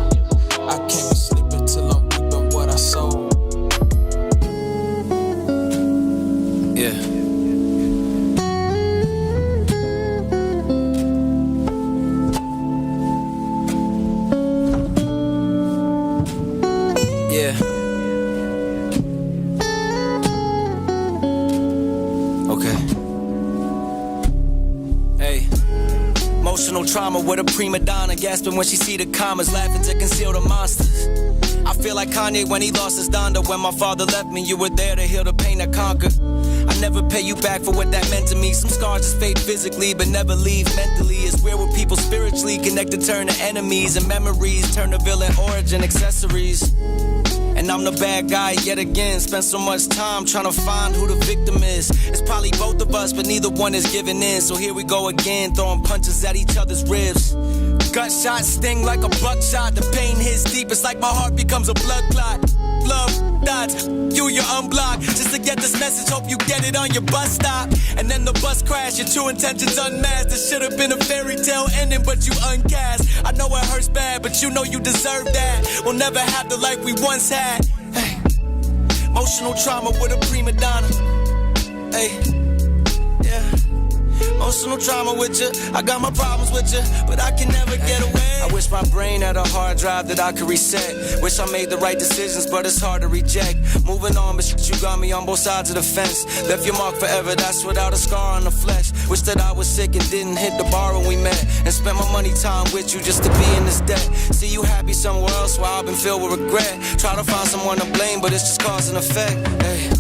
I can't be slipping till I'm reaping what I sow. Yeah. Yeah. Okay. Hey. Emotional trauma with a prima donna, gasping when she see the commas, laughing to conceal the monsters. I feel like Kanye when he lost his Donda. When my father left me, you were there to heal the pain I conquered. I never pay you back for what that meant to me. Some scars just fade physically, but never leave mentally. It's where people spiritually connected turn to enemies, and memories turn to villain origin accessories. And I'm the bad guy yet again. Spent so much time trying to find who the victim is. It's probably both of us, but neither one is giving in. So here we go again, throwing punches at each other's ribs. Gunshots sting like a buckshot. The pain hits deep, it's like my heart becomes a blood clot. Love dots, you're unblocked. Just to get this message, hope you get it on your bus stop. And then the bus crash, your true intentions unmasked. This should have been a fairy tale ending, but you uncast. I know it hurts bad, but you know you deserve that. We'll never have the life we once had. Hey. Emotional trauma with a prima donna. Hey. Yeah. Emotional trauma with you. I got my problems with you, but I can never get away. I wish my brain had a hard drive that I could reset. Wish I made the right decisions, but it's hard to reject. Moving on, but you got me on both sides of the fence. Left your mark forever, that's without a scar on the flesh. Wish that I was sick and didn't hit the bar when we met. And spent my money time with you just to be in this debt. See you happy somewhere else while I've been filled with regret. Try to find someone to blame, but it's just cause and effect. Hey.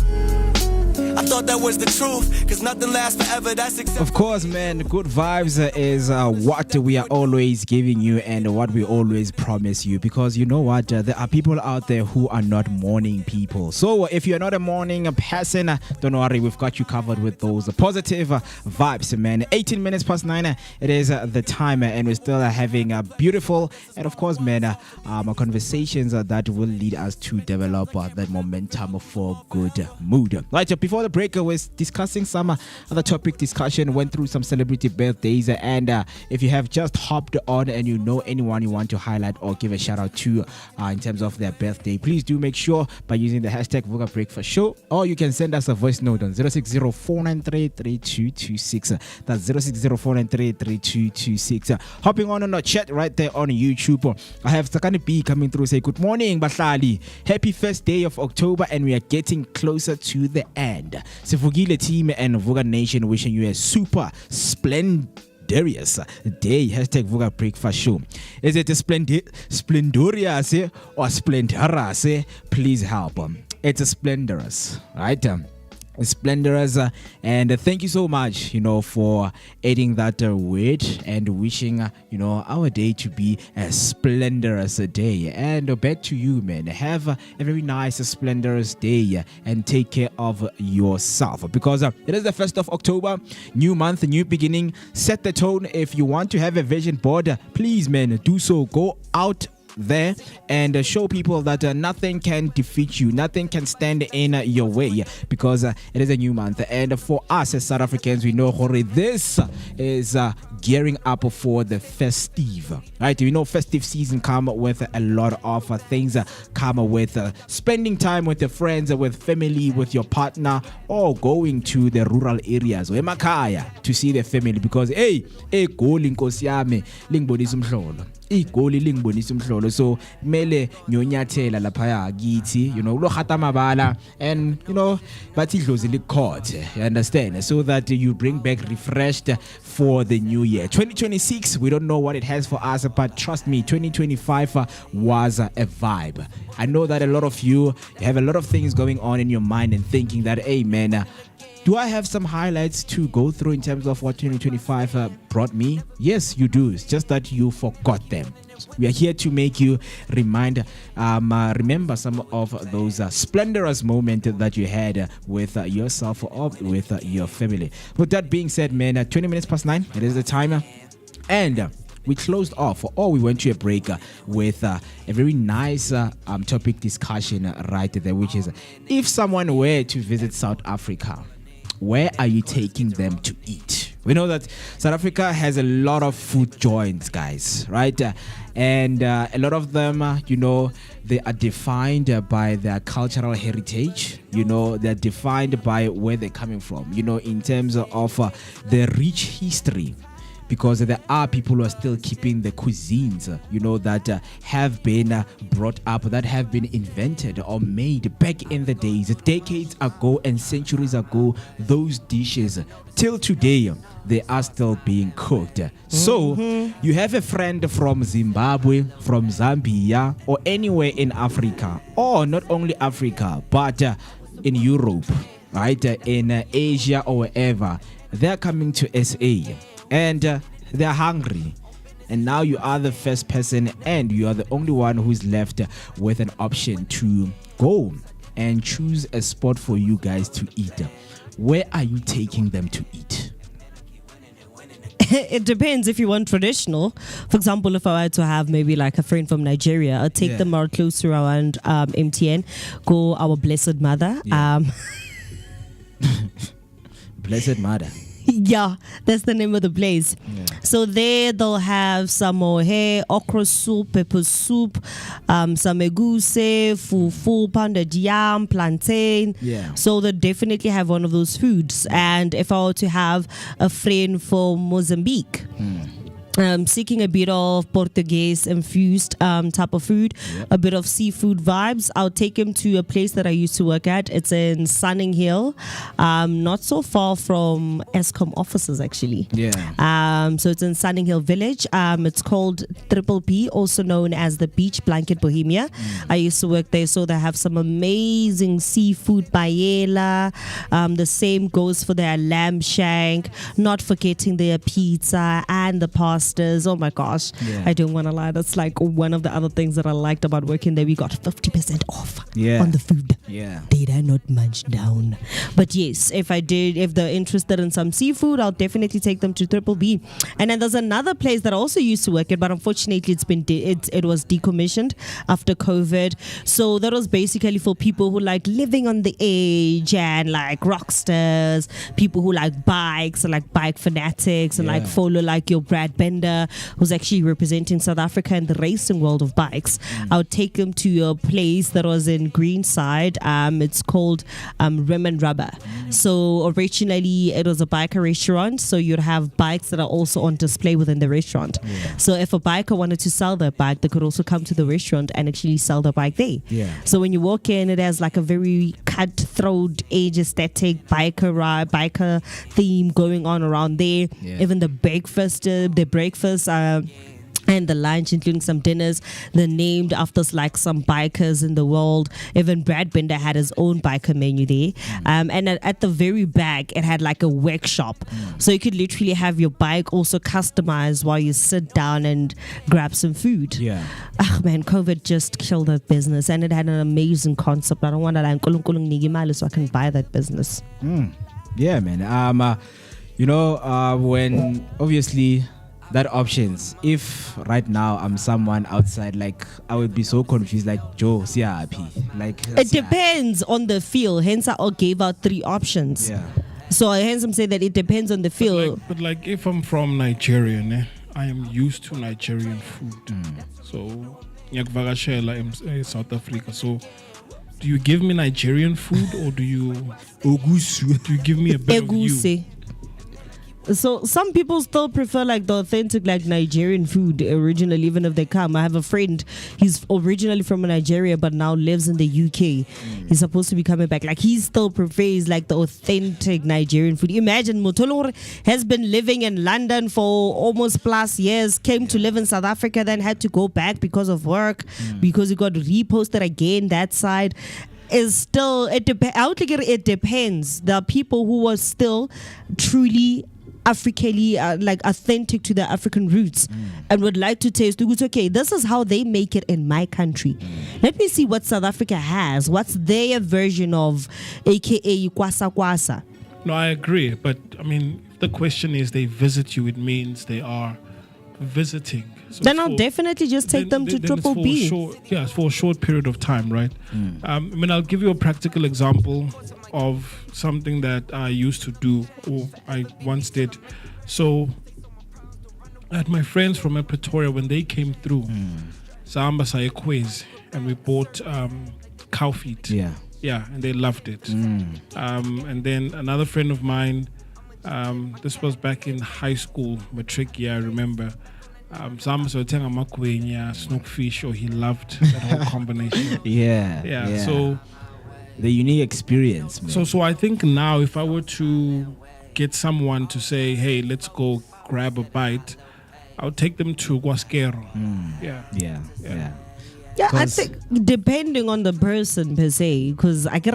I thought that was the truth, cause nothing lasts forever, that's acceptable. Of course, man, good vibes is what we are always giving you and what we always promise you, because you know what, there are people out there who are not morning people. So if you're not a morning person, don't worry, we've got you covered with those positive vibes, man. 18 minutes past 9, it is the time, and we're still having a beautiful and of course, man, conversations that will lead us to develop that momentum for good mood. Right, before the break, we're discussing some other topic discussion, went through some celebrity birthdays, and if you have just hopped on and you know anyone you want to highlight or give a shout out to in terms of their birthday, please do make sure by using the hashtag Vooka Breakfast Show, or you can send us a voice note on 060-493-3226. That's 060-493-3226. Hopping on our chat right there on YouTube, I have Sakani B coming through, say good morning Bahlali, happy first day of October, and we are getting closer to the end. Sivugile team and Vooka Nation wishing you a super splendorous day. Hashtag Vooka Breakfast Show. Is it a splendorous or splendorous? Please help. It's a splendorous, right? Splendorous, and thank you so much, for adding that word and wishing, our day to be a splendorous day. And back to you, man. Have a very nice, splendorous day and take care of yourself, because it is the 1st of October, new month, new beginning. Set the tone. If you want to have a vision board, please, man, do so. Go out there and show people that nothing can defeat you, nothing can stand in your way, because it is a new month. And for us as South Africans, we know this is gearing up for the festive, right? You know, festive season come with a lot of things, come with spending time with your friends, with family, with your partner, or going to the rural areas or emakhaya to see the family, because egoli nkosi yami lingibonisa umhlolo, igoli lingibonisa umhlolo, so mele nyonyathela lapha kithi, you know, lo khata mabala, and you know bathi idlozi likhothe, you understand, so that you bring back refreshed for the new year 2026. We don't know what it has for us, but trust me, 2025 was a vibe. I know that a lot of you have a lot of things going on in your mind and thinking that, hey man, do I have some highlights to go through in terms of what 2025 brought me? Yes, you do. It's just that you forgot them. We are here to make you remember some of those splendorous moments that you had with yourself or with your family. With that being said, man, 20 minutes past 9, it is the timer. And we closed off, or we went to a break with a very nice topic discussion right there, which is, if someone were to visit South Africa, where are you taking them to eat? We know that South Africa has a lot of food joints, guys, right? And a lot of them, you know, they are defined by their cultural heritage. You know, they're defined by where they're coming from, you know, in terms of the rich history. Because there are people who are still keeping the cuisines, you know, that have been brought up, that have been invented or made back in the days, decades ago and centuries ago. Those dishes, till today, they are still being cooked. So, you have a friend from Zimbabwe, from Zambia, or anywhere in Africa, or not only Africa, but in Europe, right, in Asia or wherever, they're coming to SA. And they're hungry. And now you are the first person, and you are the only one who's left with an option to go and choose a spot for you guys to eat. Where are you taking them to eat? It depends if you want traditional. For example, if I were to have maybe like a friend from Nigeria, I'll take them out close to around MTN, go our Blessed Mother. Yeah. Blessed Mother. Yeah, that's the name of the place. Yeah. So there they'll have some mohe, okra soup, pepper soup, some eguse, fufu, pounded yam, plantain. Yeah. So they definitely have one of those foods. And if I were to have a friend from Mozambique, seeking a bit of Portuguese infused type of food, a bit of seafood vibes, I'll take him to a place that I used to work at. It's in Sunning Hill, not so far from Eskom offices actually. Yeah. So it's in Sunning Hill Village. It's called Triple P, also known as the Beach Blanket Bohemia. I used to work there, so they have some amazing seafood paella. The same goes for their lamb shank, not forgetting their pizza and the pasta. Oh my gosh, I don't want to lie, that's like one of the other things that I liked about working there. We got 50% off on the food. Did I not munch down? But yes, if they're interested in some seafood, I'll definitely take them to Triple B. And then there's another place that I also used to work at, but unfortunately it was decommissioned after COVID. So that was basically for people who like living on the edge and like rockstars, people who like bikes and like bike fanatics and like follow like your Brad Bender, who's actually representing South Africa in the racing world of bikes. I would take them to a place that was in Greenside. It's called Rim and Rubber. So originally it was a biker restaurant, so you'd have bikes that are also on display within the restaurant. So if a biker wanted to sell their bike, they could also come to the restaurant and actually sell their bike there. So when you walk in, it has like a very cutthroat, age aesthetic biker theme going on around there. Even the breakfast and the lunch, including some dinners, they're named after like some bikers in the world. Even Brad Bender had his own biker menu there. And at the very back, it had like a workshop. So you could literally have your bike also customized while you sit down and grab some food. Man, COVID just killed that business, and it had an amazing concept. I don't want to like so I can buy that business. Yeah, man. You know, when obviously that options. If right now I'm someone outside, like I would be so confused. Like Joe, siyapi. Like It depends on the field. Hence, I gave out 3 options. Yeah. So hence I'm saying that it depends on the field. But like if I'm from Nigeria, I am used to Nigerian food. So ngiyakuvakashela in South Africa. So do you give me Nigerian food or do you give me a bit of you? So some people still prefer like the authentic like Nigerian food originally, even if they come. I have a friend, he's originally from Nigeria but now lives in the UK. He's supposed to be coming back. Like he still prefers like the authentic Nigerian food. Imagine Motolore has been living in London for almost plus years, came to live in South Africa, then had to go back because of work, because he got reposted again that side. Is still it depends. There are people who are still truly Africally like authentic to their African roots and would like to taste okay, this is how they make it in my country. Let me see what South Africa has. What's their version of aka kwasa kwasa? No, I agree, but I mean if the question is they visit you, it means they are visiting. So then I'll definitely just take them to Triple B. It's for a short period of time, right? I mean, I'll give you a practical example of something that I used to do, or I once did. So, I had my friends from Pretoria when they came through, Samba Sayekwez, and we bought cow feet. Yeah, and they loved it. And then another friend of mine, this was back in high school, matric year, I remember. Some sort of snookfish, or he loved that whole combination. Yeah. So the unique experience, man. So I think now if I were to get someone to say, hey, let's go grab a bite, I would take them to Guasquero. Yeah, I think depending on the person per se, because I get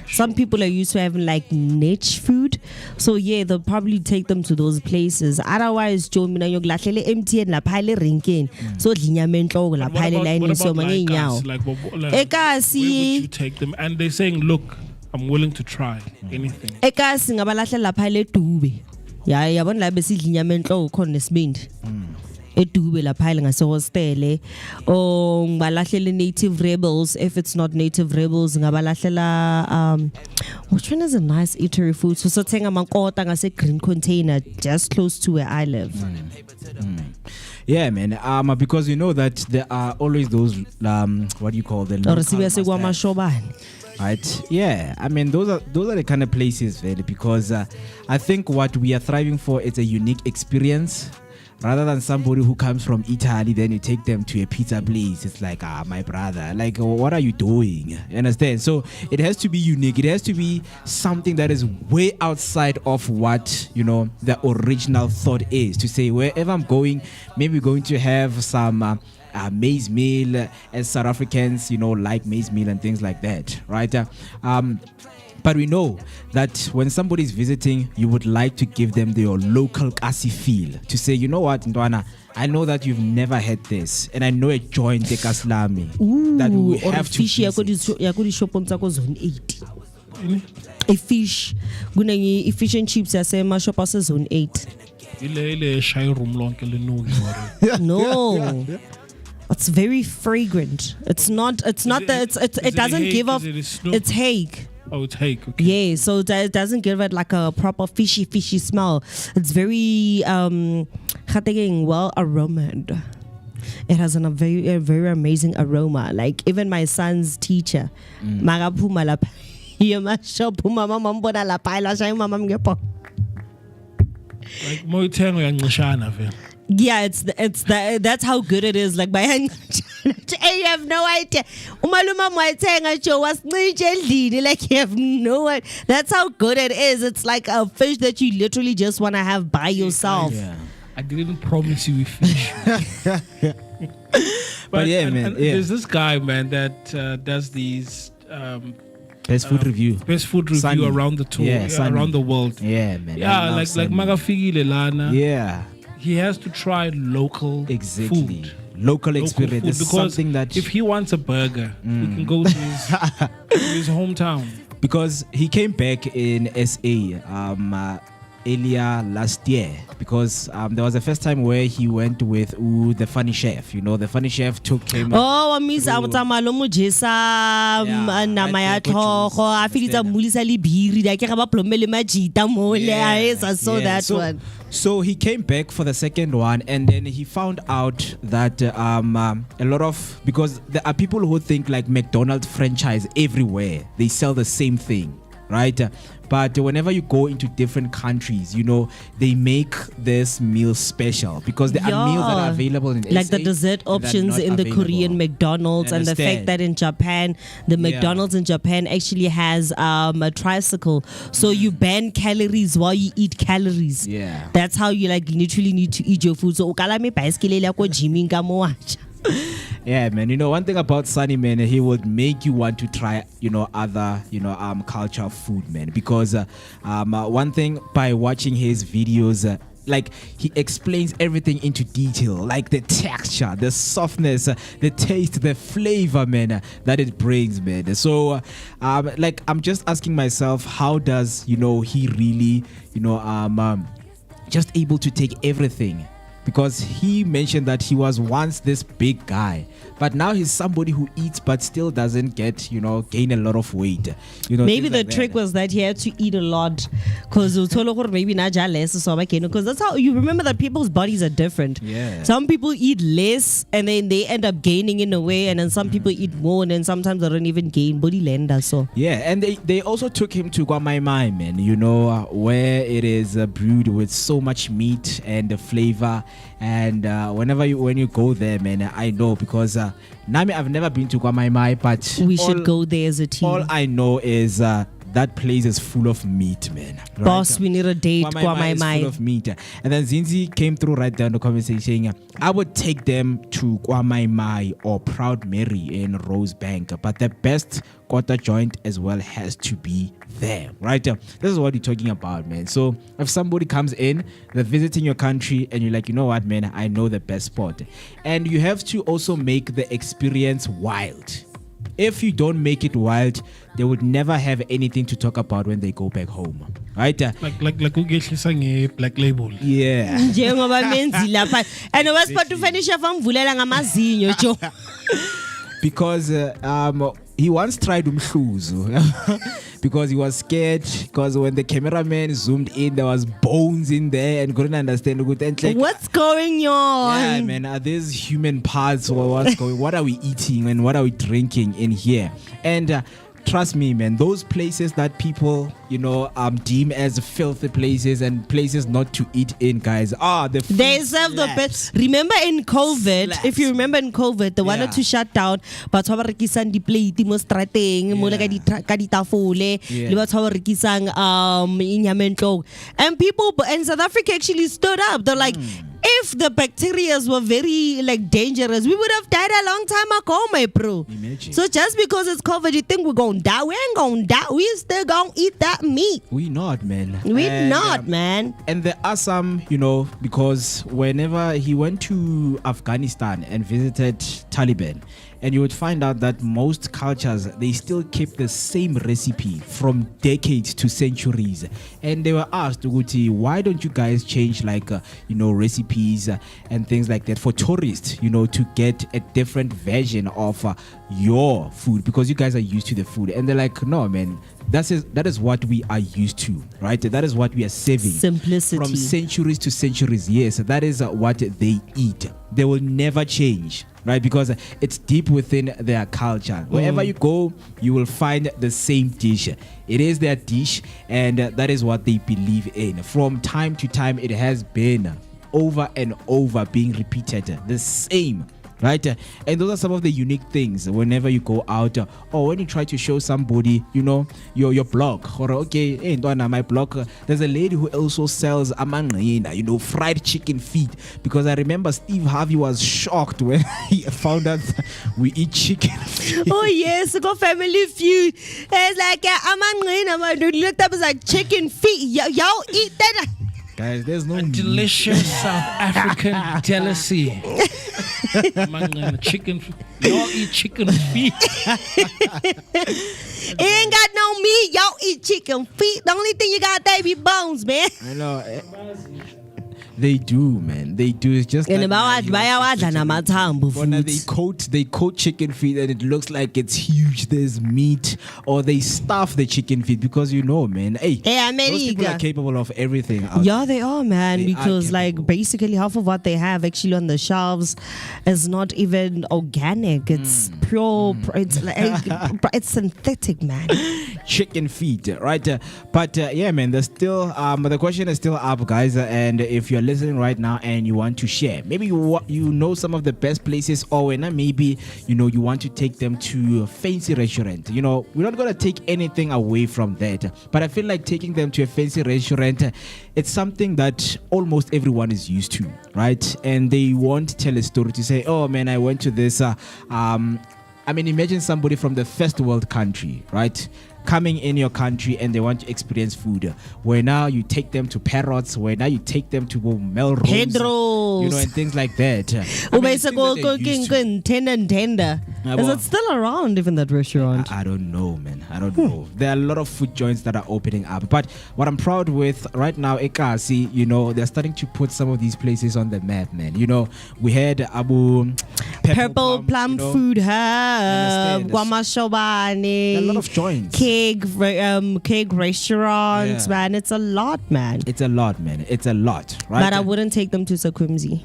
some people are used to having like niche food, so yeah, they'll probably take them to those places. Otherwise, Joe mina yung lahlele MTN la phale rinkin, so linyamento la phale line so manginyaw. Like where would you take them? And they're saying, look, I'm willing to try anything. Ekasi ngabalahle la phale tube. Yeah, yabona la besi linyamento khona nesibindi. Edube la phile ngasehostele o ngibalahlele native rebels. If it's not native rebels ngabalahlela which one is a nice eatery food, so sothenga mankota ngase green container just close to where I live. Yeah, man. Because you know that there are always those what do you call them, right? Yeah, I mean those are the kind of places really, because I think what we are thriving for is a unique experience. Rather than somebody who comes from Italy, then you take them to a pizza place. It's like, my brother, like, what are you doing? You understand? So it has to be unique. It has to be something that is way outside of what, the original thought is. To say, wherever I'm going, maybe going to have some maize meal, as South Africans, like maize meal and things like that, right? But we know that when somebody is visiting, you would like to give them your local kasi feel. To say, you know what, Ndwana, I know that you've never had this, and I know a joint kaslami that we have to visit. Zone 8. A fish. Gunangi fish and chips yasema shop ase zone 8. No. It's very fragrant. It doesn't give off. It's hake. Oh, it's hake. Okay. Yeah, so that doesn't give it like a proper fishy smell. It's very well aromaed. It has a very amazing aroma. Like even my son's teacher, magapuma la yema shop mama mambona la paila shay mama mngepo. Like moitengo yanqishana vele. Yeah, that's how good it is. Like my hand, you have no idea. Like you have no idea. That's how good it is. It's like a fish that you literally just want to have by yourself. Yeah. I didn't promise you a fish. but yeah, man. Yeah. There's this guy, man, that does these. Best food review Sunny. Around the tour, around the world. Yeah, man. Yeah, like Magafigi Lelana. Yeah. He has to try local food. Local experience. Food, because something that if he wants a burger, he can go to his hometown. Because he came back in SA earlier last year because there was the first time where he went with the funny chef. You know, the funny chef took him. Oh, Miss Amtamalo Mujesa Namaya Toko, I feel it's a Mulisa Libiri, I can't have a plumele magita mole. I saw that one. So he came back for the second one, and then he found out that a lot of, because there are people who think like McDonald's franchise everywhere, they sell the same thing, right? But whenever you go into different countries, you know, they make this meal special because there are meals that are available in like SA the dessert options in the Korean McDonald's, and the fact that in Japan, the McDonald's in Japan actually has a tricycle. So you ban calories while you eat calories. Yeah. That's how you like literally need to eat your food. So ukalame bicycle la ko gymming ka mo acha. Yeah, man. You know, one thing about Sunny, man, he would make you want to try, you know, other, you know, culture food, man. Because one thing by watching his videos, like he explains everything into detail, like the texture, the softness, the taste, the flavor, man, that it brings, man. So, like I'm just asking myself, how does, you know, he really, you know, just able to take everything? Because he mentioned that he was once this big guy, but now he's somebody who eats but still doesn't get, you know, gain a lot of weight. You know, maybe the like trick was that he had to eat a lot, because maybe not less, because that's how you remember that people's bodies are different. Yeah. Some people eat less and then they end up gaining in a way, and then some people eat more and then sometimes they don't even gain body lender. So yeah, and they also took him to Guamaimai, man, you know, where it is brewed with so much meat and the flavor. And when you go there, man, I know because Nami, I've never been to Guamaimai, but we should go there as a team. All I know is that place is full of meat, man. Right? Boss, we need a date. Guamaimai is full of meat. And then Zinzi came through right there in the comment saying, I would take them to Guamaimai or Proud Mary in Rosebank, but the best quarter joint as well has to be there, right? This is what you're talking about, man. So if somebody comes in, they're visiting your country, and you're like, you know what, man, I know the best spot. And you have to also make the experience wild. If you don't make it wild, they would never have anything to talk about when they go back home, right? Like Black Label. Yeah. And was part to finish because he once tried umhluzu because he was scared, because when the cameraman zoomed in, there was bones in there and couldn't understand what's going on. Yeah, man, are these human parts or what's going? What are we eating and what are we drinking in here? And trust me, man, those places that people, you know, deem as filthy places and places not to eat in, guys, they serve the best. Remember in COVID, if you remember in COVID, they wanted to shut down, but di plate mo strateng mo ka ditafole le batho ba rekisang inyamentlong, and people in South Africa actually stood up. They're like, if the bacteria were very like dangerous, we would have died a long time ago, my bro. Imagine. So just because it's COVID, you think we're gonna die? We ain't gonna die. We still gonna eat that meat. We not, man. Man. And there are some, you know, because whenever he went to Afghanistan and visited Taliban, and you would find out that most cultures, they still keep the same recipe from decades to centuries. And they were asked, Uguti, why don't you guys change like, you know, recipes and things like that for tourists, you know, to get a different version of your food, because you guys are used to the food. And they're like, no, man, that is what we are used to, right? That is what we are saving. Simplicity. From centuries to centuries, yes. That is what they eat. They will never change, right? Because it's deep within their culture. Wherever you go, you will find the same dish. It is their dish, and that is what they believe in. From time to time, it has been over and over being repeated. The same. Right? And those are some of the unique things whenever you go out, or when you try to show somebody, you know, your blog, or okay, hey, my blog, there's a lady who also sells amangina, you know, fried chicken feet, because I remember Steve Harvey was shocked when he found out we eat chicken feet. Oh yes, go Family Feud. It's like amangina, looked up as like chicken feet. Y'all eat that? Guys, there's no delicious South African delicacy. Chicken, y'all eat chicken feet. It ain't got no me, y'all eat chicken feet. The only thing you got, they be bones, man. I know. They do, man. They do. It's just And like they coat chicken feet and it looks like it's huge. There's meat, or they stuff the chicken feet because man. Hey, those people are capable of everything. Yeah, they are, man. Because like basically half of what they have actually on the shelves is not even organic. It's pure. It's like it's synthetic, man. Chicken feet, right? But yeah, man. There's still the question is still up, guys. And if you're listening right now and you want to share, maybe you know some of the best places, or maybe you want to take them to a fancy restaurant. We're not gonna take anything away from that, but I feel like taking them to a fancy restaurant, it's something that almost everyone is used to, right? And they won't tell a story to say, oh man, I went to this imagine somebody from the first world country, right, coming in your country and they want to experience food, where now you take them to parrots, where now you take them to Melrose, and things like that. Is it still around, even that restaurant? I don't know, man. I don't know. There are a lot of food joints that are opening up, but what I'm proud with right now, Ekasi, they're starting to put some of these places on the map, man. We had Abu Purple Plum Food Hub, Guamashobani, a lot of joints, cake restaurants, man. It's a lot, man. It's a lot, right? But I wouldn't take them to Sakumzi.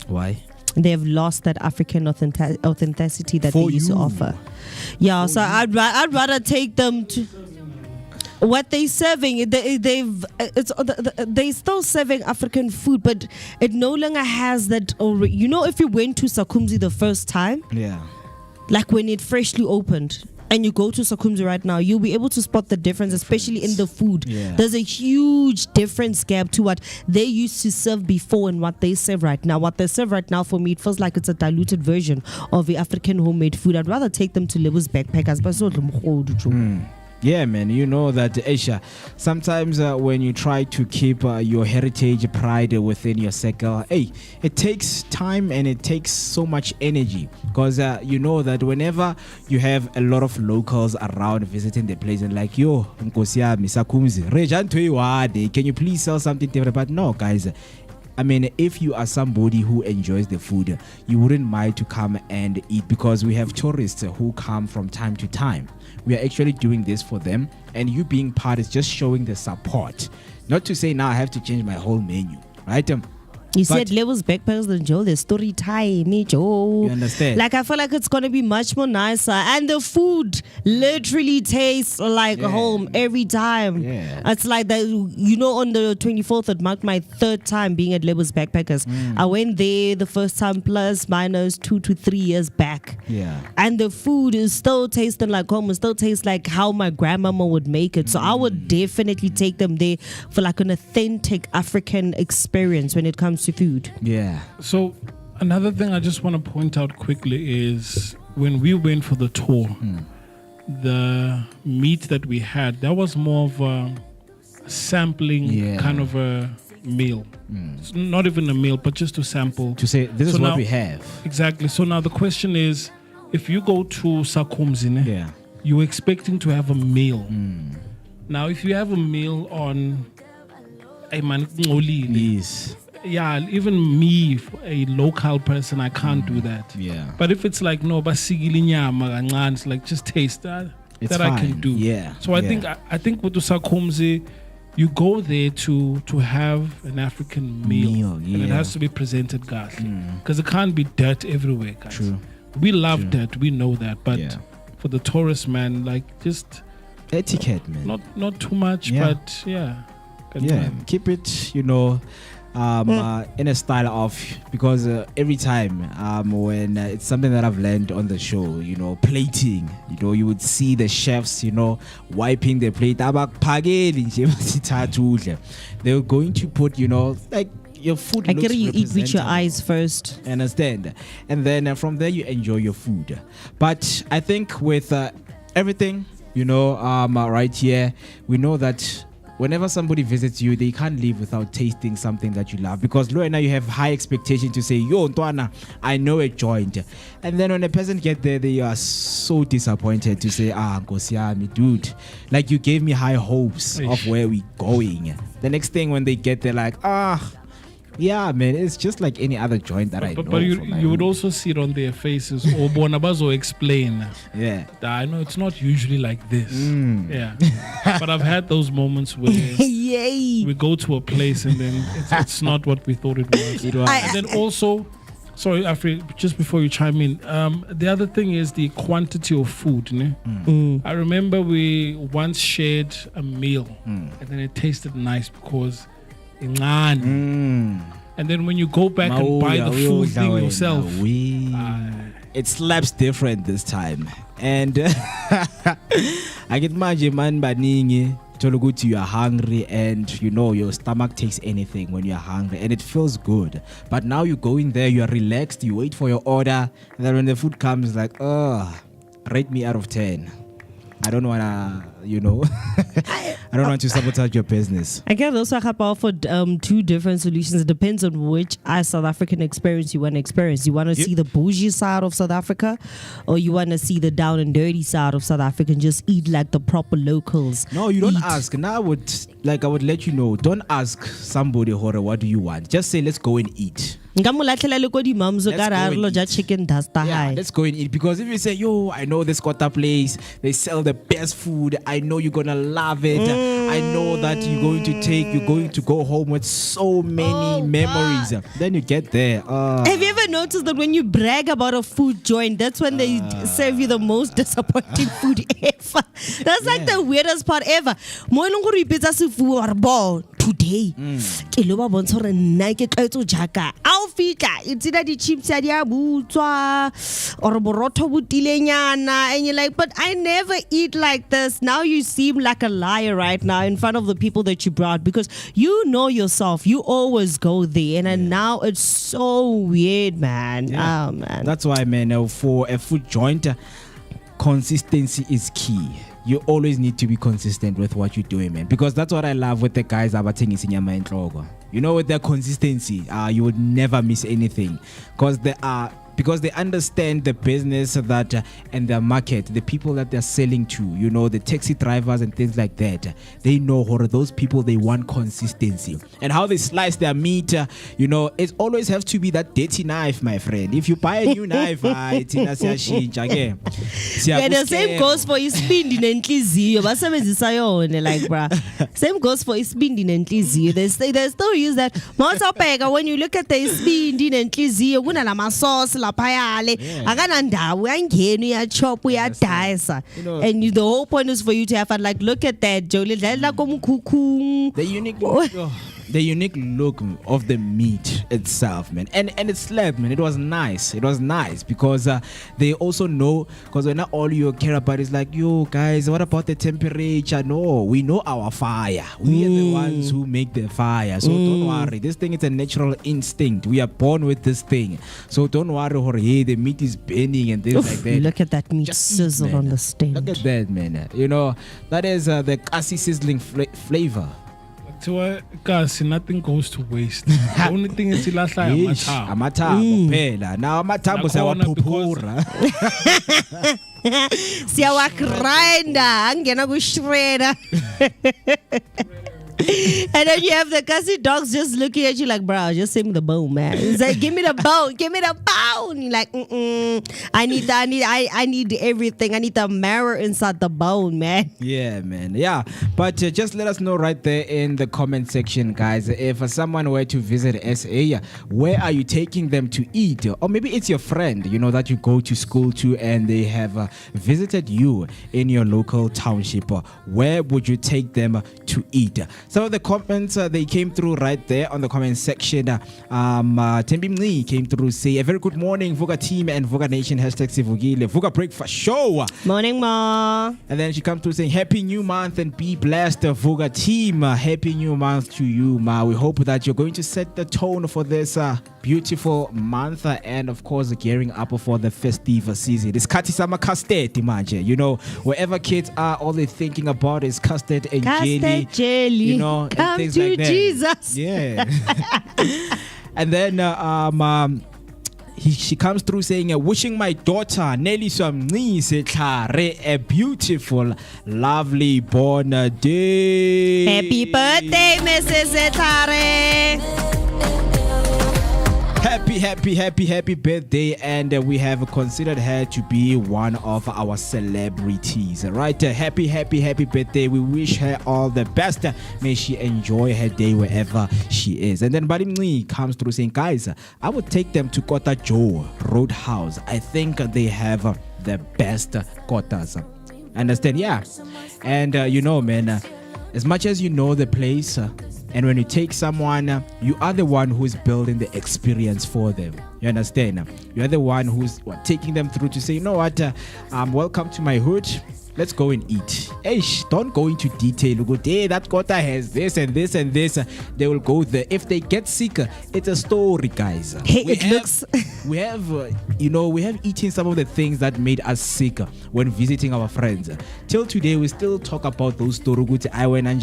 Why? They've lost that African authenticity that they used to offer. Yeah, so I'd rather take them to what they're serving. They still serving African food, but it no longer has that. If you went to Sakumzi the first time, like when it freshly opened, and you go to Sakumzi right now, you'll be able to spot the difference, especially in the food. There's a huge difference gap to what they used to serve before and what they serve right now. What they serve right now, for me, it feels like it's a diluted version of the African homemade food. I'd rather take them to Lebu's Backpackers. Yeah, man, you know that, Aisha, sometimes when you try to keep your heritage pride within your circle, it takes time and it takes so much energy, because you know that whenever you have a lot of locals around visiting the place and like, yo, can you please sell something different? But no, guys, if you are somebody who enjoys the food, you wouldn't mind to come and eat, because we have tourists who come from time to time. We are actually doing this for them, and you being part is just showing the support. Not to say now I have to change my whole menu, right? You said Levels Backpackers and Joe, the story time, Joe. You understand? Like, I feel like it's going to be much more nicer. And the food literally tastes like home every time. It's like that, on the 24th, it marked my third time being at Levels Backpackers. I went there the first time plus minus 2 to 3 years back. And the food is still tasting like home. It still tastes like how my grandmama would make it. So I would definitely take them there for like an authentic African experience when it comes to food. So another thing I just want to point out quickly is when we went for the tour, the meat that we had, that was more of a sampling kind of a meal. It's not even a meal, but just to sample, to say this is what we have. Exactly. So now the question is, if you go to Sakumzi, you're expecting to have a meal. Now if you have a meal on even me, a local person, I can't do that. But if it's like it's like just taste that I can do. So I think with the Sakumzi, you go there to have an African meal and it has to be presented because it can't be dirt everywhere, guys. True. We love dirt, we know that, but for the tourist, man, like just etiquette, man. Not too much, but keep it, in a style of, because every time when it's something that I've learned on the show, plating, you would see the chefs, wiping the plate. They're going to put, like, your food. I get you eat with your eyes first. Understand? And then from there you enjoy your food. But I think with everything, right here, we know that whenever somebody visits you, they can't leave without tasting something that you love, because now you have high expectation to say, yo Ntwana, I know a joint, and then when a person get there, they are so disappointed to say, Nkosi yami, dude, like you gave me high hopes of where we going. The next thing when they get there, like, yeah, man, it's just like any other joint that I know. But you would also see it on their faces. Or Bonabazo explain. Yeah. I know it's not usually like this. Yeah. But I've had those moments where we go to a place and then it's not what we thought it was. And then also, sorry, Afri, just before you chime in, the other thing is the quantity of food. I remember we once shared a meal and then it tasted nice because and then when you go back and buy the food thing yourself, it slaps different this time. And I get imagine man baningi toluguti, you are hungry and you know your stomach takes anything when you're hungry and it feels good. But now you go in there, you are relaxed, you wait for your order, and then when the food comes, like, rate me out of 10. I don't want to, I don't want to sabotage your business. I can also offer two different solutions. It depends on which South African experience you want to experience. You want to see the bougie side of South Africa, or you want to see the down and dirty side of South Africa and just eat like the proper locals. No, you don't ask. Now I would let you know. Don't ask somebody, what do you want? Just say, let's go and eat. Yeah, let's go and eat, because if you say, yo, I know this Kota place, they sell the best food, I know you're gonna love it, I know that you're going to go home with so many memories. Then you get there. Have you ever noticed that when you brag about a food joint, that's when they serve you the most disappointing food ever? That's like the weirdest part ever. Today, it's either the chips or boroto butilenyana, and you're like, but I never eat like this. Now you seem like a liar right now in front of the people that you brought, because you know yourself, you always go there, and now it's so weird, man. Oh man, that's why, man, for a food joint, consistency is key. You always need to be consistent with what you're doing, man, because that's what I love with the guys abathengisa inyama enhloko. You know, with their consistency, you would never miss anything, because they understand the business that and their market, the people that they're selling to, you know, the taxi drivers and things like that. They know those people, they want consistency. And how they slice their meat, you know, it always has to be that dirty knife, my friend. If you buy a new knife, it's in a again. Yeah, the same goes for ispindi nenhliziyo. Basebenzisa yona, like, bruh. Same goes for ispindi nenhliziyo. They still use that. When you look at the ispindi nenhliziyo, kunalama sauce lapayale. Akanandawo angeni ya chop ya dice. And the whole point is for you to have fun. Like, look at that, Jolie. The unique look of the meat itself, man, and it slapped, man. It was nice because they also know, because when not all you care about is like, yo guys, what about the temperature? No, we know our fire. We are the ones who make the fire, so don't worry. This thing is a natural instinct. We are born with this thing, so don't worry. Hey, the meat is burning and things like that. Look at that meat sizzle on the stand. Look at that, man. You know, that is the kasi sizzling flavor. To kasi, nothing goes to waste. The only thing is amathambo phela. Now amathambo siyawaphuphura. Siyawagrinda, angena ku-shredder. And then you have the Kasi dogs just looking at you like, bro, just send me the bone, man. It's like, give me the bone. You're like, I need everything. I need the marrow inside the bone, man. Yeah, man. Yeah. But just let us know right there in the comment section, guys. If someone were to visit SA, where are you taking them to eat? Or maybe it's your friend, you know, that you go to school to and they have visited you in your local township. Where would you take them to eat? some of the comments they came through right there on the comment section. Tembi Mni came through, say a very good morning, Vooka team and Vooka Nation #Sivugile Vooka Breakfast Show. Morning, ma. And then she comes through saying happy new month and be blessed, Vooka team. Happy new month to you, ma. We hope that you're going to set the tone for this beautiful month and of course gearing up for the festive season. It's Katisama custard, manje. You know, wherever kids are, all they're thinking about is custard and jelly. You know, come and things to like that. Jesus. Yeah. And then she comes through saying, wishing my daughter Nelly Swamnise Tlhare a beautiful, lovely born day. Happy birthday, Mrs. Tlhare. Happy birthday, and we have considered her to be one of our celebrities, right? Happy birthday. We wish her all the best. May she enjoy her day wherever she is. And then Badimni comes through saying, guys, I would take them to Kota Joe Roadhouse. I think they have the best kotas. Understand? Yeah. And you know, man, as much as you know the place, and when you take someone, you are the one who's building the experience for them. You understand? You are the one who's taking them through to say, you know what, welcome to my hood. Let's go and eat. Don't go into detail. Go, hey, that kota has this and this and this. They will go there. If they get sick, it's a story, guys. Hey, we have eaten some of the things that made us sick when visiting our friends. Till today, we still talk about those stories. I went and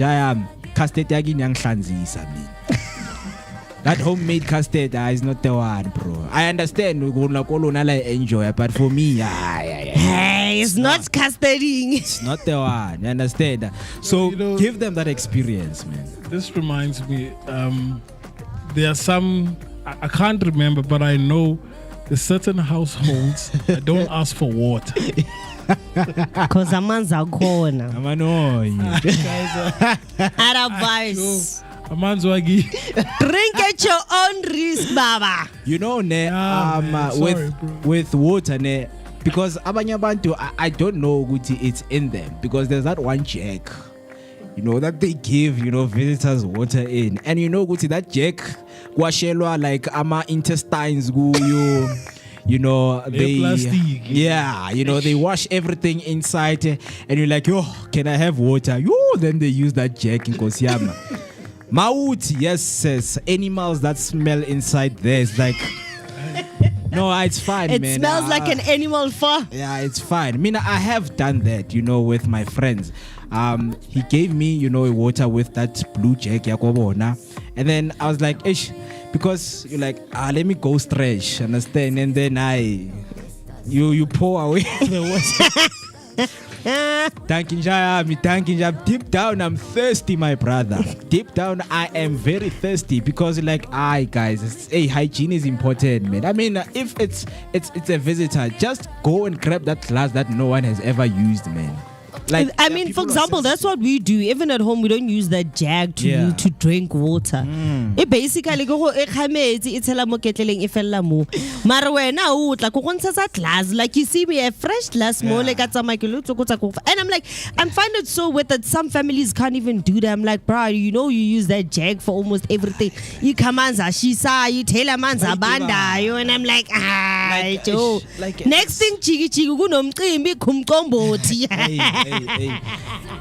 that homemade custard is not the one, bro. I understand enjoy, but for me, it's not custarding. It's not the one. You understand? So give them that experience, man. This reminds me, there are some, I can't remember, but I know there's certain households that don't ask for water. Because amanzi akhona. Advice. Drink at your own risk, baba. You know, with water, because abanye abantu, I don't know Guti it's in them, because there's that one jack, you know, that they give, you know, visitors water in, and you know Guti that jack washelwa like ama intestines go you know, they they wash everything inside, and you're like, can I have water? Then they use that jack in Kosiama. Mauti, yes, animals that smell inside there. It's like, no, it's fine, man. It smells like an animal fur. Yeah, it's fine. I mean, I have done that, you know, with my friends. He gave me, you know, a water with that blue jack, Yakobona. And then I was like, because you're like, let me go stretch, understand? And then you pour away the water. Deep down, I'm thirsty, my brother. Deep down, I am very thirsty, because like, guys, hygiene is important, man. I mean, if it's a visitor, just go and grab that glass that no one has ever used, man. Like, I mean, for example, that's what we do. Even at home, we don't use that jug to drink water. It basically go it's glass. Like, you see me a fresh glass more like and I'm like, I find it so weird that some families can't even do that. I'm like, bro, you know, you use that jug for almost everything. You come on, shisa, you tell a man's a banda, and I'm like, next thing,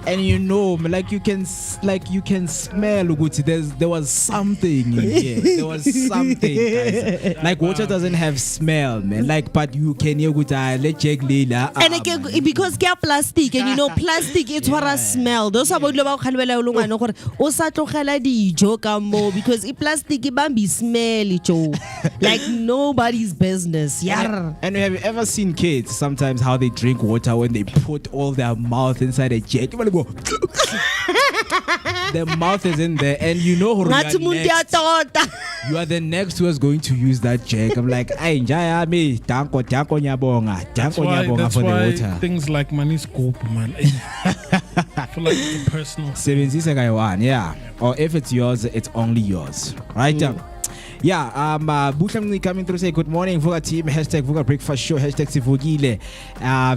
and you know, like you can smell there was something in here. There was something, guys. Like, water doesn't have smell, man. Like, but you can hear let check later. And again, because get plastic, and you know, plastic it's what I smell. Those are about because plastic be smelly, like nobody's business. Yeah. And have you ever seen kids sometimes how they drink water when they put all their mouth inside a jack? Their mouth is in there, and you know who you are the next who is going to use that jack. I'm like, that's why things like money scope, man. I feel like it's a personal. Yeah. Or if it's yours, it's only yours, right? Buhlamni coming through say good morning, Vooka team, hashtag Vooka Breakfast Show, hashtag Sivugile.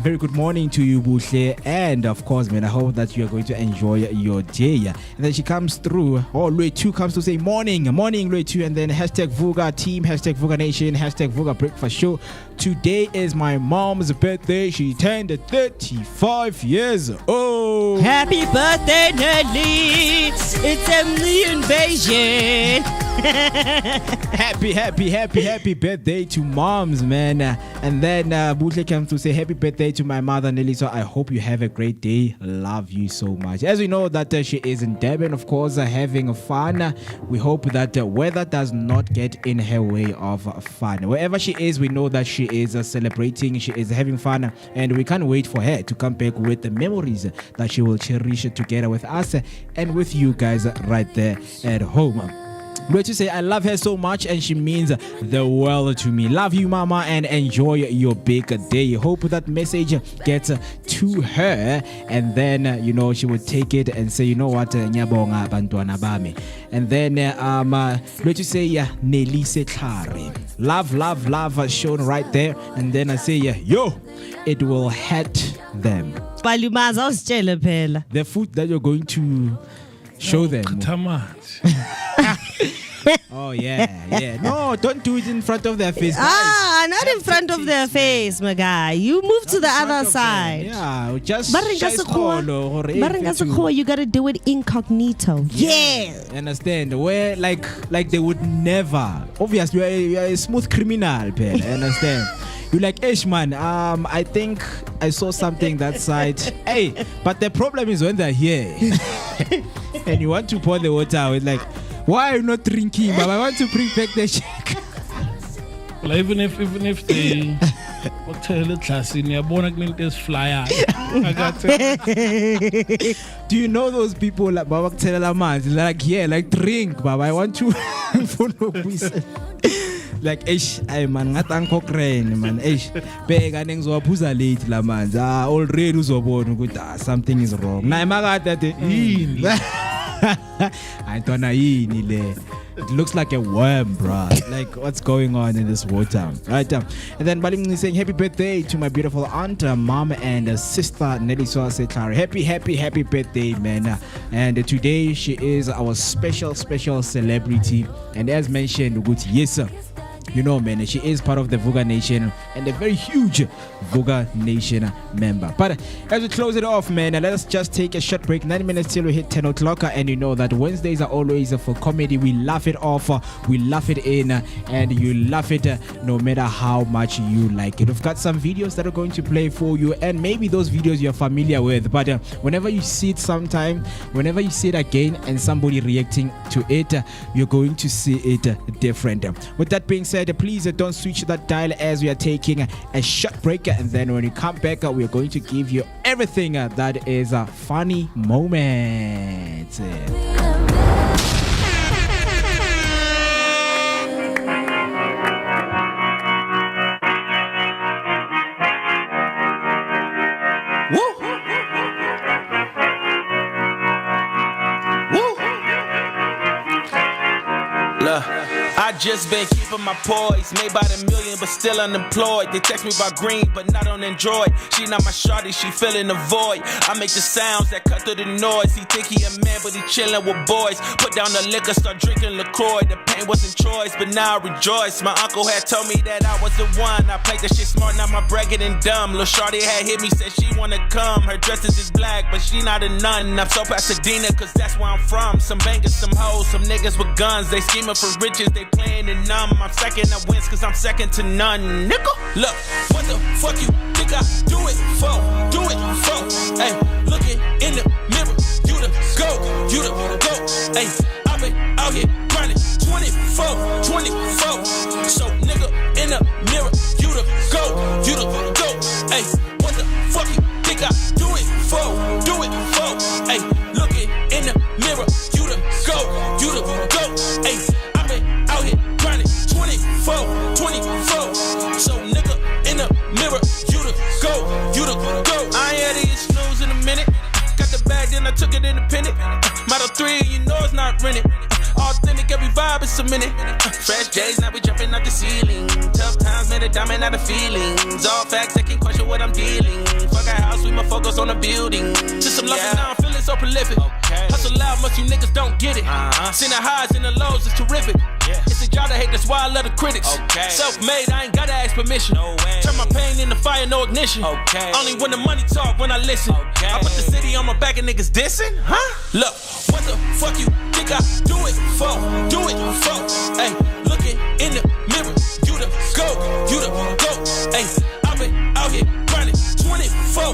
Very good morning to you, Bushle. And of course, man, I hope that you are going to enjoy your day. And then she comes through, Lue 2 comes to say morning, Lue 2, and then hashtag Vooka team, hashtag Vooka Nation, hashtag Vooka Breakfast Show. Today is my mom's birthday. She turned 35 years old. Happy birthday, Nelly. It's Emily invasion. happy birthday to moms, man. And then Butle comes to say happy birthday to my mother, Nelly. So I hope you have a great day. Love you so much. As we know that she is in Durban, of course, having fun. We hope that weather does not get in her way of fun. Wherever she is, we know that she is celebrating, she is having fun, and we can't wait for her to come back with the memories that she will cherish together with us and with you guys right there at home. But to say I love her so much and she means the world to me. Love you, mama, and enjoy your big day. Hope that message gets to her, and then she would take it and say, you know what, nyabonga bantwana bami. And then let's say Nelly Setlare. Love shown right there. And then I say yo, it will hurt them. The food that you're going to show them. Oh yeah. No, don't do it in front of their face. Not in front of their face, my guy. You move to the other side. Yeah, just you gotta do it incognito. Yeah. Understand? Where like they would never. Obviously, you are a smooth criminal, man. Understand? You're like, man, I think I saw something that side. Hey, but the problem is when they're here and you want to pour the water out, it's like, why are you not drinking? But I want to bring back the shake. Well, even if they hotel the class in your bonnet is flyer. I got it. Do you know those people like Baba tell a man like drink, Baba? I want to follow reason. Like man ngathi angikhokrene man bheka nengizowaphuza late la manzi already uzobona ukuthi something is wrong na emakade ade yini ayintona yini le. It looks like a worm, bro. Like, what's going on in this water? Right. And then Balim is saying happy birthday to my beautiful aunt, mom, and sister Nelly Setlare. Happy birthday, man. And today she is our special celebrity. And as mentioned, good, yes, sir. You know, man, she is part of the Vooka Nation and a very huge Vooka Nation member. But as we close it off, man, let us just take a short break. 9 minutes till we hit 10 o'clock. And you know that Wednesdays are always for comedy. We laugh it off, we laugh it in, and you laugh it no matter how much you like it. We've got some videos that are going to play for you, and maybe those videos you're familiar with. But whenever you see it sometime, whenever you see it again and somebody reacting to it, you're going to see it different. With that being said, please don't switch that dial as we are taking a short break, and then when we come back we are going to give you everything that is a funny moment. I just been keeping my poise, made by the million but still unemployed. They text me about green but not on Android. She not my shawty, she filling the void. I make the sounds that cut through the noise. He think he a man but he chillin' with boys. Put down the liquor, start drinking LaCroix. The pain wasn't choice but now I rejoice. My uncle had told me that I was the one. I played the shit smart, now my bragging and dumb. Lil' shawty had hit me, said she wanna come. Her dress is just black but she not a nun. I'm so Pasadena cause that's where I'm from. Some bangers, some hoes, some niggas with guns. They scheming for riches, they playing it numb. I'm second, I wins cause I'm second to none. Nigga, look, what the fuck you think I do it for? Do it for. Hey, looking in the mirror, you the GOAT, you the GOAT. Hey, I've been out here grinding 24. So nigga in the mirror, you the GOAT, you the GOAT. Hey, what the fuck you think I do it for? Do it for. Hey, looking in the mirror, you the GOAT, you the GOAT. Hey, I've been out here grinding 24. So nigga in the mirror, you the GOAT, you the GOAT. I ain't had to get snooze in a minute. Got the bag, then I took it independent. Model 3, you know it's not rented. Authentic, every vibe is a minute. Fresh days, now we jumping out the ceiling. Tough times made a diamond out of feelings. All facts, I can't question what I'm dealing. Fuck our house, we must focus on the building. Just some losses, now I'm feeling so prolific. Hustle loud, most you niggas don't get it. Seen the highs and the lows, it's terrific. It's a job to hate, that's why I love the critics. Self-made, I ain't gotta ask permission. Turn my pain into fire, no ignition. Only when the money talk, when I listen. I put the city on my back and niggas dissing. Look, what the fuck you think I do it for? Do it for. Ay, looking in the mirror, you the GOAT, you the GOAT. Ay, I've been out here grinding 24.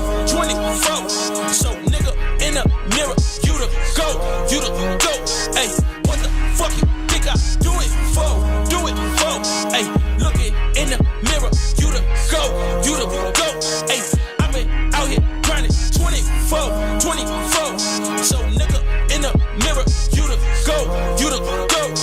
So nigga in the mirror, you the GOAT, you the GOAT. Ay, what the fuck you think I do it for? Do it for. Ay, looking in the mirror, you the GOAT, you the GOAT. Ay, I've been out here grinding 24. So nigga in the mirror, you the GOAT, you the GOAT.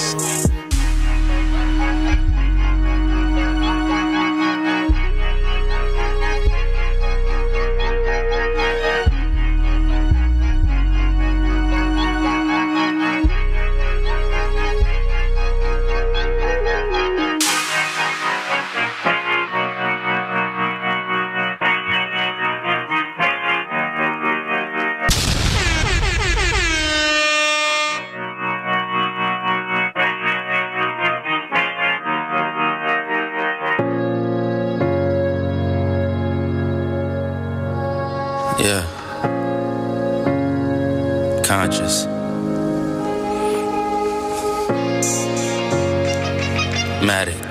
Yeah. Conscious. Matic.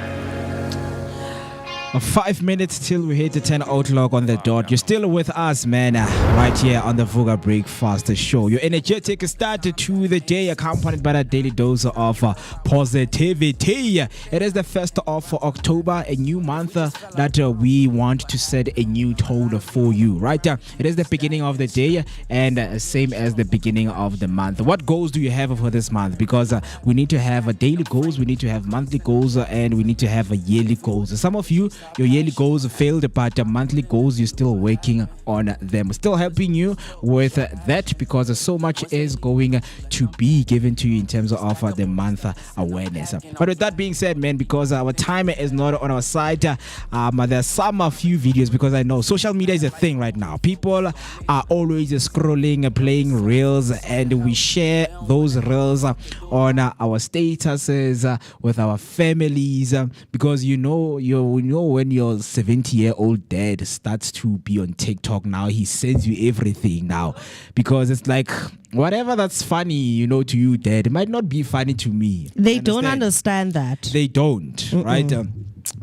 5 minutes till we hit the 10 o'clock on the dot. You're still with us, man, right here on the Vooka Breakfast Show. Your energetic start to the day, accompanied by a daily dose of positivity. It is the 1st of October, a new month that we want to set a new tone for you, right? It is the beginning of the day and same as the beginning of the month. What goals do you have for this month? Because we need to have daily goals, we need to have monthly goals, and we need to have yearly goals. Some of you, your yearly goals failed, but monthly goals, you're still working on them. Still helping you with that because so much is going to be given to you in terms of the month awareness. But with that being said, man, because our time is not on our side, there's a few videos, because I know social media is a thing right now. People are always scrolling, playing reels, and we share those reels on our statuses with our families, because you know when your 70-year-old dad starts to be on TikTok now, he sends you everything now, because it's like whatever that's funny, to you, dad, it might not be funny to me. They don't understand that. They don't, right?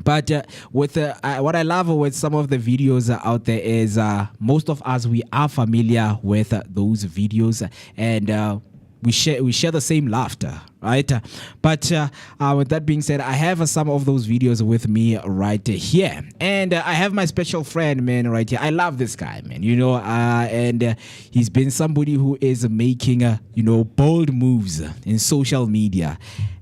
But with what I love with some of the videos out there is most of us, we are familiar with those videos, and we share the same laughter, right? But with that being said, I have some of those videos with me right here, and I have my special friend, man, right here. I love this guy, man, and he's been somebody who is making bold moves in social media.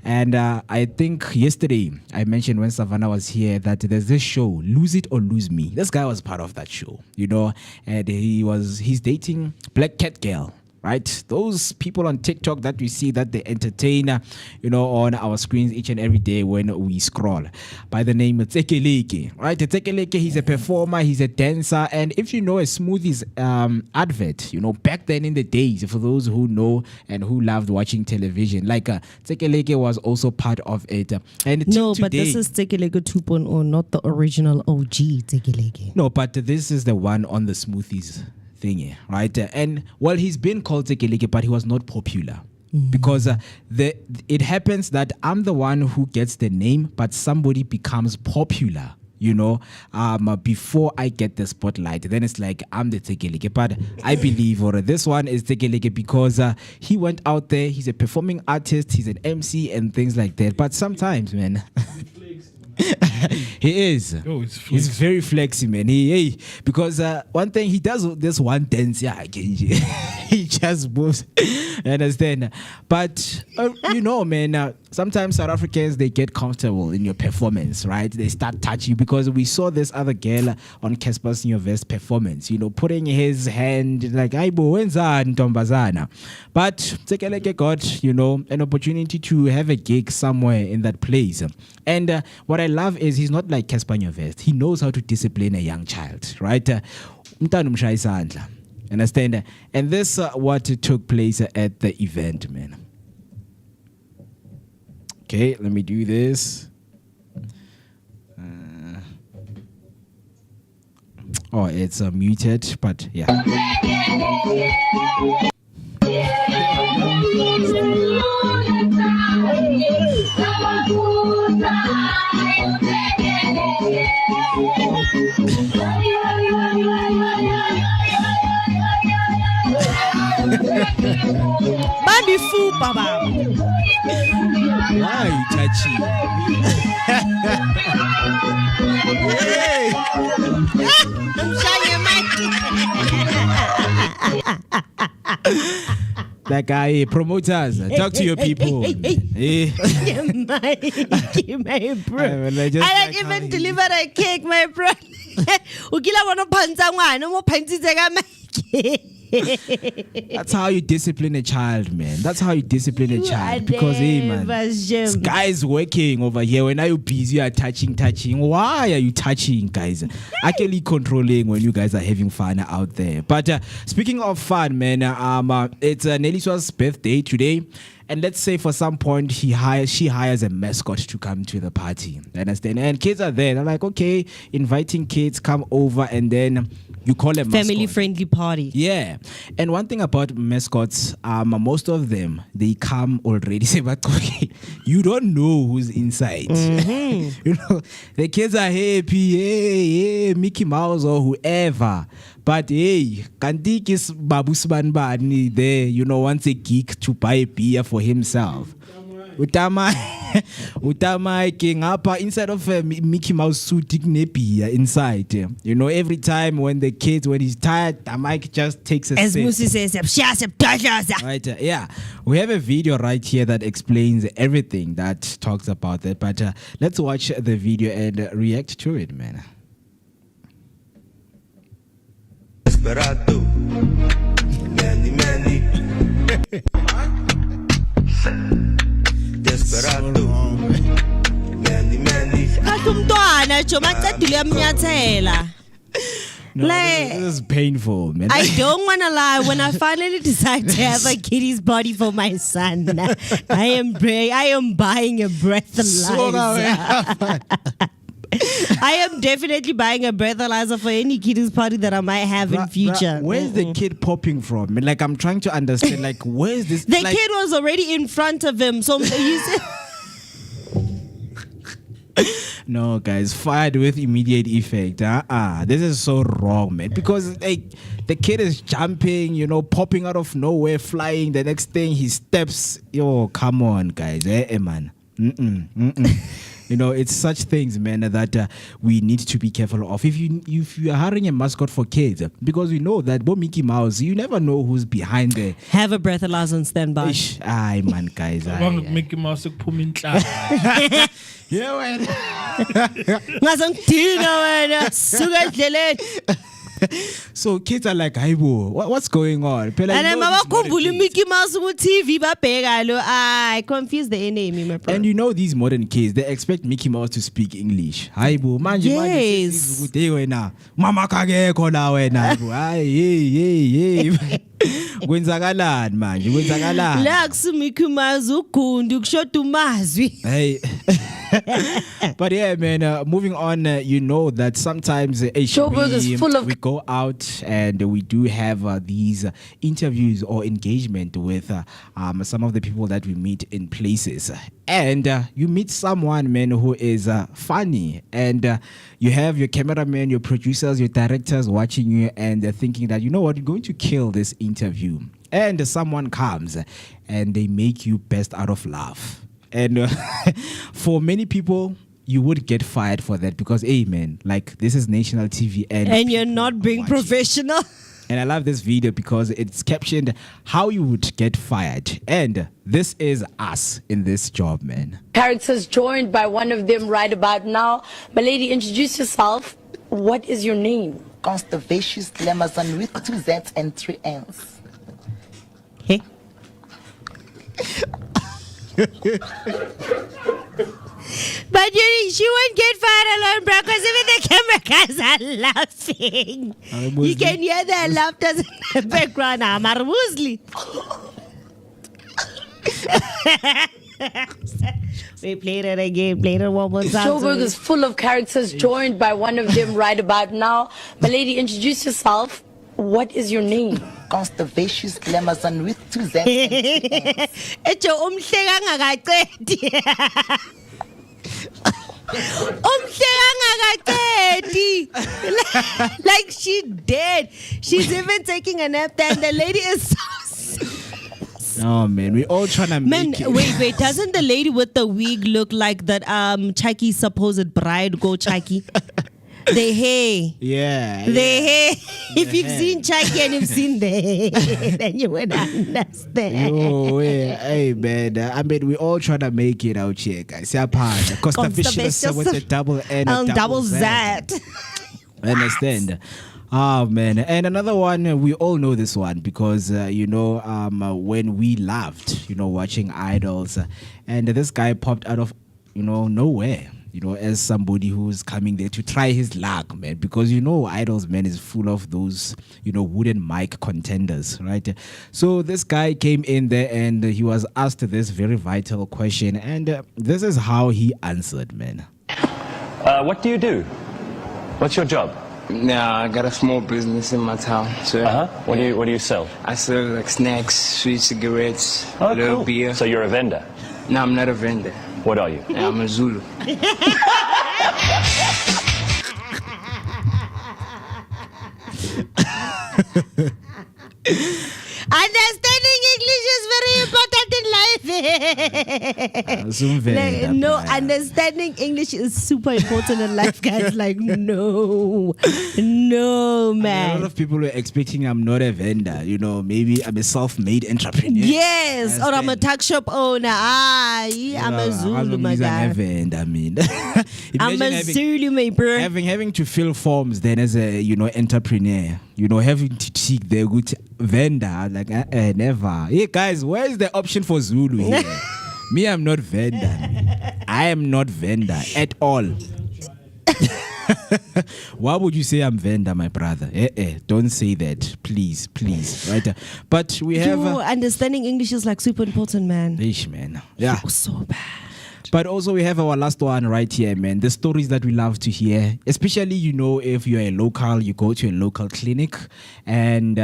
And I think yesterday I mentioned when Savannah was here that there's this show, Lose It or Lose Me. This guy was part of that show, and he's dating Black Cat Girl. Right, those people on TikTok that we see that they entertain, on our screens each and every day when we scroll. By the name of Tekeleke, right? Tekeleke, he's a performer, he's a dancer, and if you know a Smoothies advert, back then in the days, for those who know and who loved watching television, like Tekeleke was also part of it. And no, today, but this is Tekeleke 2.0, not the original OG Tekeleke. No, but this is the one on the Smoothies thingy, right? And well, he's been called Tekeleke, but he was not popular because it happens that I'm the one who gets the name, but somebody becomes popular, before I get the spotlight. Then it's like I'm the Tekeleke, but I believe this one is Tekeleke because he went out there. He's a performing artist, he's an MC and things like that. But sometimes, man. He is. He's very flexy, man. Because one thing he does, this one dance, he just moves. You understand? But man, sometimes South Africans, they get comfortable in your performance, right? They start touching, because we saw this other girl on Casper's Nyovest performance, putting his hand like, Aibo, wenzani ntombazana. But Tekeleke got, an opportunity to have a gig somewhere in that place. And what I love is he's not like Casper Nyovest. He knows how to discipline a young child, right? Understand? And this what took place at the event, man. Okay, let me do this. It's muted, but yeah. Bandi fu baba. Why you touching? Hey. I'm shining That guy, promoters, talk to your people. Hey. My bro. I like even delivered a cake, my bro. Ukila wana panza ngwana mo phantitse my That's how you discipline a child, man. That's how you discipline a child. Because, hey, man, this guy is working over here. When are you busy? You are touching. Why are you touching, guys? Actually controlling when you guys are having fun out there. But speaking of fun, man, it's Neliswa's birthday today. And let's say for some point she hires a mascot to come to the party. Understand? And kids are there. They're like, okay, inviting kids, come over, and then you call a family friendly party. Yeah. And one thing about mascots, most of them, they come already. You don't know who's inside. Mm-hmm. The kids are happy, hey, Mickey Mouse or whoever. But hey, Kandik is Babu Sbanbani there, wants a geek to buy a beer for himself. Utamai king up inside of a Mickey Mouse suit beer inside. Every time when he's tired, Tamai just takes a sip. Musi says, right, yeah. We have a video right here that explains everything that talks about that. But let's watch the video and react to it, man. Desperado, many. Desperado, many. Atumntwana Choma qedile amnyathela. No, this is painful, man. I don't want to lie. When I finally decide to have a kitty's body for my son, I am buying a breathalyzer. I am definitely buying a breathalyzer for any kid's party that I might have in future. Where's the kid popping from? Like, I'm trying to understand, like, where's this? The kid was already in front of him. So he's... No, guys, fired with immediate effect. This is so wrong, man. Because the kid is jumping, popping out of nowhere, flying. The next thing he steps. Yo, come on, guys. Man. It's such things, man, that we need to be careful of. If you are hiring a mascot for kids, because we know that Bo Mickey Mouse, you never know who's behind there. Have a breathalyzer on standby. Aye, man, guys. Mickey Mouse Yeah, man. So kids are like, what's going on? And I'm Mickey Mouse on TV. I confuse the enemy, my brother. And these modern kids, they expect Mickey Mouse to speak English. Yes. Mama kage kona wena. Kwenzakalani manje? Kwenzakalani? La kusumiku mazu kundu kushoto mazwi. Hey. But yeah, man, moving on, you know that sometimes we go out and we do have these interviews or engagement with some of the people that we meet in places. And you meet someone, man, who is funny. And you have your cameraman, your producers, your directors watching you and they're thinking that, you know what, you're going to kill this interview. And someone comes and they make you best out of laugh. And for many people, you would get fired for that because, hey, man, like this is national TV and you're not being professional. And I love this video because it's captioned how you would get fired. And this is us in this job, man. Characters joined by one of them right about now. My lady, introduce yourself. What is your name? Conservacious Lemazon with 2 Z's and 3 N's. Hey. But she won't get fired alone, bro, because even the camera guys are laughing. You can hear their laughter in the background. Amar Woozley. We played it again, played it one more time. Joburg is full of characters joined by one of them right about now. My lady, introduce yourself. What is your name? Conservacious Lemazon with 2 Z's and 3 N's. Like she dead. She's even taking a nap there, and the lady is so Oh man, we all trying to make it. Wait, doesn't the lady with the wig look like that Chucky's supposed bride, go Chucky? The hair. Yeah. The hair. If you've seen Chucky and you've seen the hair, then you would understand. Oh, yeah. Hey, man. I mean, we all trying to make it out here, guys. Yeah, part. Costa Vicious with a double N. Double Z. I understand. Oh, man. And another one, we all know this one because, when we laughed, watching Idols, and this guy popped out of, nowhere. As somebody who's coming there to try his luck, man, because Idols, man, is full of those, wooden mic contenders, right? So this guy came in there and he was asked this very vital question, and this is how he answered, man. What do you do? What's your job? Nah, I got a small business in my town. So What do you sell? I sell like snacks, sweet cigarettes, a little cool. beer. So you're a vendor? No, I'm not a vendor. What are you? I'm a Zulu. Understanding English is very important in life. Understanding English is super important in life, guys. Like, no, man. A lot of people were expecting I'm not a vendor. Maybe I'm a self-made entrepreneur. Yes, or I'm a tuck shop owner. I'm a Zulu, my guy. I'm a vendor, I mean. I'm a Zulu, my bro. Having to fill forms then as a, entrepreneur. Having to seek the good vendor. Like, never. Hey, guys, where is the option for Zulu here? Me, I'm not vendor. I am not vendor at all. Why would you say I'm vendor, my brother? Don't say that, please, right? But we have understanding English is like super important, man. Ish, man. Yeah, so bad. But also we have our last one right here, man. The stories that we love to hear, especially, if you're a local, you go to a local clinic and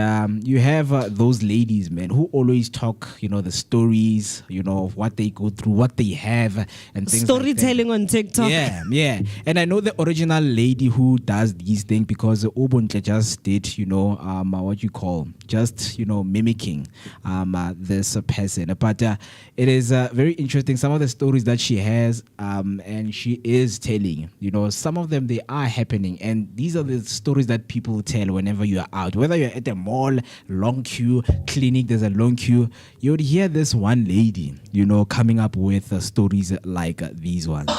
you have those ladies, man, who always talk, the stories, of what they go through, what they have and things storytelling like on TikTok. Yeah. And I know the original lady who does these things because Ubuntu just did, mimicking this person. But it is very interesting. Some of the stories that she has and she is telling, some of them, they are happening, and these are the stories that people tell whenever you are out, whether you're at a mall, long queue, clinic, there's a long queue, you would hear this one lady, coming up with stories like these ones.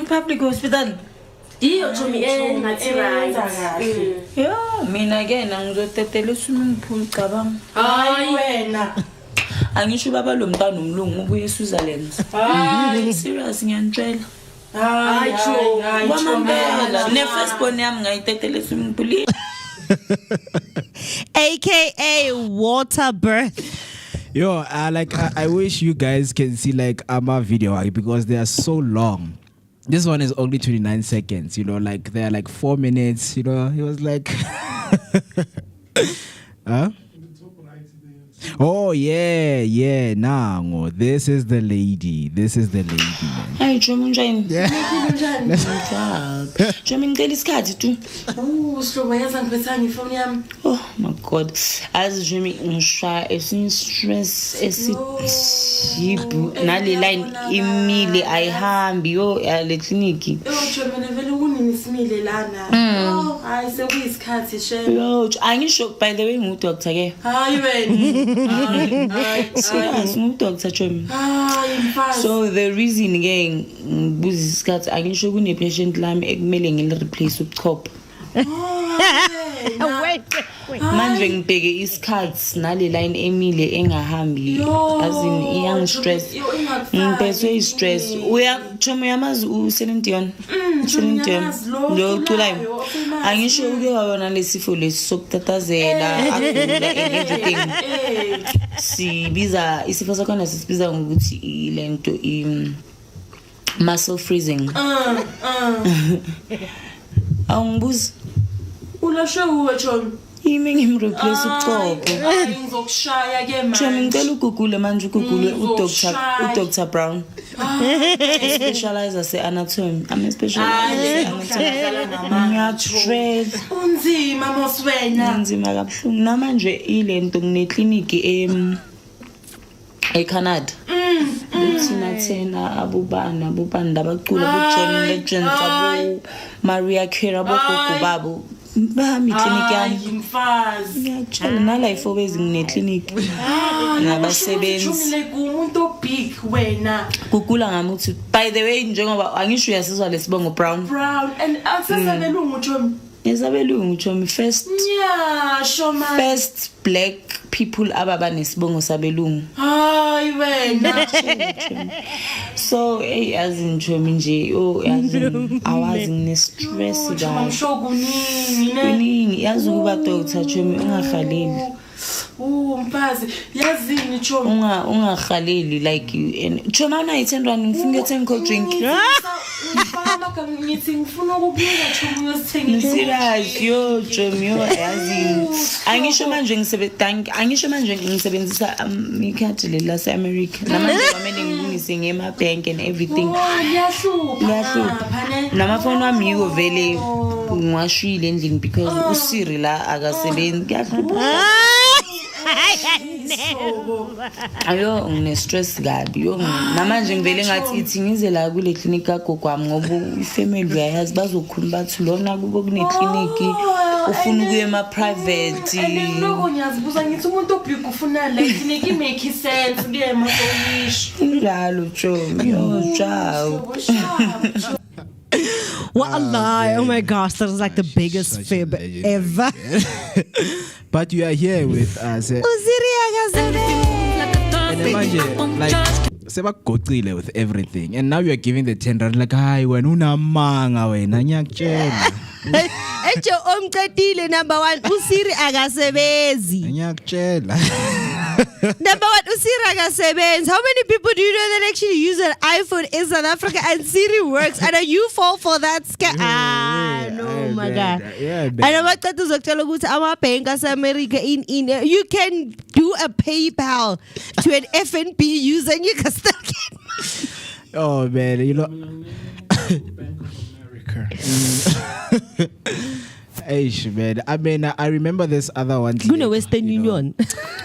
Public hospital. Iyo Chomi ngathi right. Yo, mina ke ngizotetela swimming pool cabanga. Hayi wena. Angisho baba lo mntana umlungu ubuye eSwitzerland. Hayi serious ngiyantshela. Hayi wamambela ne first born yami ngayitetela swimming pool. AKA water birth. Yo, I wish you guys can see our video because they are so long. This one is only 29 seconds, they are 4 minutes, he was like, huh? Oh yeah, nango. This is the lady. Man. Hey, Chomi njani? Njani? Chomi ngicela isikhathi tu. Sihlobo yaza ngiphetha ngifoni yami. Oh my god. As Chomi ngishaya esin stress esithibu nale line imile ayihambi yo le clinic. Chomi nevele kunini simile lana. Hayi sekuyisikhathi shame. Yo, angisho by the way ngudoctor ke. Hayi wena. Hayi doctor Chomi. So the reason again ngibuza isikhathi angisho kune patient lami ekumele ngilireplace ubuchopho. Wait. Manje ngibheke isikhathi nale line emile engahambi azini iyang stress. Ngibheswe stress. Chomi yamazi uSelim Dion. Lo culayo. Angisho uke wabona lesifo lesi sokutatazela akula everything. Sibiza isifo sakhona sisibiza ngokuthi ilento muscle freezing. Awungibuza ulashe uwe Chomi. Yimi ngimreplace ubuchopho. Ngizokushaya ke manje. Chomi ngicela ugugule manje ugugule uDr Brown. Specializer se-anatomy. I'm a specialist se-anatomy. Ngiyatrade. Unzima moswena. Unzima kabuhlungu. Namanje ilento ngine-clinic eCanada. Thina thena abubani abacula boJohn Legends abo Maria Carey abogogo babo. Bahamba iclinic yami. Yimfazi. Ngiyatshela nala ifobezi ngine-clinic. Nabasebenzi. Chomi kumuntu big wena. Kugula ngamuthi by the way njengoba angisho uyasizwa lesibongo Brown and asesabelungu Chomi. Esabelungu Chomi first Shoma. First black people ababa nesibongo sabelungu. Hayi wena. So azin Chomi nje azin awazi ngine stress la. Kuningi yazi ukuba doctor Chomi ungakhaleli. Mfazi yazini Chomi. Ungakhaleli like you and Chomi una-10 rand ngifuna 10 cold drink. Ngifama ngithi ngifuna ukubuka Chomi uyosithengisa. Serious yo Chomi yo yazini. Angisho manje ngisebenzisa ikhadi lase America. Namanje kwamele ngilungise ngema-bank and everything. Ngiyahlupa. Namafoni wami yiko vele ngiwashile endlini because uSiri la akasebenzi. Ngiyahlupa. Ayo ngine stress kabi yo namanje ngivele ngathi ithi ngize la kule clinic kagogo wami ngoba ifamily uyayazi bazokhuluma bathi lona kubo kune clinic ufuna ukuya ema private lokho ngiyazibuza ngithi umuntu obhig ufuna la clinic make sense ke masongisho njalo Chomi yo ciao. What a lie. Oh my gosh, that was like the biggest fib ever. But you are here with us. And imagine, like, sebagocile with everything. And now you are giving the 10 rand like, hi, when unamanga wena nyakutshela. Ejo omqedile number 1 uSiri akasebenzi. Nyakutshela. Number 1 uSiri akasebenzi. How many people do you know that actually use an iPhone in South Africa and Siri works? And you fall for that scam? No my God. And abaqeda uzokutshela ukuthi ama-bank ase-America in you can do a PayPal to an FNB user and you can still get oh man, you know. Aish, man. I mean, I remember this other one clip. You know, Western Union.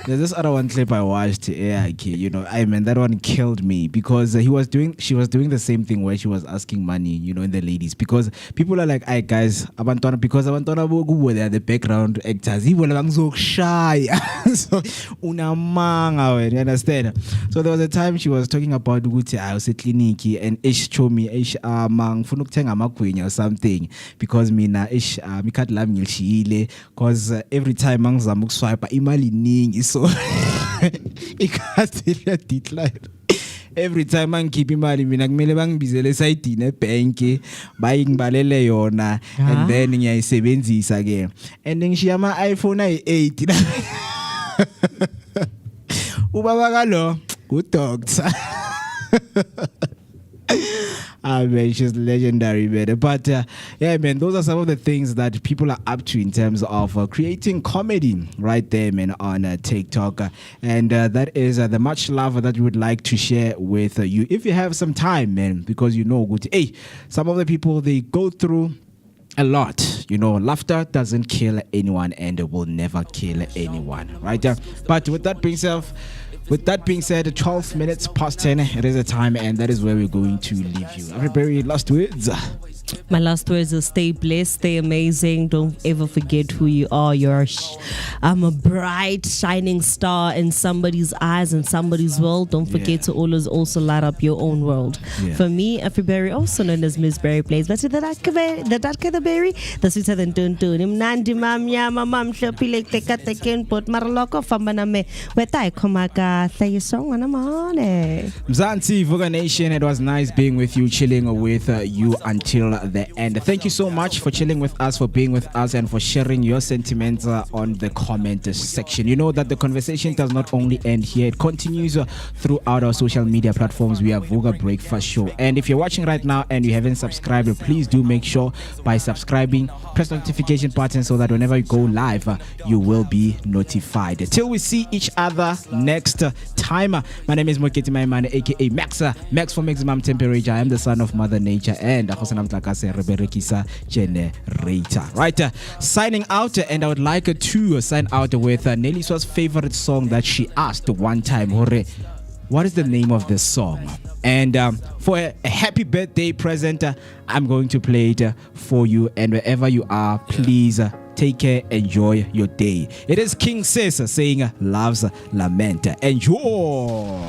There's this other one clip I watched. You know, I mean, that one killed me because she was doing the same thing where she was asking money, you know, in the ladies, because people are like, "Hey guys, abantwana," because abantwana bogu they are the background actors. He was so shy, so unamanga, you understand? So there was a time she was talking about ukuthi I was at clinic and ish chomi ish mang funa ukuthenga amagwinya or something because mina ish ikhadi lami ngilishiyile because every time angizama ukuswipe imali iningi so ikhadi liya decline. Every time angikhipha imali mina kumele bangibizele esayidini ebank bayingibalele yona and then ngiyayisebenzisa ke and ngishiya ama iPhone ayi8 ubaba kalo udoctor Man, she's legendary, man. But yeah, man, those are some of the things that people are up to in terms of creating comedy right there, man, on TikTok. And that is the much love that we would like to share with you if you have some time, man, because you know, good. Hey, some of the people, they go through a lot. You know, laughter doesn't kill anyone and it will never kill anyone, right? But with that being said, 12 minutes past 10, it is a time, and that is where we're going to leave you. Everybody, last words. My last words are stay blessed, stay amazing. Don't ever forget who you are. I'm a bright, shining star in somebody's eyes and somebody's world. Don't forget to always also light up your own world. For me, Afriberry, also known as Miss Berry Plays. But the Darka Berry, the sweeter than Tuntun. Nandi Mamya, Mamam, Shopilek, Tekatekin, Port Marloco, Fambaname, Wetai Komaka, say your song on a morning. Mzansi, Vooka Nation, it was nice being with you, chilling with you until the end. Thank you so much for chilling with us, for being with us, and for sharing your sentiments on the comment section. You know that the conversation does not only end here, it continues throughout our social media platforms. We have Vooka Breakfast Show, and if you're watching right now and you haven't subscribed, please do make sure by subscribing, press the notification button so that whenever you go live, you will be notified. Till we see each other next time, my name is Moketi Maimane, aka Max for maximum temperature. I am the son of Mother Nature, and generator. Right, signing out, and I would like to sign out with Neliswa's favorite song that she asked one time. What is the name of this song? And for a happy birthday present, I'm going to play it for you. And wherever you are, please take care, enjoy your day. It is King Sis saying Love's Lament. Enjoy.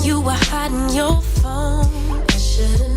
You were hiding your phone. I should've